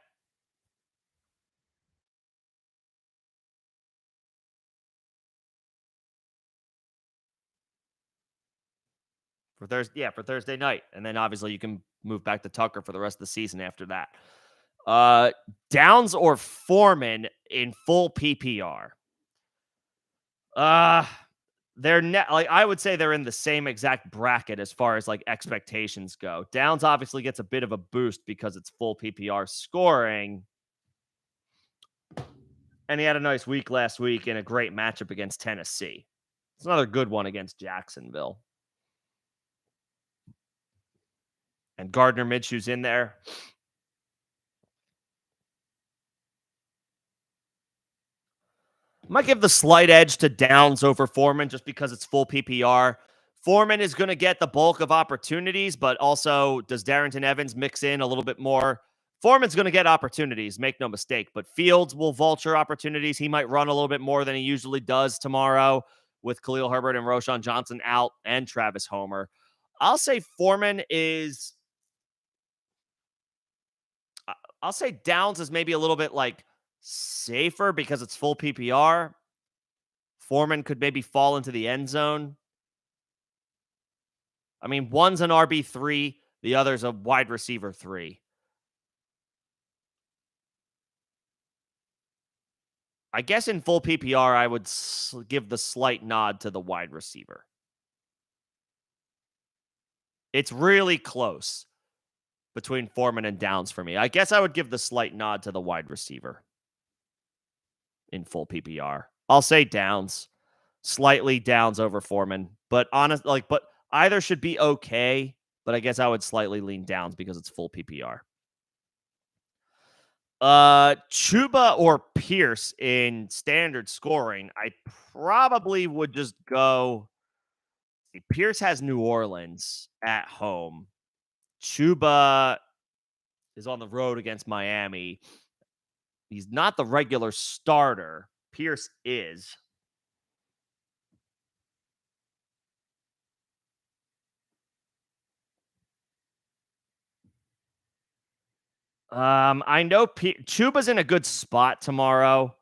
For Thursday night. And then obviously you can move back to Tucker for the rest of the season after that. Downs or Foreman in full PPR. I would say they're in the same exact bracket as far as like expectations go. Downs obviously gets a bit of a boost because it's full PPR scoring. And he had a nice week last week in a great matchup against Tennessee. It's another good one against Jacksonville. And Gardner Minshew's in there. I might give the slight edge to Downs over Foreman just because it's full PPR. Foreman is going to get the bulk of opportunities, but also does Darrington Evans mix in a little bit more? Foreman's going to get opportunities, make no mistake, but Fields will vulture opportunities. He might run a little bit more than he usually does tomorrow with Khalil Herbert and Roschon Johnson out and Travis Homer. I'll say Downs is maybe a little bit like safer because it's full PPR. Foreman could maybe fall into the end zone. I mean, one's an RB3, the other's a wide receiver 3. I guess in full PPR, I would give the slight nod to the wide receiver. It's really close between Foreman and Downs for me. I guess I would give the slight nod to the wide receiver. in full PPR. I'll say Downs, slightly Downs over Foreman, but but either should be okay. But I guess I would slightly lean Downs because it's full PPR. Chuba or Pierce in standard scoring. I probably would just go. Pierce has New Orleans at home. Chuba is on the road against Miami. He's not the regular starter. Pierce is. I know Chuba's in a good spot tomorrow.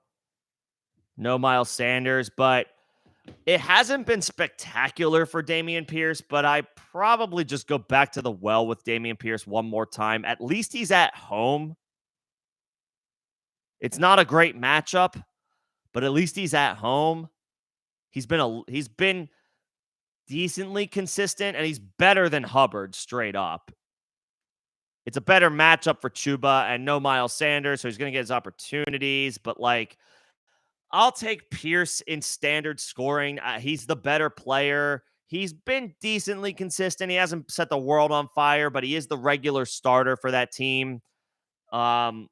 No Miles Sanders, but it hasn't been spectacular for Dameon Pierce, but I probably just go back to the well with Dameon Pierce one more time. At least he's at home. It's not a great matchup, but at least he's at home. He's been decently consistent and he's better than Hubbard straight up. It's a better matchup for Chuba and no Miles Sanders, so he's going to get his opportunities, but I'll take Pierce in standard scoring. He's the better player. He's been decently consistent. He hasn't set the world on fire, but he is the regular starter for that team. Um,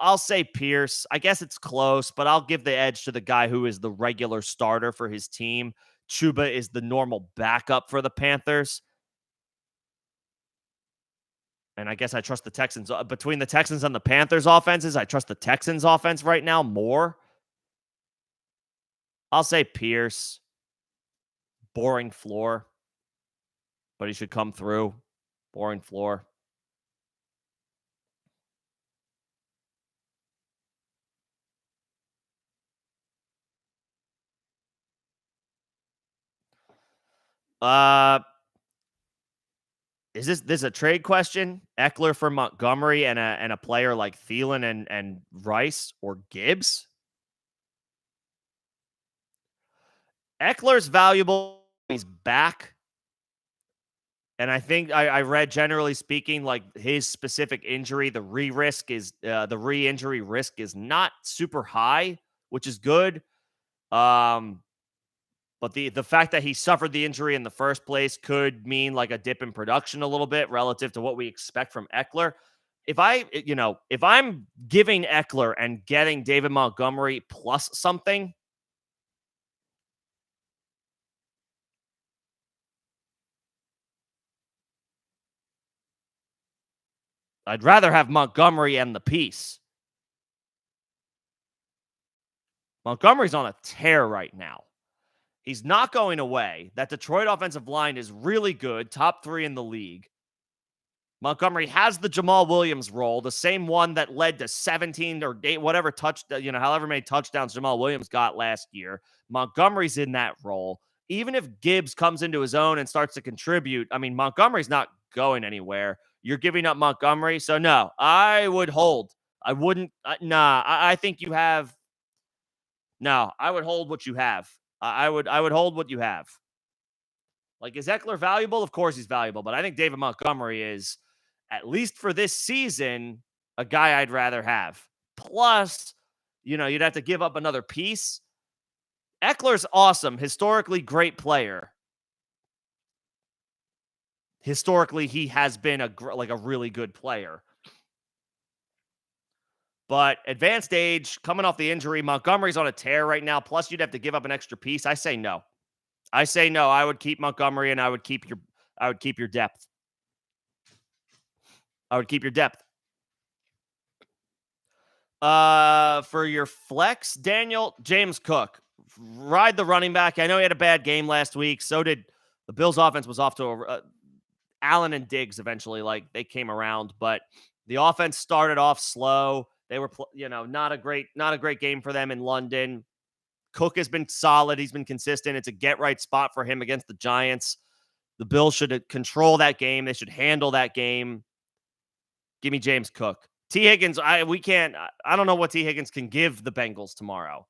I'll say Pierce. I guess it's close, but I'll give the edge to the guy who is the regular starter for his team. Chuba is the normal backup for the Panthers. And I guess I trust the Texans. Between the Texans and the Panthers offenses, I trust the Texans offense right now more. I'll say Pierce. Boring floor, but he should come through. Boring floor. Uh, is this a trade question? Eckler for Montgomery and a player like Thielen and Rice or Gibbs? Eckler's valuable. He's back. And I think I read, generally speaking, like his specific injury, the re-injury risk is not super high, which is good. But the fact that he suffered the injury in the first place could mean like a dip in production a little bit relative to what we expect from Eckler. If I'm giving Eckler and getting David Montgomery plus something, I'd rather have Montgomery and the piece. Montgomery's on a tear right now. He's not going away. That Detroit offensive line is really good, top 3 in the league. Montgomery has the Jamal Williams role, the same one that led to 17 or 8, whatever however many touchdowns Jamal Williams got last year. Montgomery's in that role. Even if Gibbs comes into his own and starts to contribute, I mean, Montgomery's not going anywhere. You're giving up Montgomery. So, no, I would hold. I wouldn't. I think you have. No, I would hold what you have. I would hold what you have. Like, is Eckler valuable? Of course he's valuable, but I think David Montgomery is, at least for this season, a guy I'd rather have. Plus, you'd have to give up another piece. Eckler's awesome. Historically great player. Historically, he has been a really good player. But advanced age, coming off the injury, Montgomery's on a tear right now. Plus, you'd have to give up an extra piece. I say no. I would keep Montgomery and I would keep your depth. I would keep your depth. For your flex, Daniel, James Cook. Ride the running back. I know he had a bad game last week. So did the Bills' offense was off to Allen and Diggs eventually, they came around, but the offense started off slow. They were, not a great game for them in London. Cook has been solid. He's been consistent. It's a get right spot for him against the Giants. The Bills should control that game. They should handle that game. Give me James Cook. T. Higgins, I don't know what T. Higgins can give the Bengals tomorrow.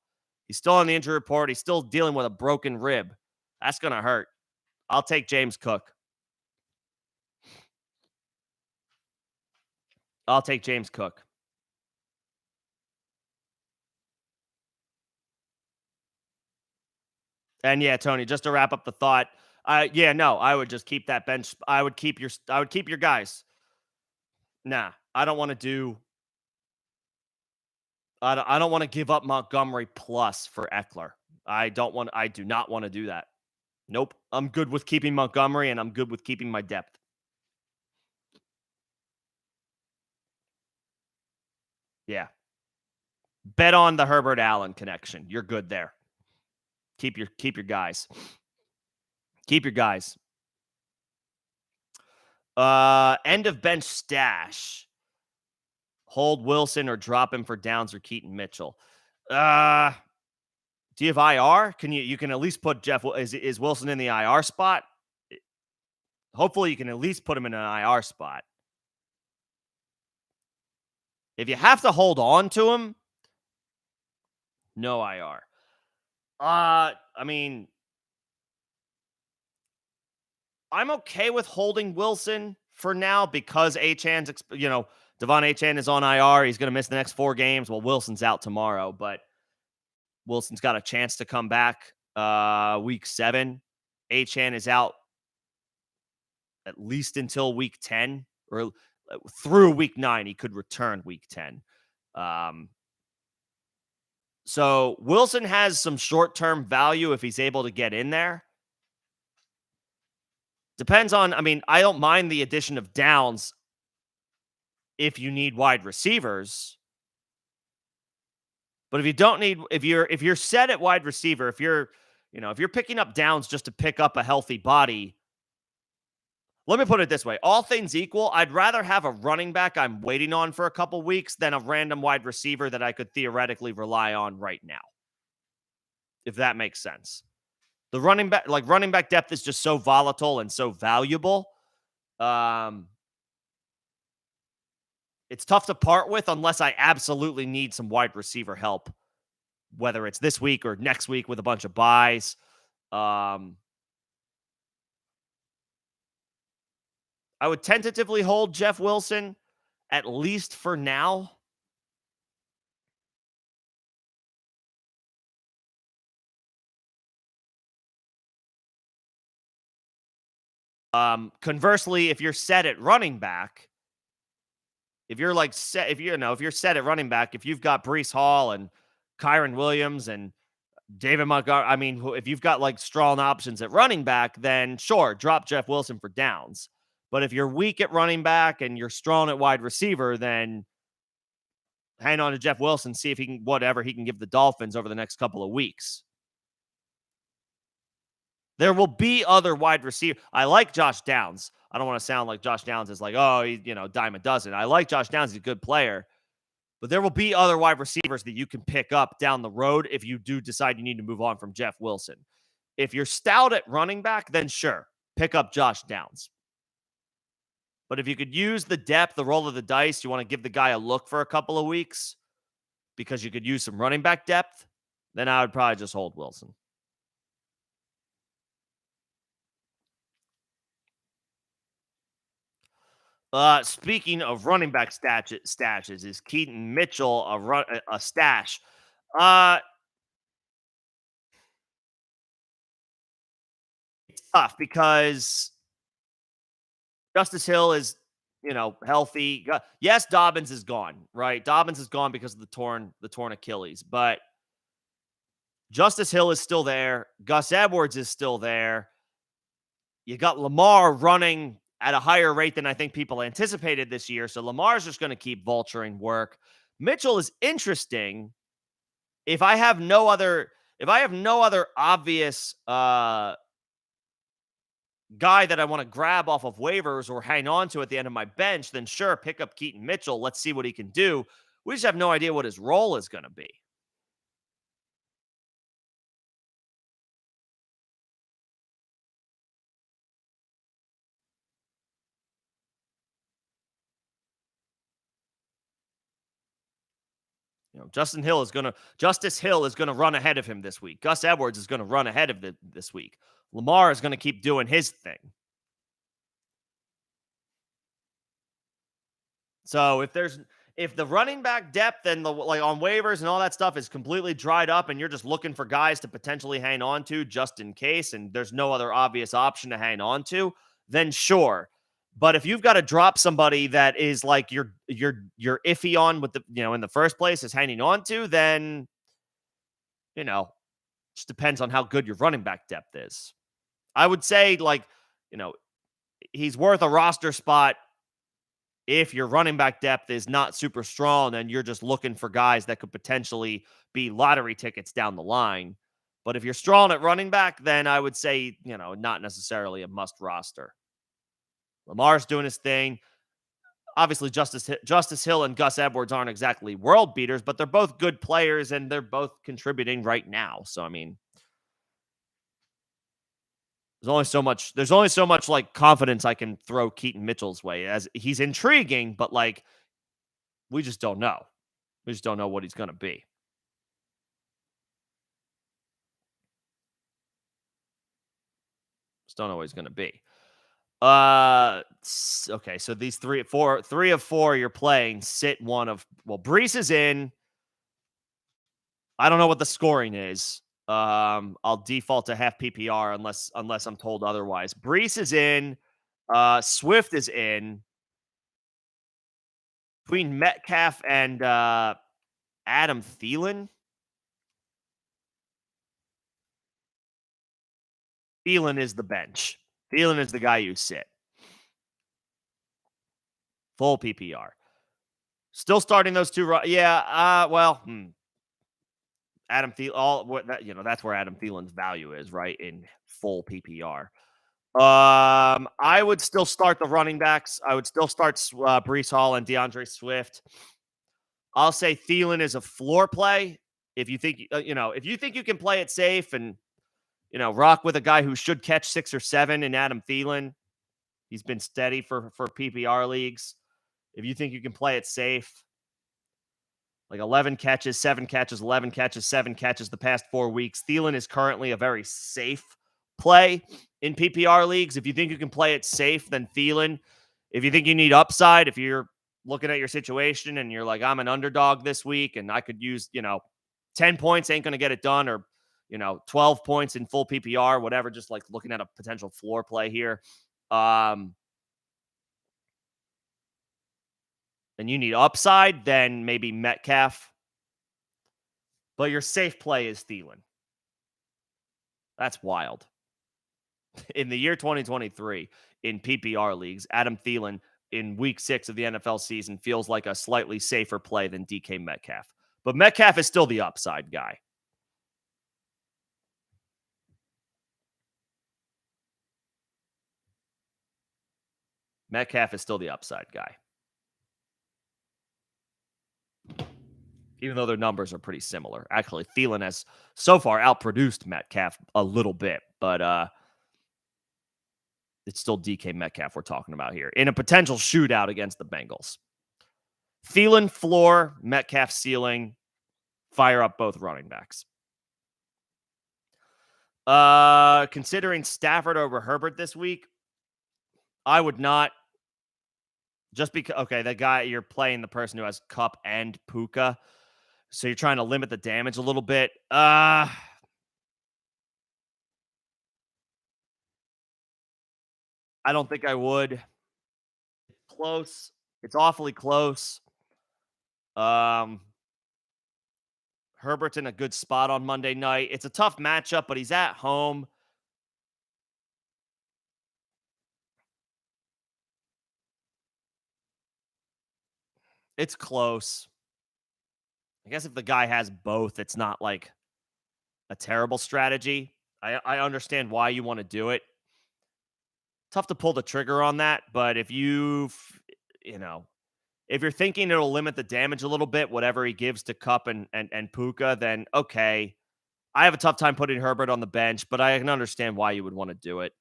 He's still on the injury report. He's still dealing with a broken rib. That's going to hurt. I'll take James Cook. I'll take James Cook. And yeah, Tony, just to wrap up the thought, yeah, no, I would just keep that bench. I would keep your guys. Nah, I don't want to do. I don't want to give up Montgomery plus for Eckler. I don't want. I do not want to do that. Nope. I'm good with keeping Montgomery, and I'm good with keeping my depth. Yeah. Bet on the Herbert Allen connection. You're good there. Keep your guys. Keep your guys. End of bench stash. Hold Wilson or drop him for Downs or Keaton Mitchell. Uh do you have IR? You can at least put Jeff is Wilson in the IR spot? Hopefully you can at least put him in an IR spot. If you have to hold on to him, no IR. I mean, I'm okay with holding Wilson for now because Devon Achan is on IR. He's going to miss the next 4 games. Well, Wilson's out tomorrow, but Wilson's got a chance to come back week 7. Achan is out at least until week 10 or through week 9. He could return week 10. So Wilson has some short-term value if he's able to get in there. Depends on, I don't mind the addition of Downs if you need wide receivers. But if you don't need, if you're set at wide receiver, if you're picking up Downs just to pick up a healthy body, let me put it this way. All things equal, I'd rather have a running back I'm waiting on for a couple weeks than a random wide receiver that I could theoretically rely on right now. If that makes sense. The running back depth is just so volatile and so valuable. It's tough to part with unless I absolutely need some wide receiver help, whether it's this week or next week with a bunch of buys. I would tentatively hold Jeff Wilson, at least for now. Conversely, if you're set at running back, if you're set at running back, if you've got Breece Hall and Kyron Williams and David Montgomery, if you've got strong options at running back, then sure, drop Jeff Wilson for Downs. But if you're weak at running back and you're strong at wide receiver, then hang on to Jeff Wilson, see if he can give the Dolphins over the next couple of weeks. There will be other wide receivers. I like Josh Downs. I don't want to sound like Josh Downs is dime a dozen. I like Josh Downs. He's a good player. But there will be other wide receivers that you can pick up down the road if you do decide you need to move on from Jeff Wilson. If you're stout at running back, then sure, pick up Josh Downs. But if you could use the depth, the roll of the dice, you want to give the guy a look for a couple of weeks because you could use some running back depth, then I would probably just hold Wilson. Speaking of running back stashes, is Keaton Mitchell a stash? It's tough because Justice Hill is, healthy. Yes, Dobbins is gone, right? Dobbins is gone because of the torn Achilles, but Justice Hill is still there. Gus Edwards is still there. You got Lamar running at a higher rate than I think people anticipated this year. So Lamar's just going to keep vulturing work. Mitchell is interesting. If I have no other obvious guy that I want to grab off of waivers or hang on to at the end of my bench, then sure, pick up Keaton Mitchell. Let's see what he can do. We just have no idea what his role is going to be. Justice Hill is going to run ahead of him this week. Gus Edwards is going to run ahead of this week. Lamar is going to keep doing his thing. So if if the running back depth and the like on waivers and all that stuff is completely dried up and you're just looking for guys to potentially hang on to just in case and there's no other obvious option to hang on to, then sure. But if you've got to drop somebody that is like you're iffy on with the in the first place is hanging on to, then you know, just depends on how good your running back depth is. I would say like, you know, he's worth a roster spot if your running back depth is not super strong and you're just looking for guys that could potentially be lottery tickets down the line. But if you're strong at running back, then I would say, not necessarily a must roster. Lamar's doing his thing. Obviously, Justice Hill and Gus Edwards aren't exactly world beaters, but they're both good players and they're both contributing right now. So, I mean, there's only so much like confidence I can throw Keaton Mitchell's way as he's intriguing, but like we just don't know. We just don't know what he's going to be. Just don't know what he's going to be. Okay, so these three of four you're playing. Sit one of Brees is in. I don't know what the scoring is. I'll default to half PPR unless I'm told otherwise. Brees is in. Swift is in. Between Metcalf and Adam Thielen. Thielen is the bench. Thielen is the guy you sit. Full PPR. Still starting those two. Yeah. Adam Thielen. That's where Adam Thielen's value is, right? In full PPR. I would still start the running backs. I would still start Brees Hall and DeAndre Swift. I'll say Thielen is a floor play. If you think if you think you can play it safe and rock with a guy who should catch 6 or 7 in Adam Thielen. He's been steady for PPR leagues. If you think you can play it safe, like 11 catches, 7 catches, 11 catches, 7 catches the past 4 weeks, Thielen is currently a very safe play in PPR leagues. If you think you can play it safe, then Thielen. If you think you need upside, if you're looking at your situation and you're like, I'm an underdog this week and I could use, 10 points ain't going to get it done, or 12 points in full PPR, whatever, just like looking at a potential floor play here. And you need upside, then maybe Metcalf. But your safe play is Thielen. That's wild. In the year 2023, in PPR leagues, Adam Thielen in week 6 of the NFL season feels like a slightly safer play than DK Metcalf. But Metcalf is still the upside guy. Metcalf is still the upside guy. Even though their numbers are pretty similar. Actually, Thielen has so far outproduced Metcalf a little bit, but it's still DK Metcalf we're talking about here in a potential shootout against the Bengals. Thielen floor, Metcalf ceiling, fire up both running backs. Considering Stafford over Herbert this week, I would not. Just because, okay, that guy, you're playing the person who has Kupp and Puka, so you're trying to limit the damage a little bit. I don't think I would. Close. It's awfully close. Herbert's in a good spot on Monday night. It's a tough matchup, but he's at home. It's close. I guess if the guy has both, it's not like a terrible strategy. I understand why you want to do it. Tough to pull the trigger on that, but if if you're thinking it'll limit the damage a little bit, whatever he gives to Kupp and Puka, then okay. I have a tough time putting Herbert on the bench, but I can understand why you would want to do it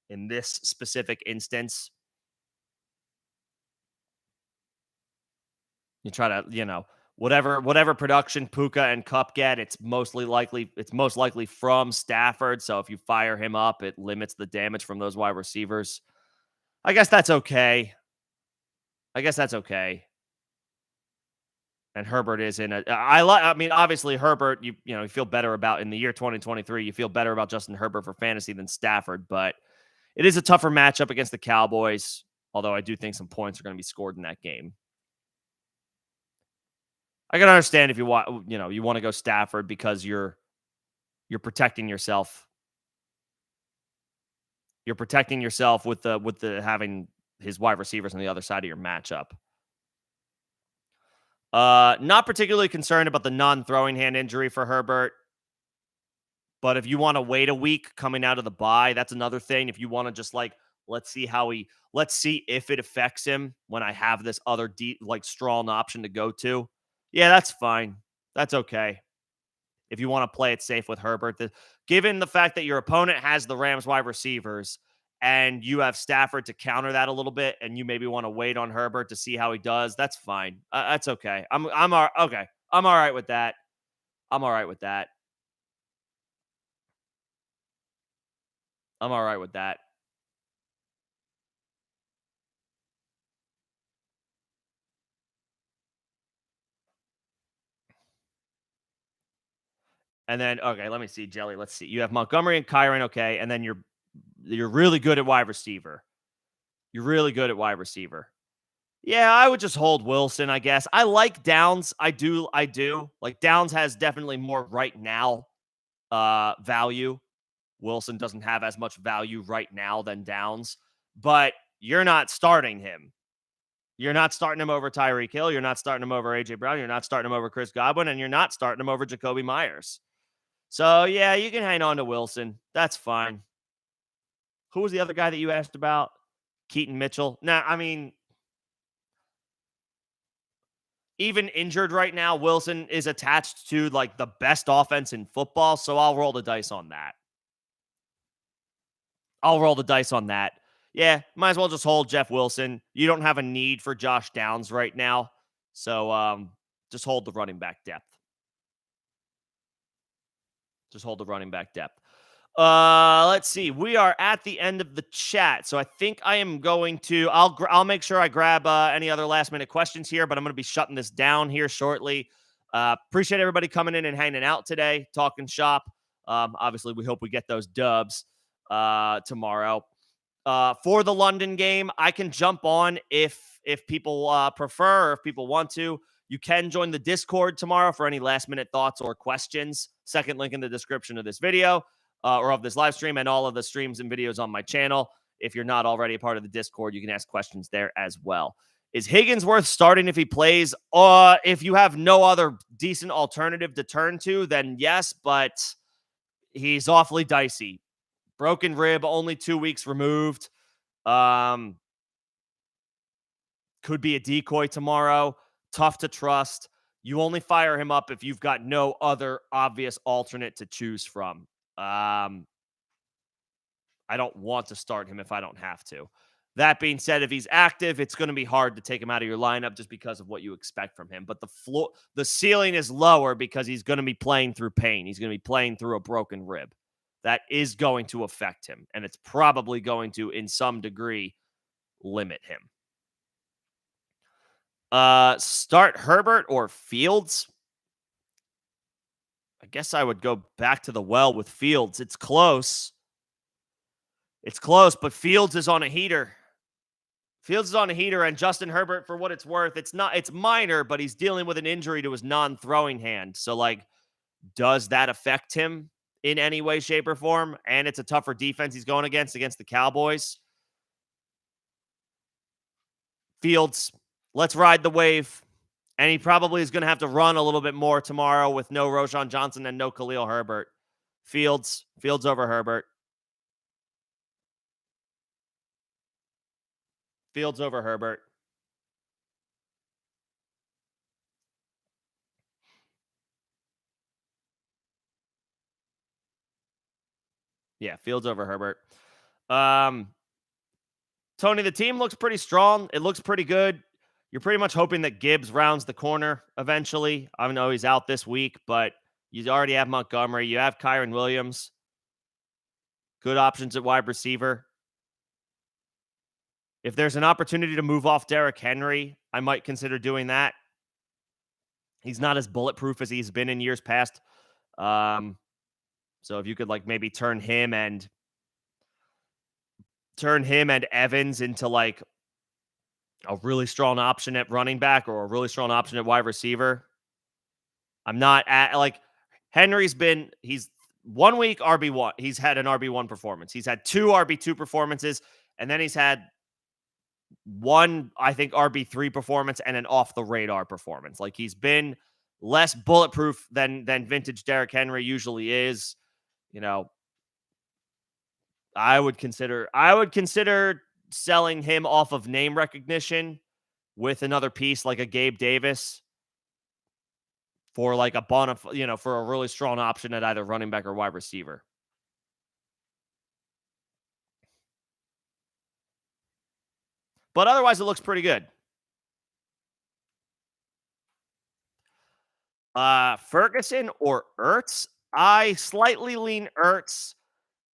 in this specific instance. You try to, whatever production Puka and Kupp get, it's most likely from Stafford. So if you fire him up, it limits the damage from those wide receivers. I guess that's okay. And Herbert is in a I mean, obviously Herbert, you feel better about in the year 2023, you feel better about Justin Herbert for fantasy than Stafford, but it is a tougher matchup against the Cowboys, although I do think some points are going to be scored in that game. I can understand if you want to go Stafford because you're protecting yourself. You're protecting yourself with the having his wide receivers on the other side of your matchup. Not particularly concerned about the non-throwing hand injury for Herbert. But if you want to wait a week coming out of the bye, that's another thing. If you want to just like, let's see if it affects him when I have this other deep, like strong option to go to. Yeah, that's fine. That's okay. If you want to play it safe with Herbert, given the fact that your opponent has the Rams wide receivers and you have Stafford to counter that a little bit, and you maybe want to wait on Herbert to see how he does, that's fine. That's okay. Okay. I'm all right with that. I'm all right with that. I'm all right with that. And then, okay, let me see, Jelly. Let's see. You have Montgomery and Kyron, okay, and then you're really good at wide receiver. You're really good at wide receiver. Yeah, I would just hold Wilson, I guess. I like Downs. I do. Like Downs has definitely more right now value. Wilson doesn't have as much value right now than Downs, but you're not starting him. You're not starting him over Tyreek Hill. You're not starting him over AJ Brown. You're not starting him over Chris Godwin, and you're not starting him over Jacoby Myers. So, yeah, you can hang on to Wilson. That's fine. Who was the other guy that you asked about? Keaton Mitchell. Nah, I mean, even injured right now, Wilson is attached to like the best offense in football. So I'll roll the dice on that. I'll roll the dice on that. Yeah, might as well just hold Jeff Wilson. You don't have a need for Josh Downs right now. So just hold the running back depth. Just hold the running back depth. Let's see. We are at the end of the chat, so I think I am going to. I'll make sure I grab any other last minute questions here, but I'm going to be shutting this down here shortly. Appreciate everybody coming in and hanging out today, talking shop. Obviously, we hope we get those dubs tomorrow. For the London game, I can jump on if people prefer or if people want to. You can join the Discord tomorrow for any last minute thoughts or questions. Second link in the description of this video or of this live stream, and all of the streams and videos on my channel. If you're not already a part of the Discord, you can ask questions there as well. Is Higgins worth starting if he plays? If you have no other decent alternative to turn to, then yes, but he's awfully dicey. Broken rib, only 2 weeks removed. Could be a decoy tomorrow. Tough to trust. You only fire him up if you've got no other obvious alternate to choose from. I don't want to start him if I don't have to. That being said, if he's active, it's going to be hard to take him out of your lineup just because of what you expect from him. But the ceiling is lower because he's going to be playing through pain. He's going to be playing through a broken rib. That is going to affect him, and it's probably going to, in some degree, limit him. Start Herbert or Fields? I guess I would go back to the well with Fields. It's close. It's close, but Fields is on a heater. Fields is on a heater, and Justin Herbert, for what it's worth, it's minor, but he's dealing with an injury to his non-throwing hand. So, like, does that affect him in any way, shape, or form? And it's a tougher defense he's going against the Cowboys. Fields, let's ride the wave. And he probably is going to have to run a little bit more tomorrow with no Roschon Johnson and no Khalil Herbert. Fields over Herbert. Fields over Herbert. Yeah, Fields over Herbert. Tony, the team looks pretty strong. It looks pretty good. You're pretty much hoping that Gibbs rounds the corner eventually. I know he's out this week, but you already have Montgomery. You have Kyron Williams. Good options at wide receiver. If there's an opportunity to move off Derrick Henry, I might consider doing that. He's not as bulletproof as he's been in years past. Um, so if you could like maybe turn him and Evans into like a really strong option at running back or a really strong option at wide receiver. I'm not at like he's 1 week RB1. He's had an RB1 performance. He's had two RB2 performances, and then he's had one, I think, RB3 performance and an off the radar performance. Like he's been less bulletproof than vintage Derrick Henry usually is. You know, I would consider selling him off of name recognition with another piece like a Gabe Davis for like a for a really strong option at either running back or wide receiver. But otherwise, it looks pretty good. Ferguson or Ertz? I slightly lean Ertz.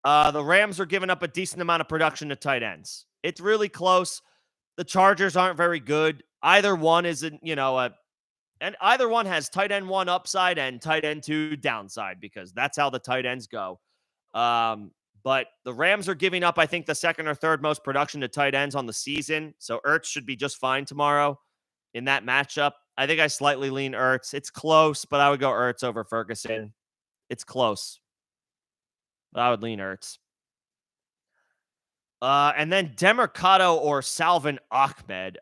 The Rams are giving up a decent amount of production to tight ends. It's really close. The Chargers aren't very good. Either one is, and either one has tight end one upside and tight end two downside because that's how the tight ends go. Um, but the Rams are giving up, I think, the second or third most production to tight ends on the season. So Ertz should be just fine tomorrow in that matchup. I think I slightly lean Ertz. It's close, but I would go Ertz over Ferguson. It's close, but I would lean Ertz. And then Demercado or Salvin Ahmed.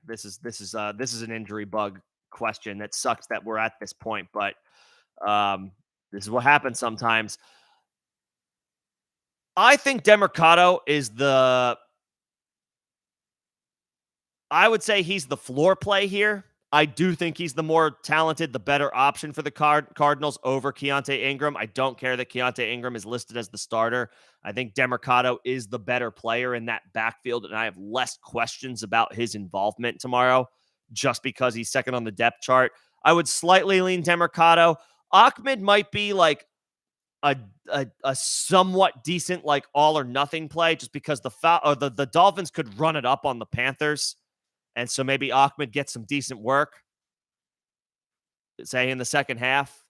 This is an injury bug question. That sucks that we're at this point, but this is what happens sometimes. I think Demercado is I would say he's the floor play here. I do think he's the more talented, the better option for the Cardinals over Keontae Ingram. I don't care that Keontae Ingram is listed as the starter. I think Demercado is the better player in that backfield, and I have less questions about his involvement tomorrow just because he's second on the depth chart. I would slightly lean Demercado. Ahmed might be like a, a somewhat decent like all or nothing play just because the Dolphins could run it up on the Panthers. And so maybe Ahmed gets some decent work, say in the second half.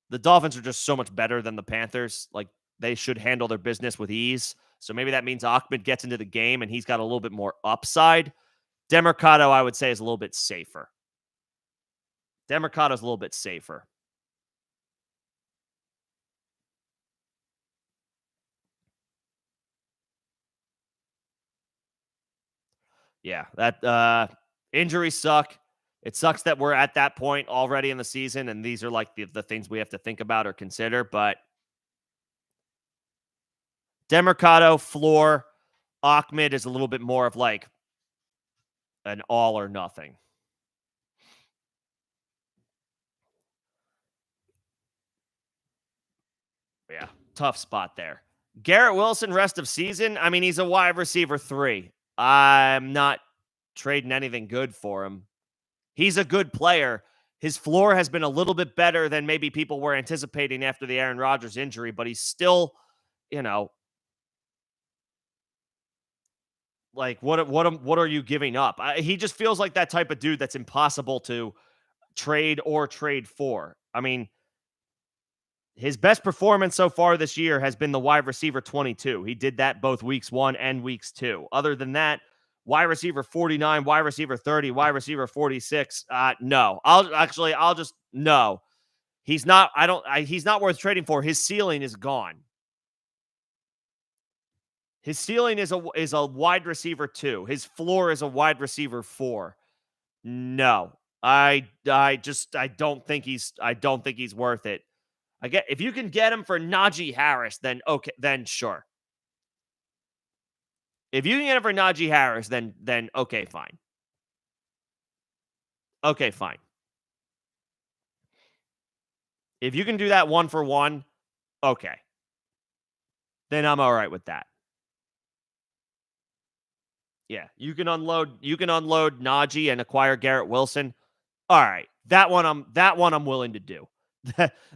The Dolphins are just so much better than the Panthers. Like they should handle their business with ease. So maybe that means Ahmed gets into the game and he's got a little bit more upside. Demercado, I would say, is a little bit safer. Demercado's a little bit safer. Yeah, that injuries suck. It sucks that we're at that point already in the season, and these are like the things we have to think about or consider. But Demercado, floor, Ahmed is a little bit more of like an all or nothing. Yeah, tough spot there. Garrett Wilson, rest of season. I mean, he's a wide receiver 3. I'm not trading anything good for him. He's a good player. His floor has been a little bit better than maybe people were anticipating after the Aaron Rodgers injury, but he's still, you know, like what are you giving up? He just feels like that type of dude that's impossible to trade or trade for. I mean, his best performance so far this year has been the wide receiver 22. He did that both weeks 1 and weeks 2. Other than that, wide receiver 49, wide receiver 30, wide receiver 46. No. I'll just no. He's not he's not worth trading for. His ceiling is gone. His ceiling is a wide receiver 2. His floor is a wide receiver 4. No. I don't think he's worth it. I get if you can get him for Najee Harris, then okay, then sure. If you can get him for Najee Harris, then okay, fine. Okay, fine. If you can do that one for one, okay. Then I'm all right with that. Yeah, you can unload Najee and acquire Garrett Wilson. All right. That one I'm willing to do.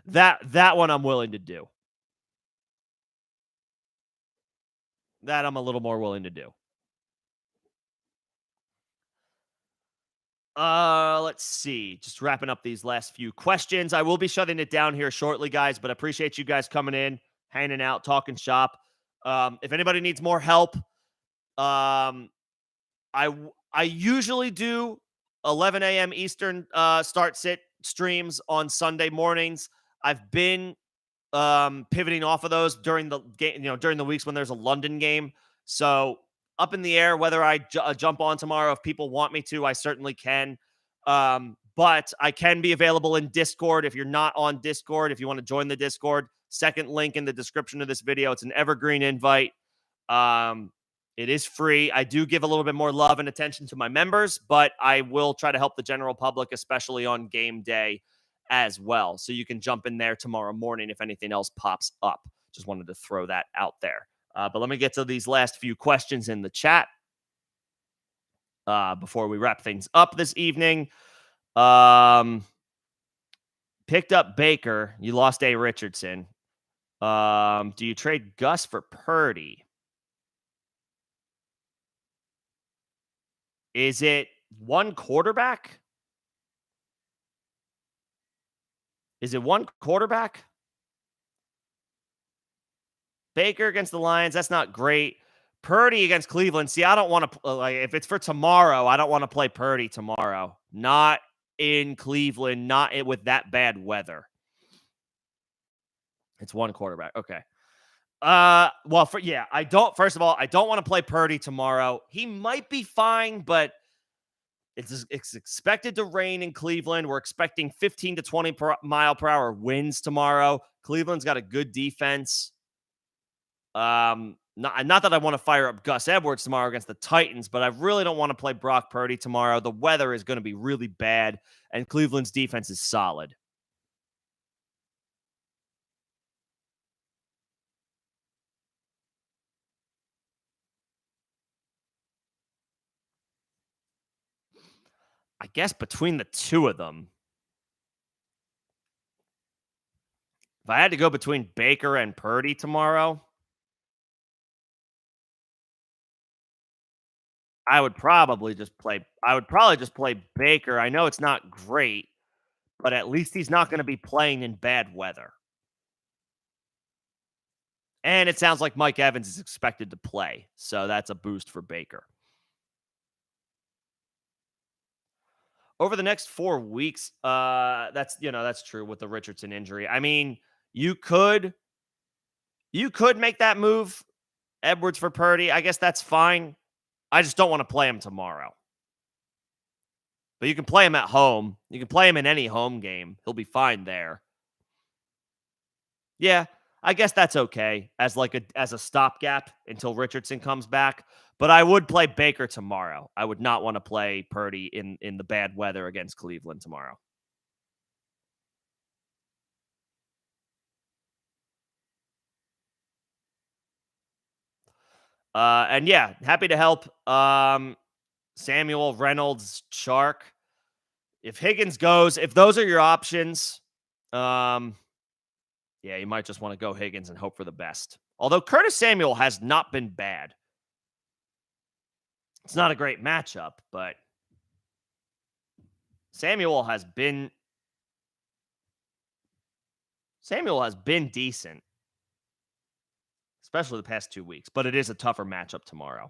that one I'm willing to do. That I'm a little more willing to do. Let's see. Just wrapping up these last few questions. I will be shutting it down here shortly, guys, but I appreciate you guys coming in, hanging out, talking shop. If anybody needs more help, I usually do 11 a.m. Eastern start sit streams on Sunday mornings. I've been pivoting off of those during the game, during the weeks when there's a London game. So up in the air whether I jump on tomorrow. If people want me to, I certainly can. But I can be available in Discord. If you're not on Discord, if you want to join the Discord, second link in the description of this video. It's an evergreen invite. Um, it is free. I do give a little bit more love and attention to my members, but I will try to help the general public, especially on game day as well. So you can jump in there tomorrow morning if anything else pops up. Just wanted to throw that out there. But let me get to these last few questions in the chat before we wrap things up this evening. Picked up Baker. You lost A. Richardson. Do you trade Gus for Purdy? Is it one quarterback? Is it one quarterback? Baker against the Lions, that's not great. Purdy against Cleveland. See, I don't want to like if it's for tomorrow, I don't want to play Purdy tomorrow. Not in Cleveland, not with that bad weather. It's one quarterback. Okay. Well, I don't. First of all, I don't want to play Purdy tomorrow. He might be fine, but it's expected to rain in Cleveland. We're expecting 15 to 20 mile per hour winds tomorrow. Cleveland's got a good defense. Not that I want to fire up Gus Edwards tomorrow against the Titans, but I really don't want to play Brock Purdy tomorrow. The weather is going to be really bad, and Cleveland's defense is solid. I guess between the two of them, if I had to go between Baker and Purdy tomorrow, I would probably just play Baker. I know it's not great, but at least he's not going to be playing in bad weather. And it sounds like Mike Evans is expected to play, so that's a boost for Baker. Over the next 4 weeks, that's true with the Richardson injury. I mean, you could make that move, Edwards for Purdy. I guess that's fine. I just don't want to play him tomorrow. But you can play him at home. You can play him in any home game. He'll be fine there. Yeah, I guess that's okay as a stopgap until Richardson comes back. But I would play Baker tomorrow. I would not want to play Purdy in the bad weather against Cleveland tomorrow. And yeah, happy to help. Samuel, Reynolds, Shark. If Higgins goes, if those are your options, yeah, you might just want to go Higgins and hope for the best. Although Curtis Samuel has not been bad. It's not a great matchup, but Samuel has been decent, especially the past 2 weeks, but it is a tougher matchup tomorrow.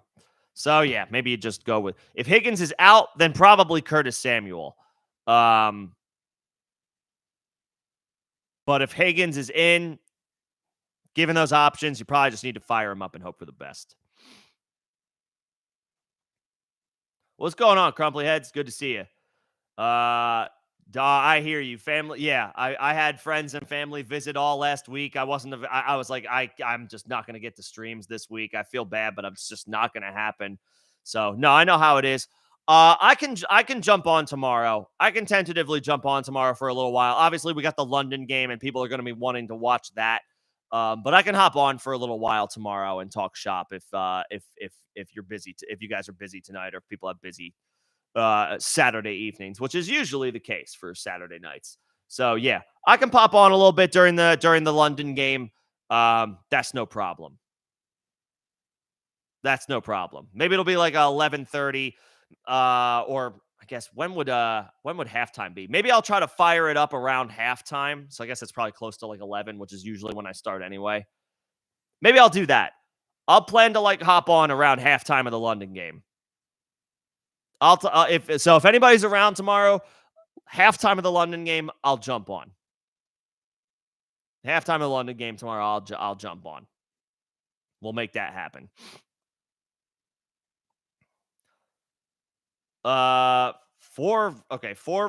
So yeah, maybe you just go with, if Higgins is out, then probably Curtis Samuel. But if Higgins is in, given those options, you probably just need to fire him up and hope for the best. What's going on, Crumply Heads? Good to see you. I hear you, family. Yeah, I had friends and family visit all last week. I was like, I'm just not going to get to streams this week. I feel bad, but it's just not going to happen. So no, I know how it is. I can jump on tomorrow. I can tentatively jump on tomorrow for a little while. Obviously, we got the London game, and people are going to be wanting to watch that. But I can hop on for a little while tomorrow and talk shop if you're busy, if you guys are busy tonight, or if people have busy Saturday evenings, which is usually the case for Saturday nights. So yeah, I can pop on a little bit during the London game. That's no problem. That's no problem. Maybe it'll be like 11:30 or I guess when would halftime be? Maybe I'll try to fire it up around halftime. So I guess it's probably close to like 11, which is usually when I start anyway. Maybe I'll do that. I'll plan to like hop on around halftime of the London game. If anybody's around tomorrow, halftime of the London game, I'll jump on. Halftime of the London game tomorrow, I'll jump on. We'll make that happen. Four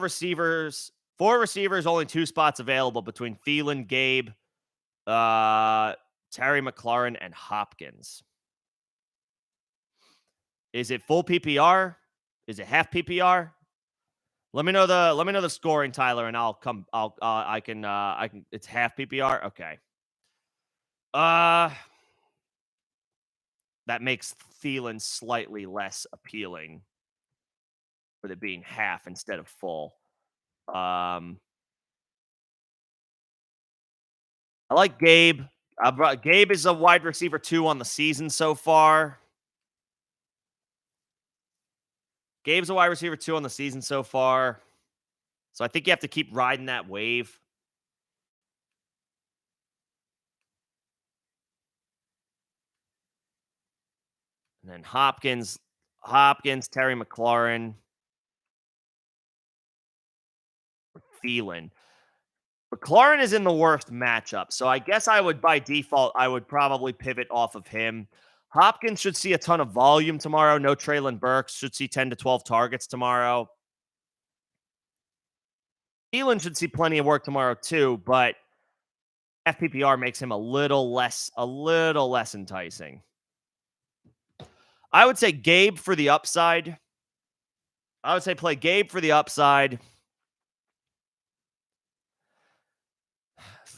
receivers. Four receivers, only two spots available between Thielen, Gabe, Terry McLaurin, and Hopkins. Is it full PPR? Is it half PPR? Let me know the scoring, Tyler, and I'll come. I can. It's half PPR. Okay. That makes Thielen slightly less appealing with it being half instead of full. I like Gabe. Gabe is a wide receiver 2 on the season so far. Gabe's a wide receiver 2 on the season so far. So I think you have to keep riding that wave. And then Hopkins, Terry McLaurin, Thielen. McLaurin is in the worst matchup, so I guess by default, I would probably pivot off of him. Hopkins should see a ton of volume tomorrow. No Treylon Burks. Should see 10 to 12 targets tomorrow. Thielen should see plenty of work tomorrow too, but FPPR makes him a little less enticing. I would say Gabe for the upside. I would say play Gabe for the upside.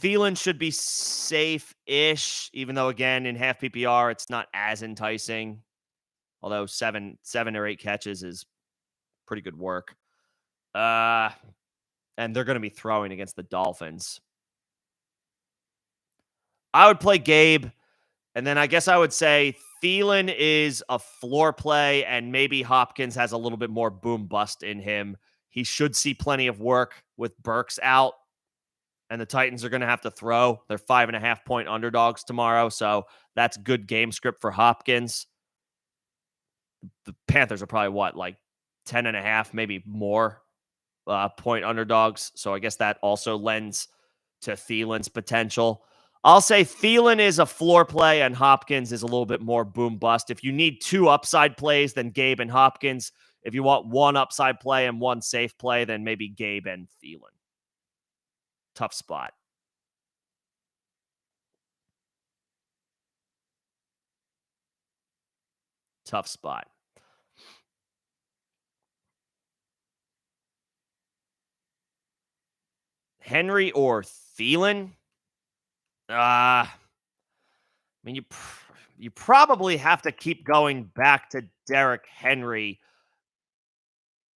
Thielen should be safe-ish, even though, again, in half PPR, it's not as enticing. Although 7 or 8 catches is pretty good work. And they're going to be throwing against the Dolphins. I would play Gabe, and then I guess I would say Thielen is a floor play, and maybe Hopkins has a little bit more boom-bust in him. He should see plenty of work with Burks out. And the Titans are going to have to throw. They're 5.5-point underdogs tomorrow, so that's good game script for Hopkins. The Panthers are probably, like 10.5, maybe more point underdogs, so I guess that also lends to Thielen's potential. I'll say Thielen is a floor play, and Hopkins is a little bit more boom-bust. If you need 2 upside plays, then Gabe and Hopkins. If you want 1 upside play and 1 safe play, then maybe Gabe and Thielen. Tough spot. Tough spot. Henry or Thielen? I mean, you probably have to keep going back to Derrick Henry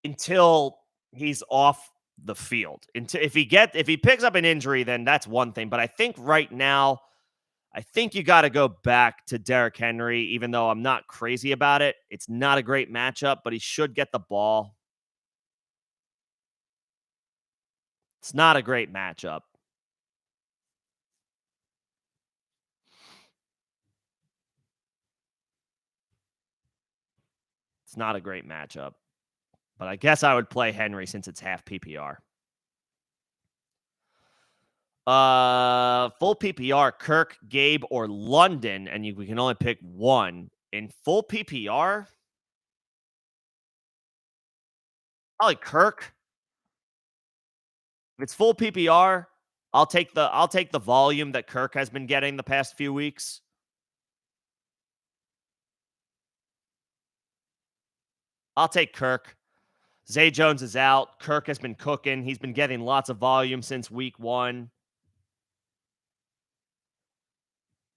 until he's off the field. If he picks up an injury, then that's one thing. But I think right now, you got to go back to Derrick Henry, even though I'm not crazy about it. It's not a great matchup, but he should get the ball. It's not a great matchup. It's not a great matchup. But I guess I would play Henry since it's half PPR. Full PPR, Kirk, Gabe, or London, and we can only pick one. In full PPR, I like Kirk. If it's full PPR, I'll take the volume that Kirk has been getting the past few weeks. I'll take Kirk. Zay Jones is out. Kirk has been cooking. He's been getting lots of volume since week 1.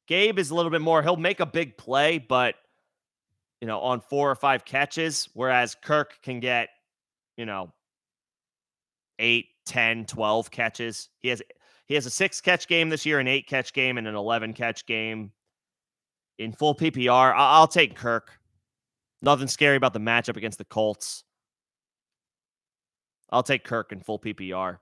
Gabe is a little bit more. He'll make a big play, but, on 4 or 5 catches, whereas Kirk can get, 8, 10, 12 catches. He has a 6-catch game this year, an 8-catch game, and an 11-catch game. In full PPR, I'll take Kirk. Nothing scary about the matchup against the Colts. I'll take Kirk in full PPR.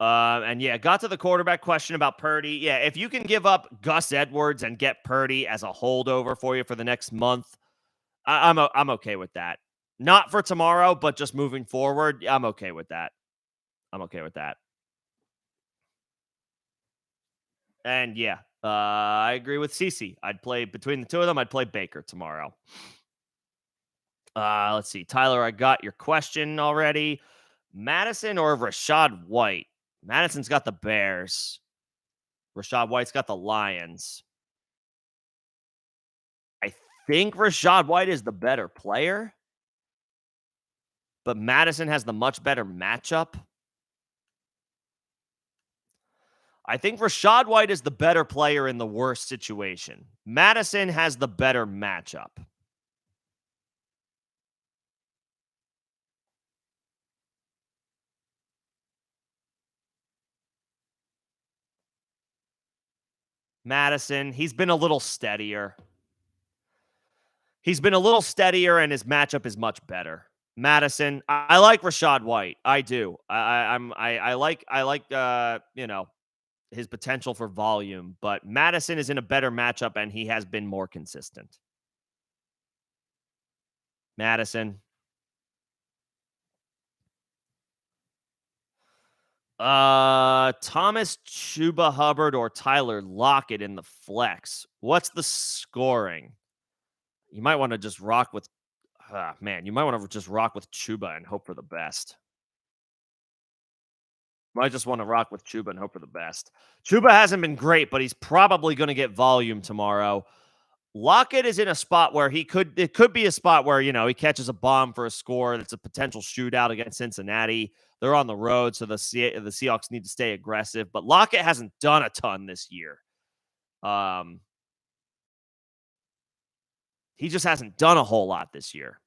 And yeah, got to the quarterback question about Purdy. Yeah, if you can give up Gus Edwards and get Purdy as a holdover for you for the next month, I'm okay with that. Not for tomorrow, but just moving forward, I'm okay with that. I'm okay with that. And yeah, I agree with Cece. I'd play between the two of them. I'd play Baker tomorrow. Let's see, Tyler. I got your question already. Madison or Rashad White? Madison's got the Bears. Rashad White's got the Lions. I think Rashad White is the better player, but Madison has the much better matchup. I think Rashad White is the better player in the worst situation. Madison has the better matchup. Madison, he's been a little steadier. He's been a little steadier, and his matchup is much better. Madison, I like Rashad White. I do. I like his potential for volume, but Madison is in a better matchup, and he has been more consistent. Madison. Thomas Chuba Hubbard or Tyler Lockett in the flex. What's the scoring? You might want to just rock with man, you might want to just rock with Chuba and hope for the best. Might just want to rock with Chuba and hope for the best. Chuba hasn't been great, but he's probably going to get volume tomorrow. Lockett is in a spot where it could be a spot where, he catches a bomb for a score. That's a potential shootout against Cincinnati. They're on the road, so the Seahawks need to stay aggressive. But Lockett hasn't done a ton this year. He just hasn't done a whole lot this year.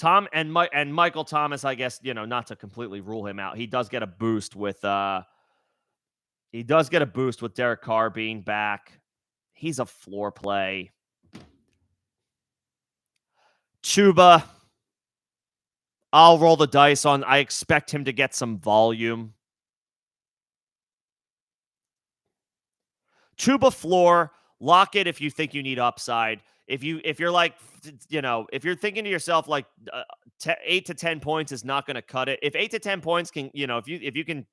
Michael Thomas, I guess, not to completely rule him out. He does get a boost with Derek Carr being back. He's a floor play. Chuba, I'll roll the dice on. I expect him to get some volume. Chuba floor, Lockett if you think you need upside. If you're like, if you're thinking to yourself like 8 to 10 points is not going to cut it. If 8 to 10 points can, if you can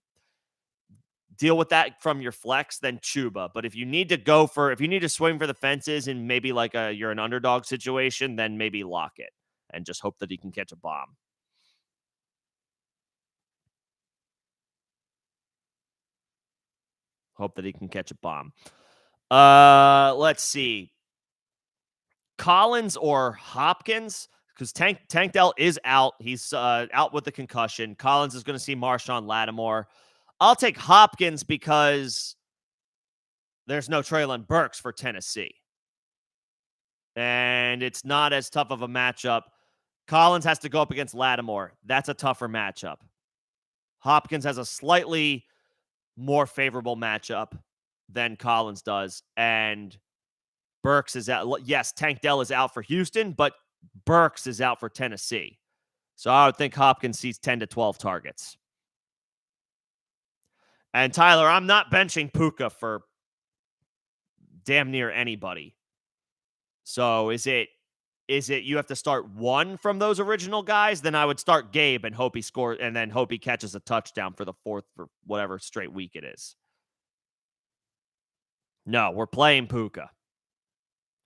deal with that from your flex, then Chuba. But if you need to swing for the fences and maybe like you're an underdog situation, then maybe Lockett and just hope that he can catch a bomb. Hope that he can catch a bomb. Let's see. Collins or Hopkins? Because Tank Dell is out. He's out with the concussion. Collins is going to see Marshawn Lattimore. I'll take Hopkins because there's no Treylon Burks for Tennessee. And it's not as tough of a matchup. Collins has to go up against Lattimore. That's a tougher matchup. Hopkins has a slightly more favorable matchup than Collins does. And Burks is out. Yes, Tank Dell is out for Houston, but Burks is out for Tennessee. So I would think Hopkins sees 10 to 12 targets. And Tyler, I'm not benching Puka for damn near anybody. So is it you have to start one from those original guys? Then I would start Gabe and hope he scores and then hope he catches a touchdown for the fourth for whatever straight week it is. No, we're playing Puka.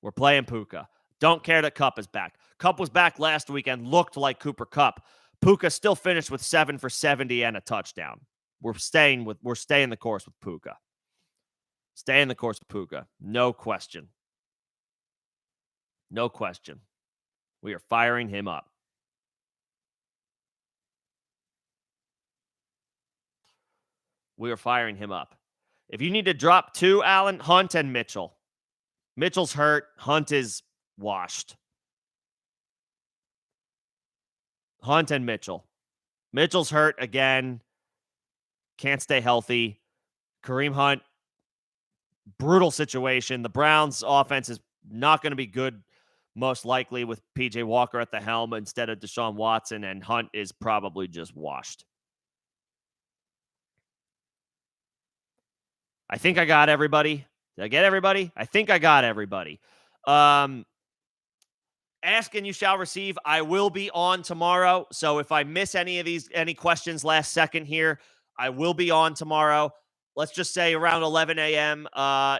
We're playing Puka. Don't care that Kupp is back. Kupp was back last week and looked like Cooper Kupp. Puka still finished with 7 for 70 and a touchdown. We're staying the course with Puka. Staying the course with Puka. No question. No question. We are firing him up. We are firing him up. If you need to drop 2, Allen, Hunt and Mitchell. Mitchell's hurt. Hunt is washed. Hunt and Mitchell. Mitchell's hurt again. Can't stay healthy. Kareem Hunt brutal situation. The Browns' offense is not going to be good, most likely, with PJ Walker at the helm instead of Deshaun Watson, and Hunt is probably just washed. I think I got everybody. Did I get everybody? I think I got everybody. Um, Ask and you shall receive. I will be on tomorrow. So if I miss any questions last second here, I will be on tomorrow. Let's just say around 11 a.m.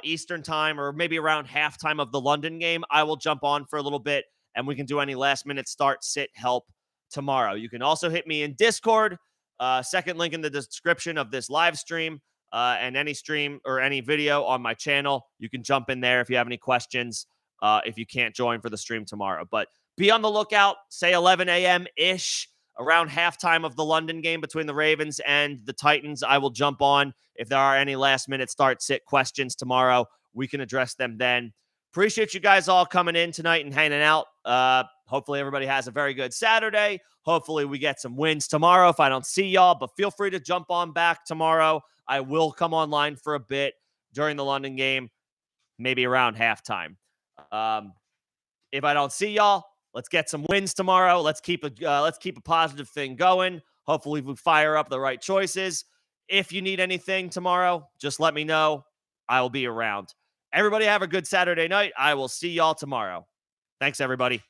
Eastern time, or maybe around halftime of the London game. I will jump on for a little bit and we can do any last minute start, sit, help tomorrow. You can also hit me in Discord. Second link in the description of this live stream, and any stream or any video on my channel. You can jump in there if you have any questions, if you can't join for the stream tomorrow. But be on the lookout, say 11 a.m. ish, around halftime of the London game between the Ravens and the Titans. I will jump on. If there are any last minute start sit questions tomorrow, we can address them then. Appreciate you guys all coming in tonight and hanging out. Hopefully everybody has a very good Saturday. Hopefully we get some wins tomorrow if I don't see y'all, but feel free to jump on back tomorrow. I will come online for a bit during the London game, maybe around halftime. If I don't see y'all, let's get some wins tomorrow. Let's keep a positive thing going. Hopefully we fire up the right choices. If you need anything tomorrow, just let me know. I will be around. Everybody have a good Saturday night. I will see y'all tomorrow. Thanks, everybody.